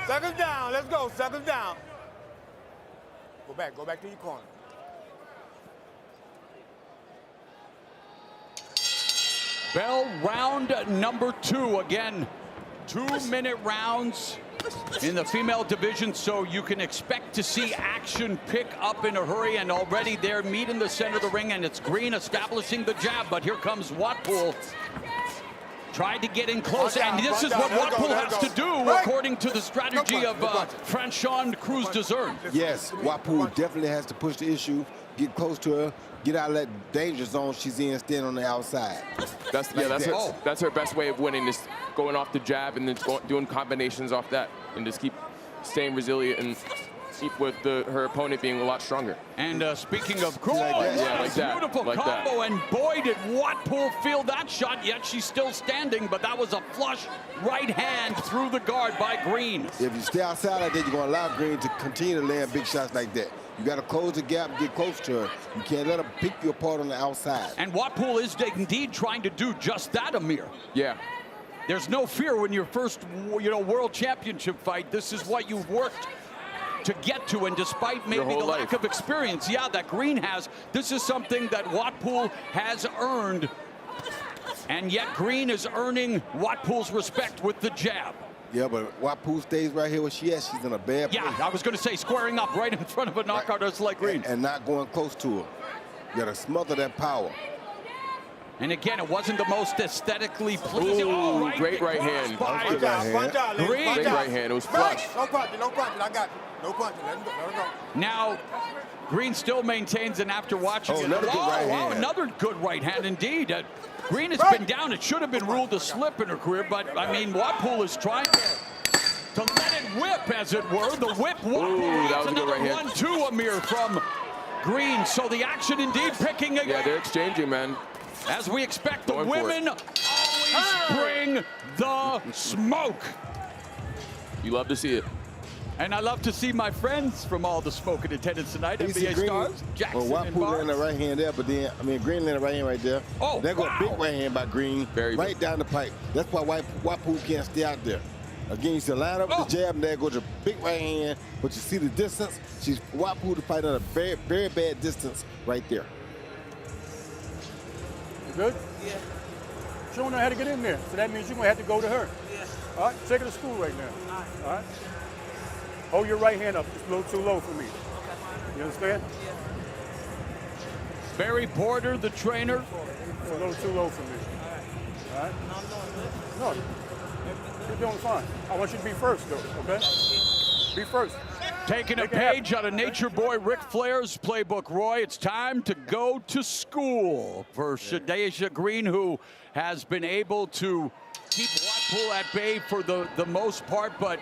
Seconds down. Let's go. Seconds down. Go back to your corner. Bell, round number 2. Again, 2-minute rounds in the female division, so you can expect to see action pick up in a hurry. And already they're meet in the center of the ring, and it's Green establishing the jab. But here comes Watpool. Tried to get in close, and this is what Watpool has to do, according to the strategy of Franchon Cruz-Dezern. Yes, Watpool definitely has to push the issue, get close to her, get out of that danger zone she's in, stand on the outside. That's her best way of winning, is going off the jab and then doing combinations off that, and just keep staying resilient and keep with her opponent being a lot stronger. And speaking of beautiful combo, and boy did Watpool feel that shot, yet she's still standing, but that was a flush right hand through the guard by Green. If you stay outside like that, you're going to allow Green to continue to land big shots like that. You got to close the gap and get close to her. You can't let her pick you apart on the outside. And Watpool is indeed trying to do just that, Amir. Yeah. There's no fear when your first, world championship fight. This is what you've worked to get to, and despite maybe the lack of experience, that Green has, this is something that Watpool has earned, and yet Green is earning Watpool's respect with the jab. Yeah, but Watpool stays right here where she is. She's in a bad place. Yeah, I was going to say squaring up right in front of a knockout artist like Green. And not going close to her. You got to smother that power. And again, it wasn't the most aesthetically pleasing. Ooh, great right hand. Punch out, Great right hand. It was flush. No punching. I got you. No punching. Let him go. Now, Green still maintains, and after watching another good right hand indeed. Green has been down. It should have been ruled a slip in her career, but I mean, Watpool is trying to let it whip, as it were. The whip. Watpool gets another 1-2, Amir, from Green. So the action indeed picking again. Yeah, they're exchanging, man. As we expect, the women always bring the smoke. You love to see it. And I love to see my friends from all the smoke in attendance tonight. NBA stars, Jackson and Watpool Barnes. in the right hand there, but then, Green in the right hand right there. Oh, there goes a big right hand by Green, right down the pipe. That's why Watpool can't stay out there. Again, you see line up the jab, and there goes a big right hand, but you see the distance. Watpool to fight at a very, very bad distance right there. You good? Yeah. She don't know how to get in there, so that means you're going to have to go to her. Yeah. All right, take her to school right now. All right. Hold your right hand up. It's a little too low for me. You understand? Yeah. Barry Porter, the trainer. It's a little too low for me. All right? No, you're doing fine. I want you to be first, though, okay? Be first. Taking a page out of Nature Boy Ric Flair's playbook, Roy. It's time to go to school for Shadasia Green, who has been able to keep Watpool at bay for the most part, but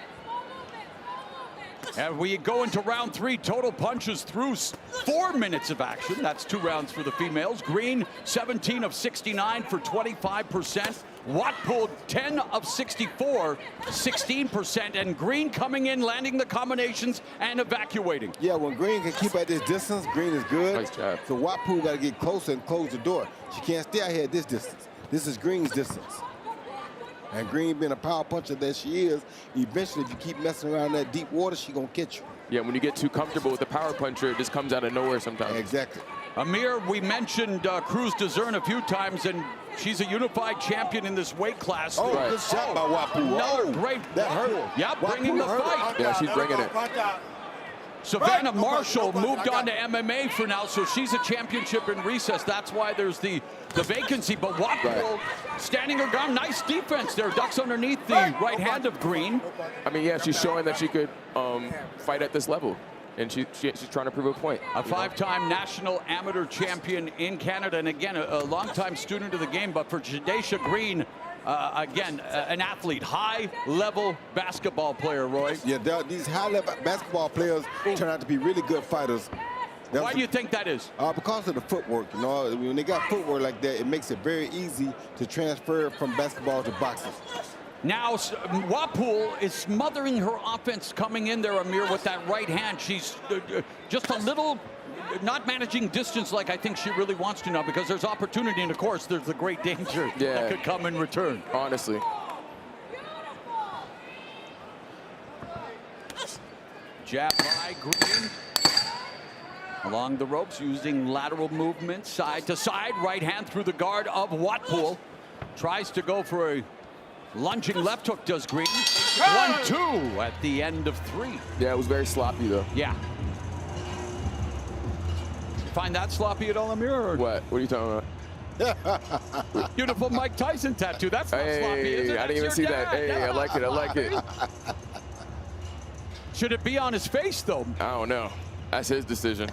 and we go into round 3, total punches through 4 minutes of action. That's 2 rounds for the females. Green, 17 of 69 for 25%. Watpool, 10 of 64, 16%. And Green coming in, landing the combinations and evacuating. Yeah, when Green can keep at this distance, Green is good. Nice job. So Watpool got to get closer and close the door. She can't stay out here at this distance. This is Green's distance. And Green being a power puncher that she is, eventually if you keep messing around that deep water, she's going to catch you. Yeah, when you get too comfortable with the power puncher, it just comes out of nowhere sometimes. Exactly. Amir, we mentioned Cruz-Dezern a few times, and she's a unified champion in this weight class. Oh, good shot by Watpool. Another great. That hurt. Yeah, bringing the fight. Yeah, she's bringing it. Savannah Marshall moved on to MMA for now, so she's a championship in recess. That's why there's the vacancy. But Watpool standing her ground. Nice defense there. Ducks underneath the right hand of Green. I mean, yeah, she's showing that she could fight at this level. And she's trying to prove a point. A 5-time national amateur champion in Canada. And again, a longtime student of the game. But for Shadasia Green, again, an athlete, high-level basketball player, Roy. Yeah, these high-level basketball players turn out to be really good fighters. Why do you think that is? Because of the footwork. You know, when they got footwork like that, it makes it very easy to transfer from basketball to boxing. Now, Watpool is smothering her offense coming in there, Amir, with that right hand. She's just a little not managing distance like I think she really wants to now, because there's opportunity, and of course there's the great danger that could come in return. Honestly. Jab by Green. Along the ropes, using lateral movement, side to side, right hand through the guard of Watpool. Tries to go for a lunging left hook, does Green. 1-2 at the end of 3. Yeah, it was very sloppy, though. Yeah. You find that sloppy at all, Amir? Or? What? What are you talking about? Beautiful Mike Tyson tattoo. That's not sloppy, is it? I didn't even see that. Hey, I like it. I like it. Should it be on his face, though? I don't know. That's his decision.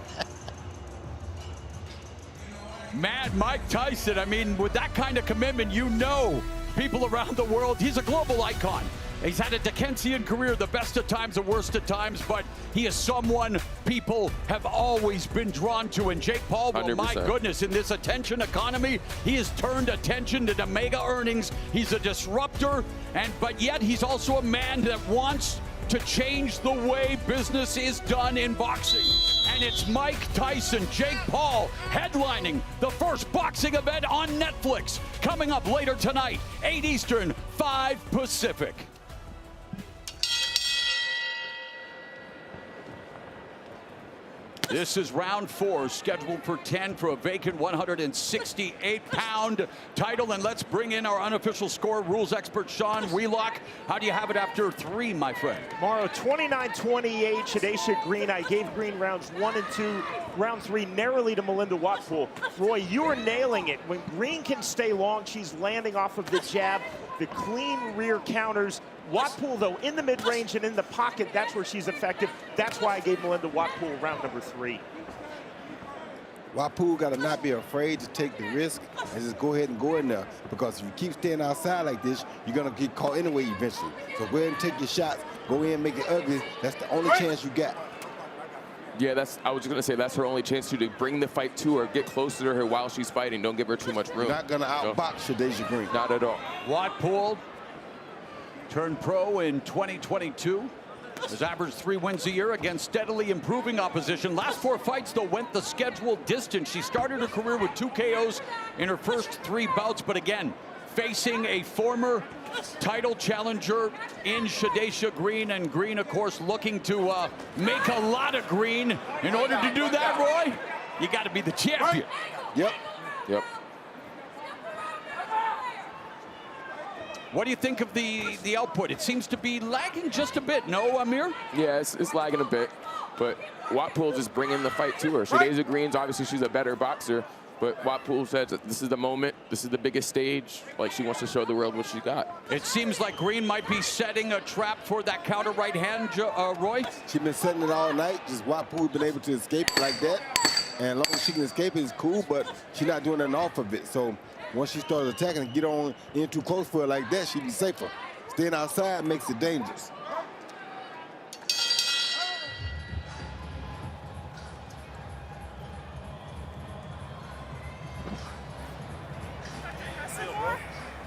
Mad Mike Tyson, I mean, with that kind of commitment, you know people around the world, he's a global icon. He's had a Dickensian career, the best of times, the worst of times, but he is someone people have always been drawn to. And Jake Paul, well, 100%. my goodness, in this attention economy, he has turned attention to the mega earnings. He's a disruptor, but yet he's also a man that wants to change the way business is done in boxing. And it's Mike Tyson, Jake Paul, headlining the first boxing event on Netflix. Coming up later tonight, 8 Eastern, 5 Pacific. This is round 4, scheduled for 10 for a vacant 168-pound title. And let's bring in our unofficial score rules expert, Sean Wheelock. How do you have it after 3, my friend? Morrow, 29-28, Shadasia Green. I gave Green rounds 1 and 2. Round 3 narrowly to Melinda Watpool. Roy, you are nailing it. When Green can stay long, she's landing off of the jab, the clean rear counters. Watpool, though, in the mid-range and in the pocket, that's where she's effective. That's why I gave Melinda Watpool round number 3. Watpool got to not be afraid to take the risk and just go ahead and go in there. Because if you keep staying outside like this, you're going to get caught anyway eventually. So go ahead and take your shots. Go in, make it ugly. That's the only chance you got. Yeah, I was just going to say that's her only chance to bring the fight to her, get closer to her while she's fighting. Don't give her too much room. You're not going to outbox Shadasia Green. Not at all. Watpool turned pro in 2022. Has averaged 3 wins a year against steadily improving opposition. Last 4 fights, though, went the scheduled distance. She started her career with 2 KOs in her first 3 bouts, but again, facing a former title challenger in Shadasia Green, and Green, of course, looking to make a lot of green. In order to do that, Roy, you got to be the champion. Yep. What do you think of the output? It seems to be lagging just a bit, no, Amir? Yeah, it's lagging a bit, but Watpool just bringing the fight to her. Shadasia Green's, obviously, she's a better boxer, but Watpool says this is the moment, this is the biggest stage. Like, she wants to show the world what she got. It seems like Green might be setting a trap for that counter right hand, Roy. She's been setting it all night. Just Watpool been able to escape like that. And as long as she can escape it, it's cool, but she's not doing nothing off of it. So once she starts attacking and get on in too close for her like that, she'd be safer. Staying outside makes it dangerous.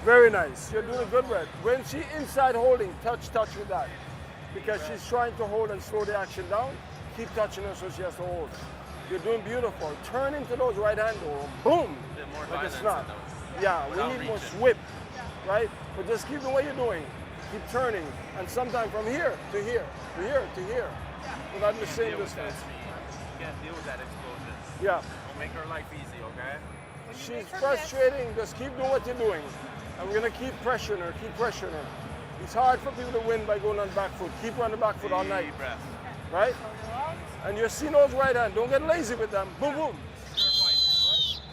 Very nice. You're doing good, Red. When she inside holding, touch with that. Because she's trying to hold and slow the action down. Keep touching her so she has to hold. You're doing beautiful. Turn into those right hand, boom, like a snap. Yeah, we need more whip, right? But just keep doing what you're doing. Keep turning, and sometimes from here to here, to here to here, without the same distance. You can't deal with that explosion. Yeah. Don't make her life easy, okay? She's frustrating. Just keep doing what you're doing. And we're going to keep pressuring her, It's hard for people to win by going on back foot. Keep her on the back foot all night, right? And you're seeing those right hand. Don't get lazy with them. Boom, boom.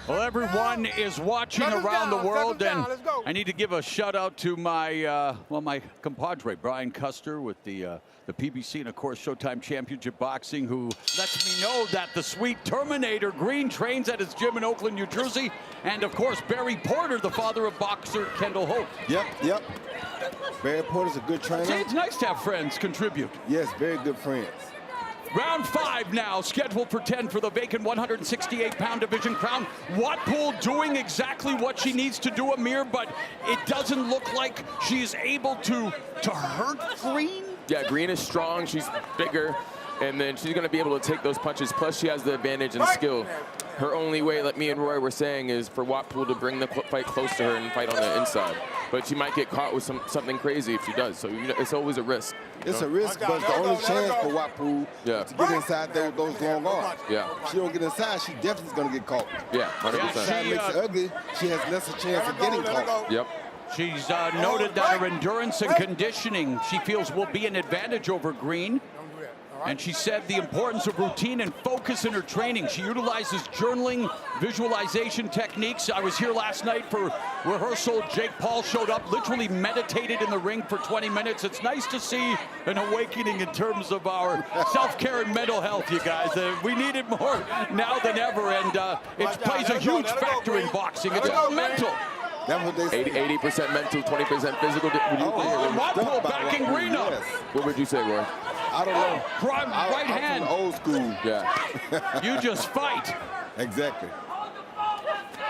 Well, everyone is watching around the world, and I need to give a shout out to my my compadre Brian Custer with the PBC and of course Showtime Championship Boxing, who lets me know that the sweet Terminator Green trains at his gym in Oakland, New Jersey, and of course Barry Porter, the father of boxer Kendall Holt. Yep. Barry Porter's a good trainer. See, it's nice to have friends contribute. Yes, very good friends. Round 5 now, scheduled for 10 for the vacant 168-pound division crown. Watpool doing exactly what she needs to do, Amir, but it doesn't look like she's able to hurt Green. Yeah, Green is strong, she's bigger, and then she's gonna be able to take those punches, plus she has the advantage in skill. Her only way, like me and Roy were saying, is for Watpool to bring the fight close to her and fight on the inside. But she might get caught with something crazy if she does, so it's always a risk. It's a risk, but the only chance for Watpool is to get inside those long arms. Yeah. If she don't get inside, she definitely is going to get caught. Yeah, 100%. If the side makes it ugly, she has less a chance of getting caught. Yep. She's noted that her endurance and conditioning, she feels, will be an advantage over Green. And she said the importance of routine and focus in her training. She utilizes journaling, visualization techniques. I was here last night for rehearsal. Jake Paul showed up, literally meditated in the ring for 20 minutes. It's nice to see an awakening in terms of our self-care and mental health, you guys. We need it more now than ever, and it plays a huge factor in boxing. It's all mental. That's what they say. 80% mental, 20% physical. Watpool backing Green up. What would you say, Roy? I don't know. Right hand. Old school. Yeah. You just fight. Exactly.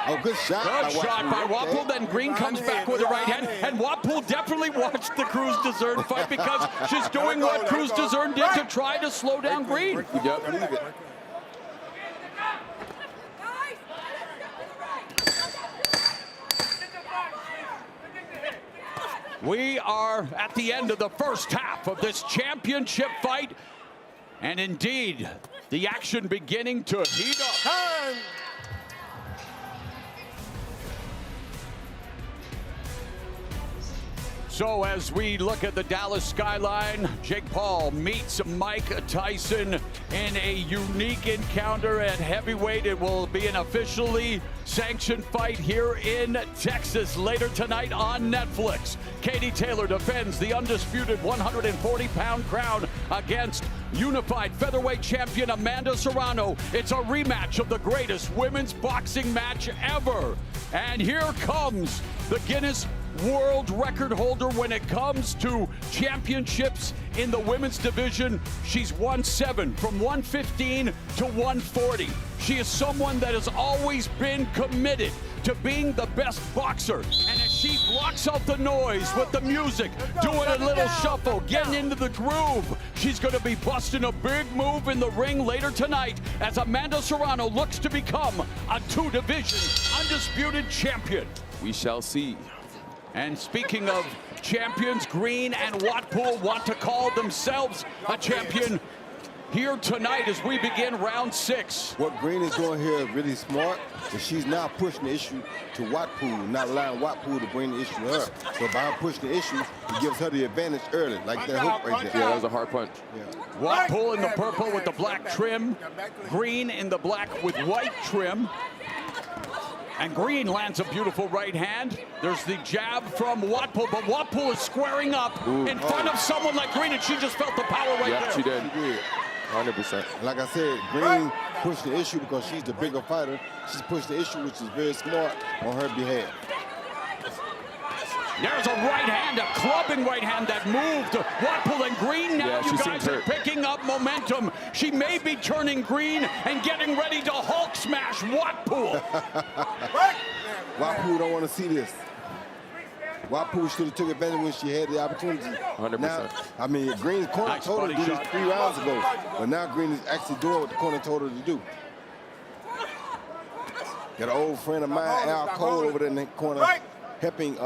Oh, good shot. Good shot by Watpool. Then Green comes back with a right hand. And Watpool definitely watched the Cruz Dezern fight because she's doing what Cruz Dezern did to try to slow down Green. Yep. Believe it. We are at the end of the first half of this championship fight. And indeed, the action beginning to heat up. So as we look at the Dallas skyline, Jake Paul meets Mike Tyson in a unique encounter at heavyweight. It will be an officially sanctioned fight here in Texas later tonight on Netflix. Katie Taylor defends the undisputed 140-pound crown against unified featherweight champion Amanda Serrano. It's a rematch of the greatest women's boxing match ever. And here comes the Guinness World Record holder when it comes to championships in the women's division. She's won 7 from 115 to 140. She is someone that has always been committed to being the best boxer. And as she blocks out the noise with the music, doing a little shuffle, getting into the groove, she's going to be busting a big move in the ring later tonight as Amanda Serrano looks to become a 2-division undisputed champion. We shall see. And speaking of champions, Green and Watpool want to call themselves a champion here tonight as we begin round 6. What Green is doing here is really smart, but she's now pushing the issue to Watpool, not allowing Watpool to bring the issue to her. So by her pushing the issue, it gives her the advantage early, like that hook right there. Yeah, that was a hard punch. Yeah. Watpool in the purple with the black trim, Green in the black with white trim. And Green lands a beautiful right hand. There's the jab from Watpool, but Watpool is squaring up in front of someone like Green, and she just felt the power right there. She did. 100%. Like I said, Green pushed the issue because she's the bigger fighter. She's pushed the issue, which is very smart on her behalf. There's a right hand, a clubbing right hand that moved Watpool and Green. Now you guys are picking up momentum. She may be turning Green and getting ready to Hulk smash Watpool. Watpool don't want to see this. Watpool should have took advantage when she had the opportunity. 100%. Now, I mean, Green's corner told her to do this 3 rounds ago, but now Green is actually doing what the corner told her to do. Got an old friend of mine, Al Cole, over there in the corner, helping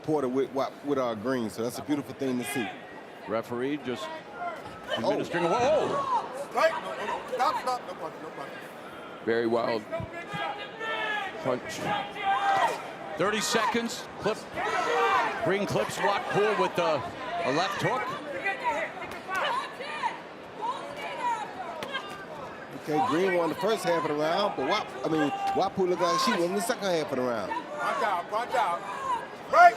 Porter with Green, so that's a beautiful thing to see. Referee just administering a whoa. Very wild punch. 30 seconds, clip. Green clips Watpool with a left hook. Okay, Green won the first half of the round, but Watpool looked like she won the second half of the round. Watch out. Break!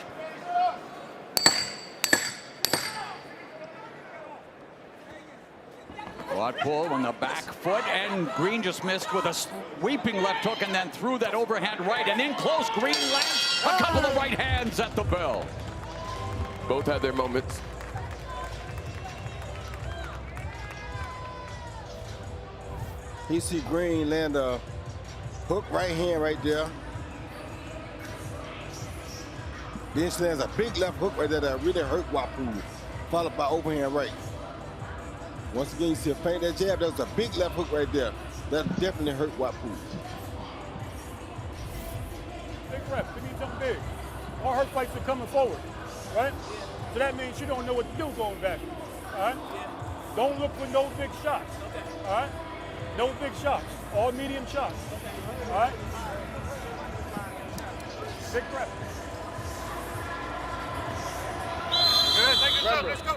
Watpool on the back foot, and Green just missed with a sweeping left hook and then threw that overhand right, and in close, Green lands a couple of right hands at the bell. Both had their moments. You see Green land a hook right hand right there. Then she lands a big left hook right there that really hurt Watpool, followed by overhand right. Once again, you see a feint that jab. There's a big left hook right there. That definitely hurt Watpool. Big rep, give me something big. All her fights are coming forward, right? So that means she don't know what to do going back, all right? Don't look for no big shots, all right? No big shots, all medium shots, all right? Big rep. Let's go.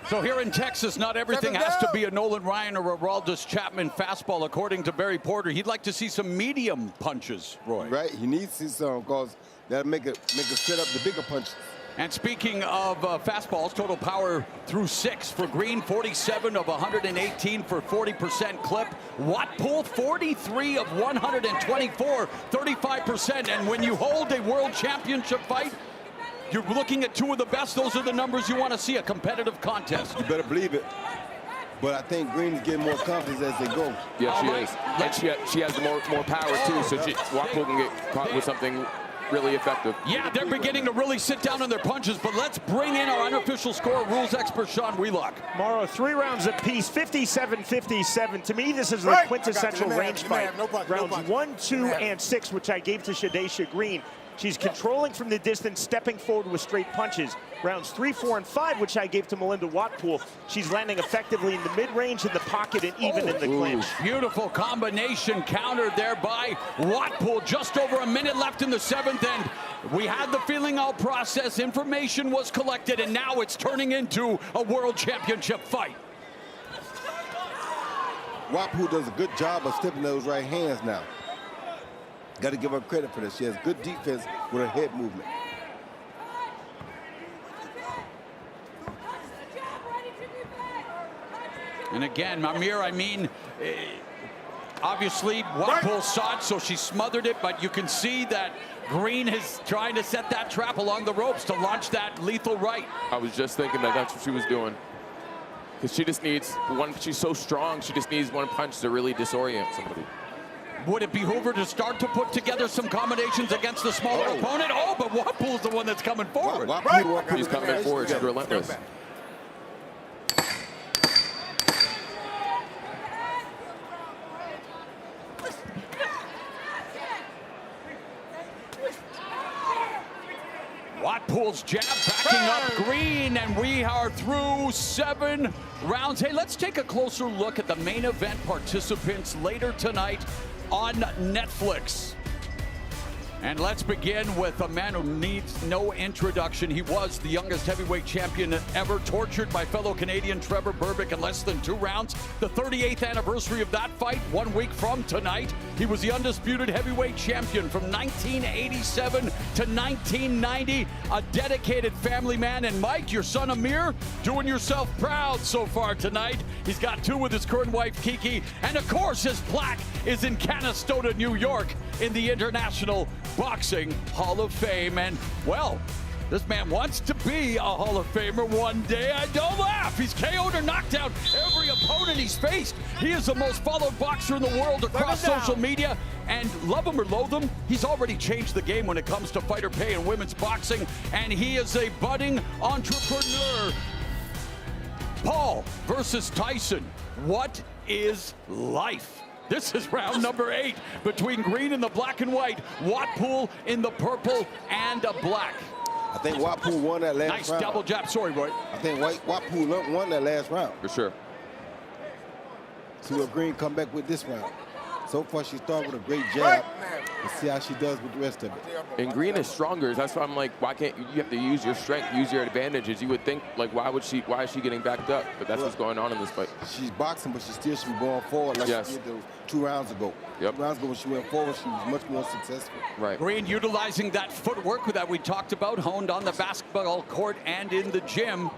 So here in Texas, not everything has to be a Nolan Ryan or a Aroldis Chapman fastball. According to Barry Porter, he'd like to see some medium punches, Roy. Right, he needs to see some because that'll make it set up the bigger punches. And speaking of fastballs, total power through 6 for Green, 47 of 118 for 40% clip. Watpool, 43 of 124, 35%. And when you hold a world championship fight, you're looking at 2 of the best. Those are the numbers you want to see, a competitive contest. You better believe it. But I think Green is getting more confidence as they go. Yeah, she is. And she has more power, too, so Watpool can get caught with something really effective. Yeah, they're beginning to really sit down on their punches, but let's bring in our unofficial score, rules expert Sean Wheelock. Morrow, 3 rounds apiece, 57-57. To me, this is the quintessential range fight. Rounds 1, 2, and 6, which I gave to Shadasia Green. She's controlling from the distance, stepping forward with straight punches. Rounds 3, 4, and 5, which I gave to Melinda Watpool. She's landing effectively in the mid-range, in the pocket, and even in the clinch. Beautiful combination countered there by Watpool. Just over a minute left in the 7th, and we had the feeling all process. Information was collected, and now it's turning into a world championship fight. Watpool does a good job of stepping those right hands now. Got to give her credit for this. She has good defense with her head movement. And again, Amir, I mean, obviously Watpool saw it, so she smothered it, but you can see that Green is trying to set that trap along the ropes to launch that lethal right. I was just thinking that that's what she was doing. Because she just needs one, she's so strong, she just needs one punch to really disorient somebody. Would it behoove her to start to put together some combinations against the smaller opponent? Oh, but Watpool's the one that's coming forward. She's coming forward, she's relentless. Watpool's jab backing up Green, and we are through 7 rounds. Hey, let's take a closer look at the main event participants later tonight on Netflix. And let's begin with a man who needs no introduction. He was the youngest heavyweight champion ever, tortured by fellow Canadian Trevor Berbick in less than 2 rounds. The 38th anniversary of that fight, 1 week from tonight. He was the undisputed heavyweight champion from 1987 to 1990. A dedicated family man. And Mike, your son Amir, doing yourself proud so far tonight. He's got 2 with his current wife, Kiki. And of course, his plaque is in Canastota, New York, in the International Boxing Hall of Fame. And, well, this man wants to be a Hall of Famer one day. I don't laugh. He's KO'd or knocked out every opponent he's faced. He is the most followed boxer in the world across social media. And love him or loathe him, he's already changed the game when it comes to fighter pay in women's boxing. And he is a budding entrepreneur. Paul versus Tyson. What is life? This is round number 8 between Green in the black and white, Watpool in the purple and black. I think Watpool won that last round. Nice double jab. Sorry, Roy. I think Watpool won that last round. For sure. See what Green come back with this round. So far, she started with a great jab. Let's see how she does with the rest of it. And Green is stronger. That's why I'm like, why can't you have to use your strength, use your advantages? You would think, like, why is she getting backed up? But that's what's going on in this fight. She's boxing, but she still should be going forward like she did those 2 rounds ago. 2 rounds ago when she went forward, she was much more successful. Right. Green utilizing that footwork that we talked about, honed on the basketball court and in the gym.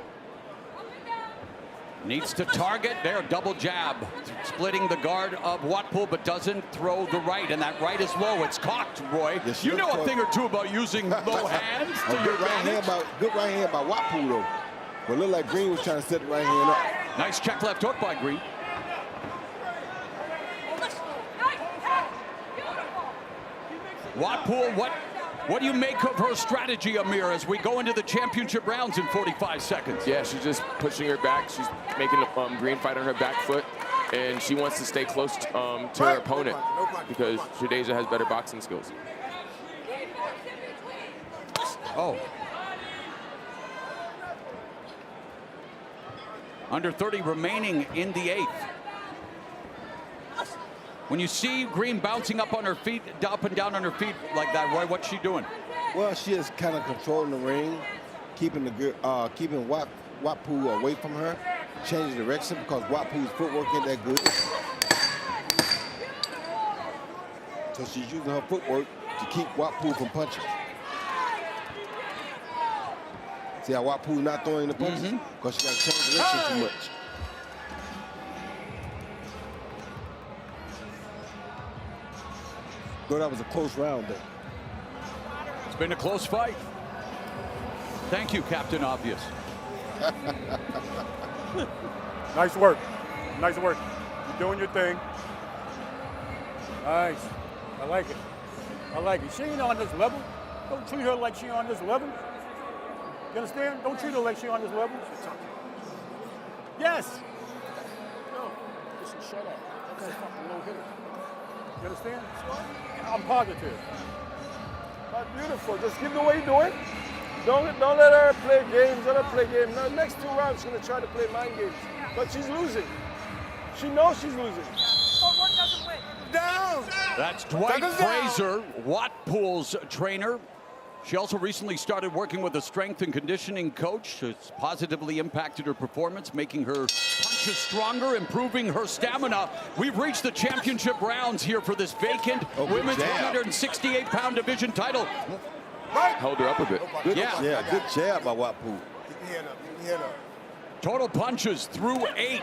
Needs to target there, double jab, splitting the guard of Watpool, but doesn't throw the right, and that right is low. It's cocked, Roy. Yes, you know a thing or two about using low hands to your advantage. Good right hand by Watpool, though. But looked like Green was trying to set the right hand up. Nice check left hook by Green. Watpool, what do you make of her strategy, Amir, as we go into the championship rounds in 45 seconds? Yeah, she's just pushing her back. She's making Green fight on her back foot, and she wants to stay close to her opponent because Shadasia has better boxing skills. Oh. Under 30 remaining in the 8th. When you see Green bouncing up on her feet, up and down on her feet like that, Roy, what's she doing? Well, she is kind of controlling the ring, keeping Watpool away from her, changing direction because Watpool's footwork ain't that good. So she's using her footwork to keep Watpool from punching. See how Watpool's not throwing the punches? Because she got to change direction too much. Though that was a close round there. It's been a close fight. Thank you, Captain Obvious. Nice work. Nice work. You're doing your thing. Nice. I like it. I like it. She ain't on this level. Don't treat her like she on this level. You understand? Don't treat her like she on this level. Yes. No. Listen, shut up. Okay. Fucking no hitter. You understand? I'm positive. That's beautiful. Just keep the way you do it. Don't let her play games. Let her play games. Now, next 2 rounds, she's going to try to play mind games. But she's losing. She knows she's losing. Down. That's Dwight Fraser, Watpool's trainer. She also recently started working with a strength and conditioning coach. It's positively impacted her performance, making her punches stronger, improving her stamina. We've reached the championship rounds here for this vacant women's 168-pound division title. Held her up a bit. Good jab by Watpool. Total punches through 8.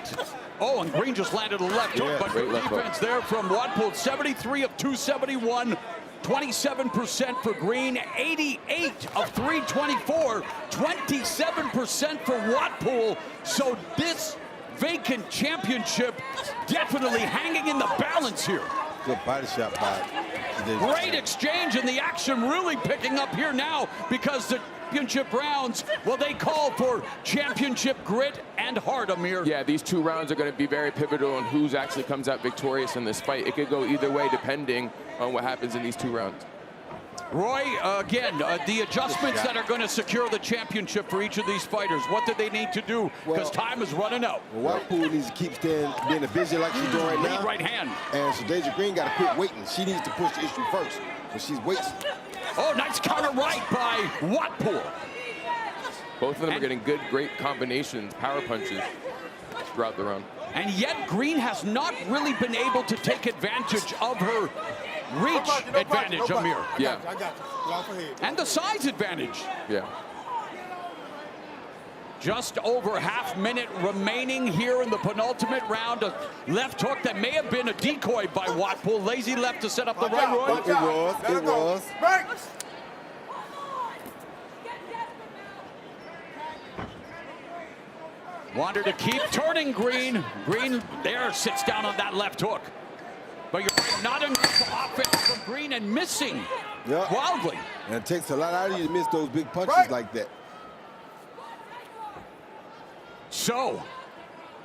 Oh, and Green just landed a left hook, but good defense there from Watpool. 73 of 271. 27% for Green, 88 of 324, 27% for Watpool. So this vacant championship definitely hanging in the balance here. Good body shot by. Great exchange, and the action really picking up here now because the championship rounds, well, they call for championship grit and heart, Amir. Yeah, these 2 rounds are going to be very pivotal on who's actually comes out victorious in this fight. It could go either way depending on what happens in these 2 rounds. Roy, again, the adjustments that are going to secure the championship for each of these fighters, what do they need to do? Because time is running out. Well, Watpool needs to keep being busy like she's doing right now. Lead right hand. And Shadasia Green got to quit waiting. She needs to push the issue first, but she's waiting. Oh, nice counter right by Watpool. Both of them are getting good, great combinations, power punches throughout the round. And yet Green has not really been able to take advantage of her reach advantage, Amir. Yeah. I got you. And the size advantage. Yeah. Just over half minute remaining here in the penultimate round. A left hook that may have been a decoy by Watpool. Lazy left to set up the right, Roy. It was. Wanted to keep turning Green. Green there sits down on that left hook. But you're not enough offense from Green and missing wildly. And it takes a lot out of you to miss those big punches like that. So,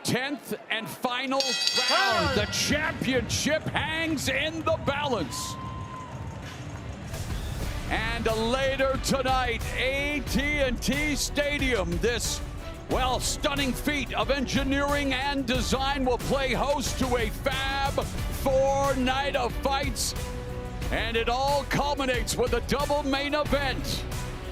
10th and final round. The championship hangs in the balance. And later tonight, AT&T Stadium, this, well, stunning feat of engineering and design will play host to a Fab 4 night of fights. And it all culminates with a double main event.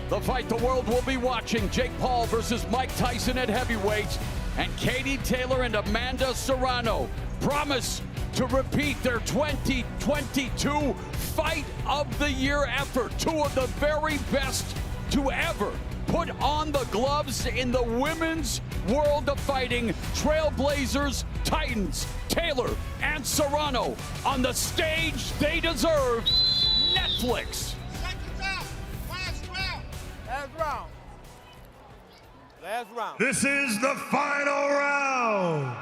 The fight the world will be watching, Jake Paul versus Mike Tyson at heavyweight, and Katie Taylor and Amanda Serrano promise to repeat their 2022 Fight of the Year effort. 2 of the very best to ever put on the gloves in the women's world of fighting. Trailblazers, Titans, Taylor and Serrano on the stage they deserve. Netflix. Last round. This is the final round.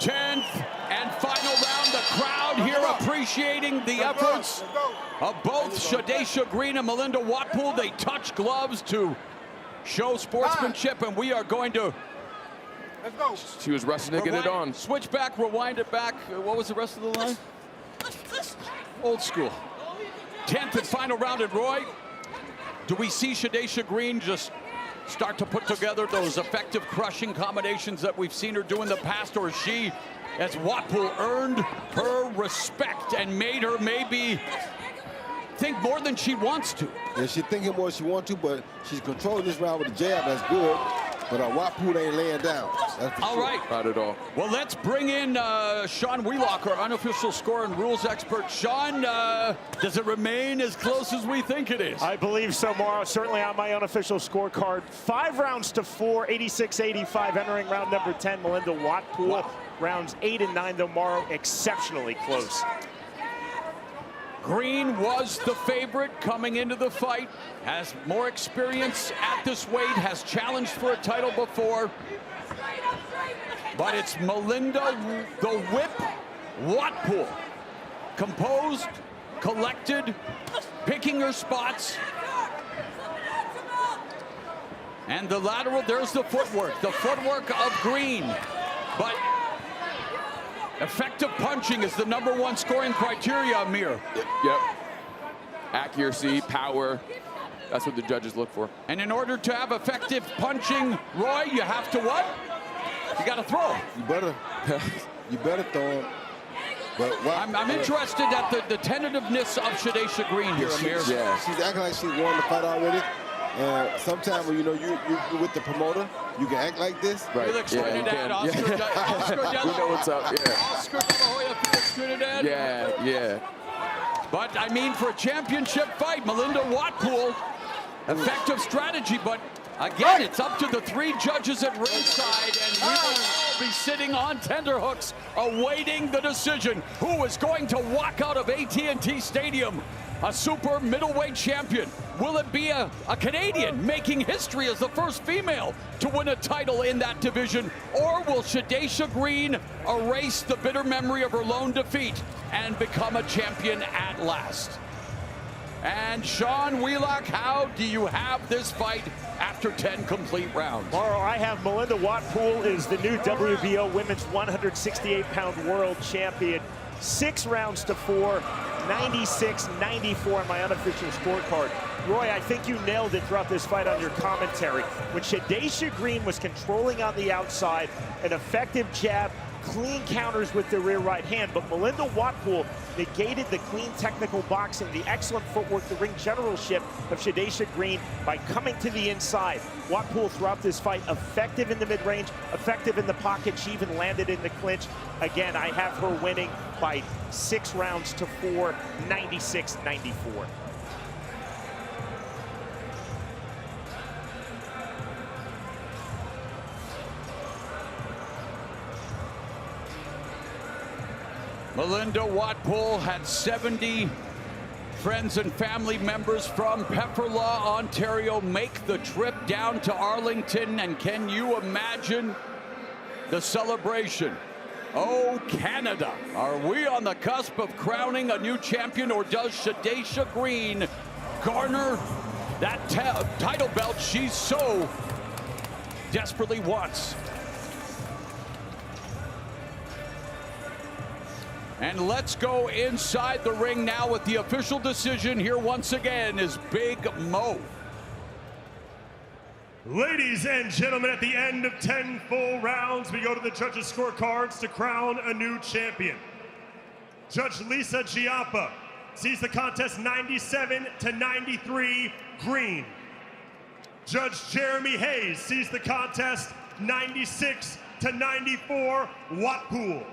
10th and final round. The crowd here appreciates appreciating the efforts of both Shadasia Green and Melinda Watpool. They touch gloves to show sportsmanship, and we are going to... Let's go. She was rushing to get it on. Switch back, rewind it back. What was the rest of the line? Old school. 10th and final round at Roy. Do we see Shadasia Green just start to put together those effective crushing combinations that we've seen her do in the past, or is she, as Watpool, earned her respect and made her maybe think more than she wants to? Yeah, she's thinking more than she wants to, but she's controlling this round with a jab. That's good. But Watpool ain't laying down. All right. Not at all. Well, let's bring in Sean Wheelock, our unofficial score and rules expert. Sean, does it remain as close as we think it is? I believe so, Morrow. Certainly on my unofficial scorecard. 5 rounds to 4, 86-85, entering round number 10, Melinda Watpool. Wow. Rounds 8 and 9, though, Morrow, exceptionally close. Green was the favorite coming into the fight, has more experience at this weight, has challenged for a title before. But it's Melinda, the Whip, Watpool. Composed, collected, picking her spots. And the lateral, there's the footwork of Green. But effective punching is the #1 scoring criteria, Amir. Yep. Accuracy, power. That's what the judges look for. And in order to have effective punching, Roy, you have to what? You got to throw. You better throw him. But I'm interested at the tentativeness of Shadasia Green here, Amir. Yeah, she's acting like she won the fight already. And sometimes when you're with the promoter, you can act like this. Right. Felix Yeah, Trinidad, Oscar we know what's up. Yeah. Oscar De La Hoya, Felix Trinidad. Yeah. But I mean, for a championship fight, Melinda Watpool, effective strategy, but again, it's up to the 3 judges at ringside, and we will all be sitting on tenterhooks awaiting the decision. Who is going to walk out of AT&T Stadium a super middleweight champion? Will it be a Canadian making history as the first female to win a title in that division? Or will Shadasia Green erase the bitter memory of her lone defeat and become a champion at last? And Sean Wheelock, how do you have this fight after 10 complete rounds? Morrow, I have Melinda Watpool is the new WBO Women's 168-pound world champion. 6 rounds to 4, 96-94 on my unofficial scorecard. Roy, I think you nailed it throughout this fight on your commentary. When Shadasia Green was controlling on the outside, an effective jab, clean counters with the rear right hand, but Melinda Watpool negated the clean technical boxing, the excellent footwork, the ring generalship of Shadasia Green by coming to the inside. Watpool throughout this fight, effective in the mid-range, effective in the pocket. She even landed in the clinch. Again, I have her winning by 6 rounds to 4, 96-94. Melinda Watpool had 70 friends and family members from Pefferlaw, Ontario, make the trip down to Arlington, and can you imagine the celebration? Oh, Canada, are we on the cusp of crowning a new champion, or does Shadasia Green garner that title belt she so desperately wants? And let's go inside the ring now with the official decision. Here once again is Big Mo. Ladies and gentlemen, at the end of 10 full rounds, we go to the judges' scorecards to crown a new champion. Judge Lisa Giappa sees the contest 97-93 Green. Judge Jeremy Hayes sees the contest 96-94 Watpool.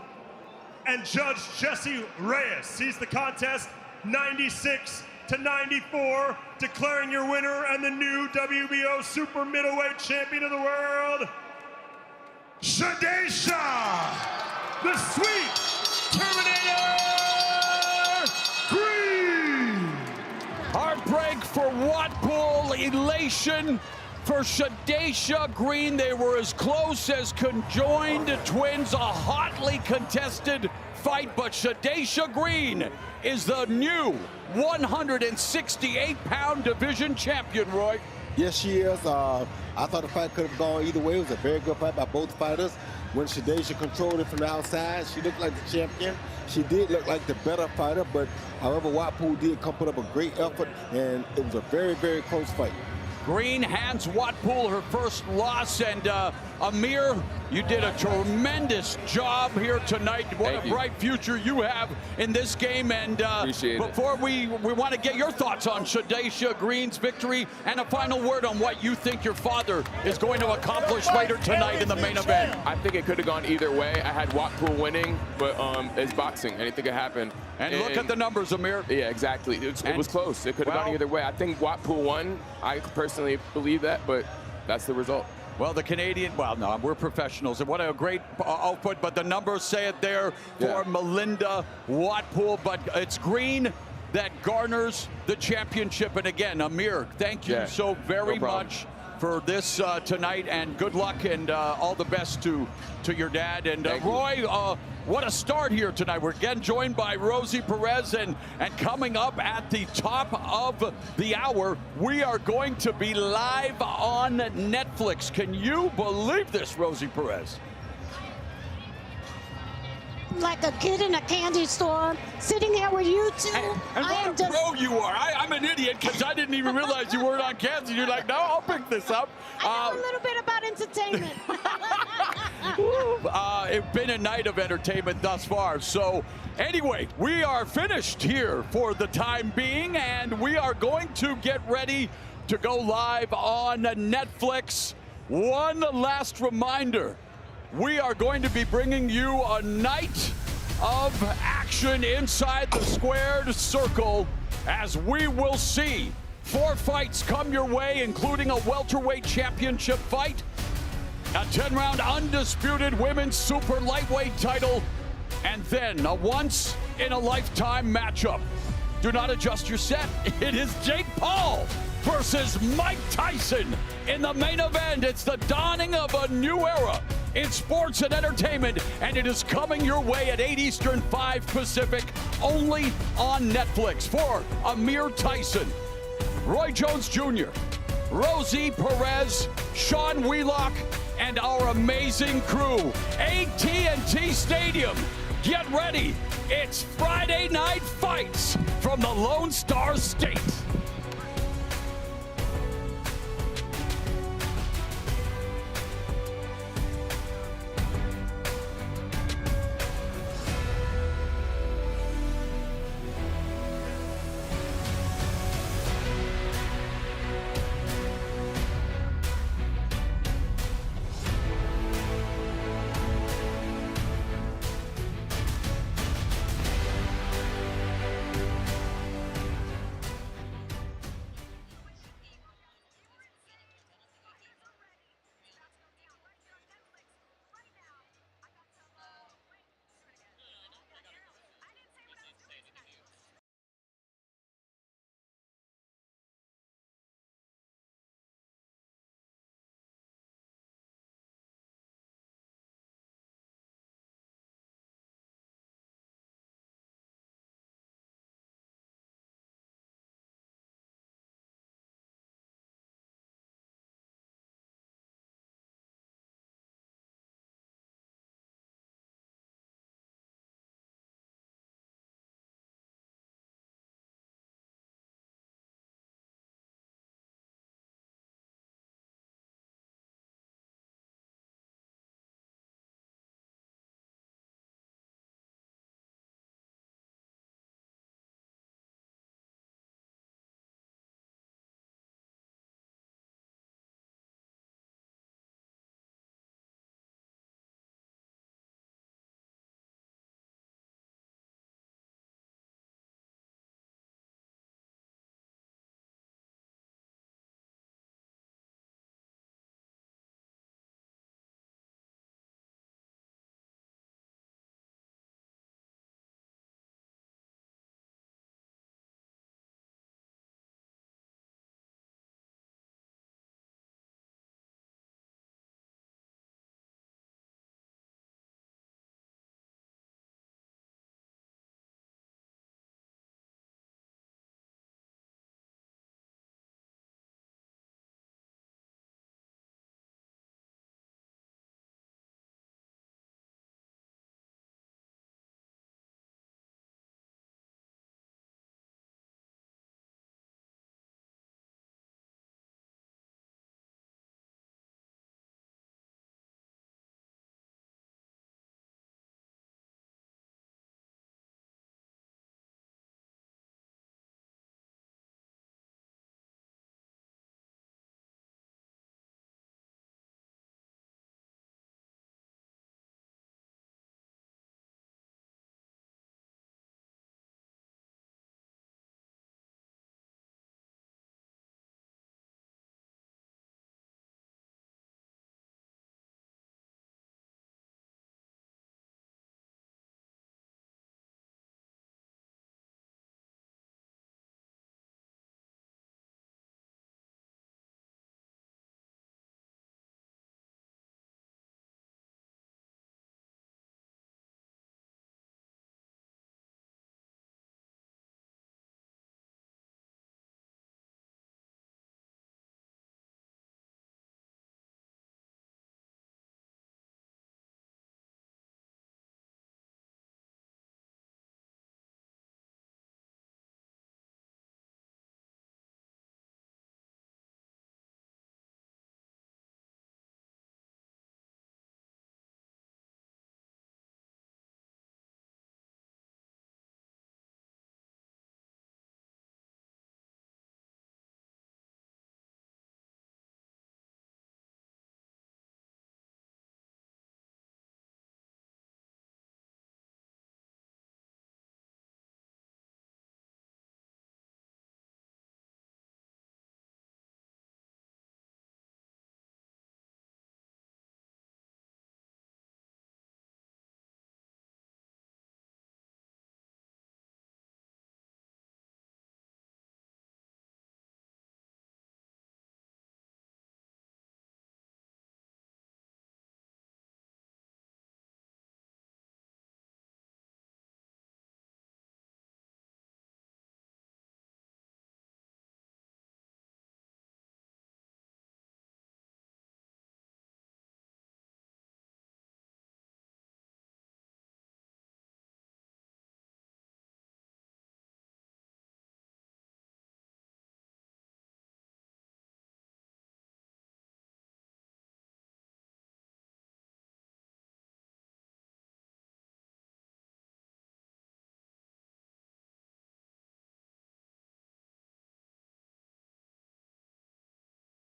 And Judge Jesse Reyes sees the contest 96-94, declaring your winner and the new WBO super middleweight champion of the world, Shadasia, the Sweet Terminator Green. Heartbreak for Watpool, elation for Shadasia Green. They were as close as conjoined twins, a hotly contested fight, but Shadasia Green is the new 168-pound division champion, Roy. Yes, she is. I thought the fight could have gone either way. It was a very good fight by both fighters. When Shadasia controlled it from the outside, she looked like the champion. She did look like the better fighter, but however, Watpool did come put up a great effort, and it was a very, very close fight. Green hands Watpool her first loss, and Amir, you did a tremendous job here tonight. What a bright future you have in this game, and before we want to get your thoughts on Shadasia Green's victory and a final word on what you think your father is going to accomplish later tonight in the main event. I think it could have gone either way. I had Watpool winning, but it's boxing. Anything could happen. And look at the numbers, Amir. Yeah, exactly. It was close. It could have gone either way. I think Watpool won. I personally believe that, but that's the result. Well, the Canadian, well, no, we're professionals, and what a great output, but the numbers say it there for Melinda Watpool, but it's Green that garners the championship. And again, Amir, thank you so very much for this tonight, and good luck and all the best to your dad. And Roy, what a start here tonight. We're again joined by Rosie Perez, and coming up at the top of the hour, we are going to be live on Netflix. Can you believe this, Rosie Perez? Like a kid in a candy store, sitting there with you two. And what a pro you are. I'm an idiot because I didn't even realize you weren't on cancer. You're like, no, I'll pick this up. I know a little bit about entertainment. It's been a night of entertainment thus far. So anyway, we are finished here for the time being, and we are going to get ready to go live on Netflix. One last reminder. We are going to be bringing you a night of action inside the squared circle, as we will see 4 fights come your way, including a welterweight championship fight, a 10-round undisputed women's super lightweight title, and then a once-in-a-lifetime matchup. Do not adjust your set. It is Jake Paul versus Mike Tyson in the main event. It's the dawning of a new era in sports and entertainment, and it is coming your way at 8 Eastern, 5 Pacific, only on Netflix. For Amir Tyson, Roy Jones Jr., Rosie Perez, Sean Wheelock, and our amazing crew, AT&T Stadium. Get ready. It's Friday Night Fights from the Lone Star State.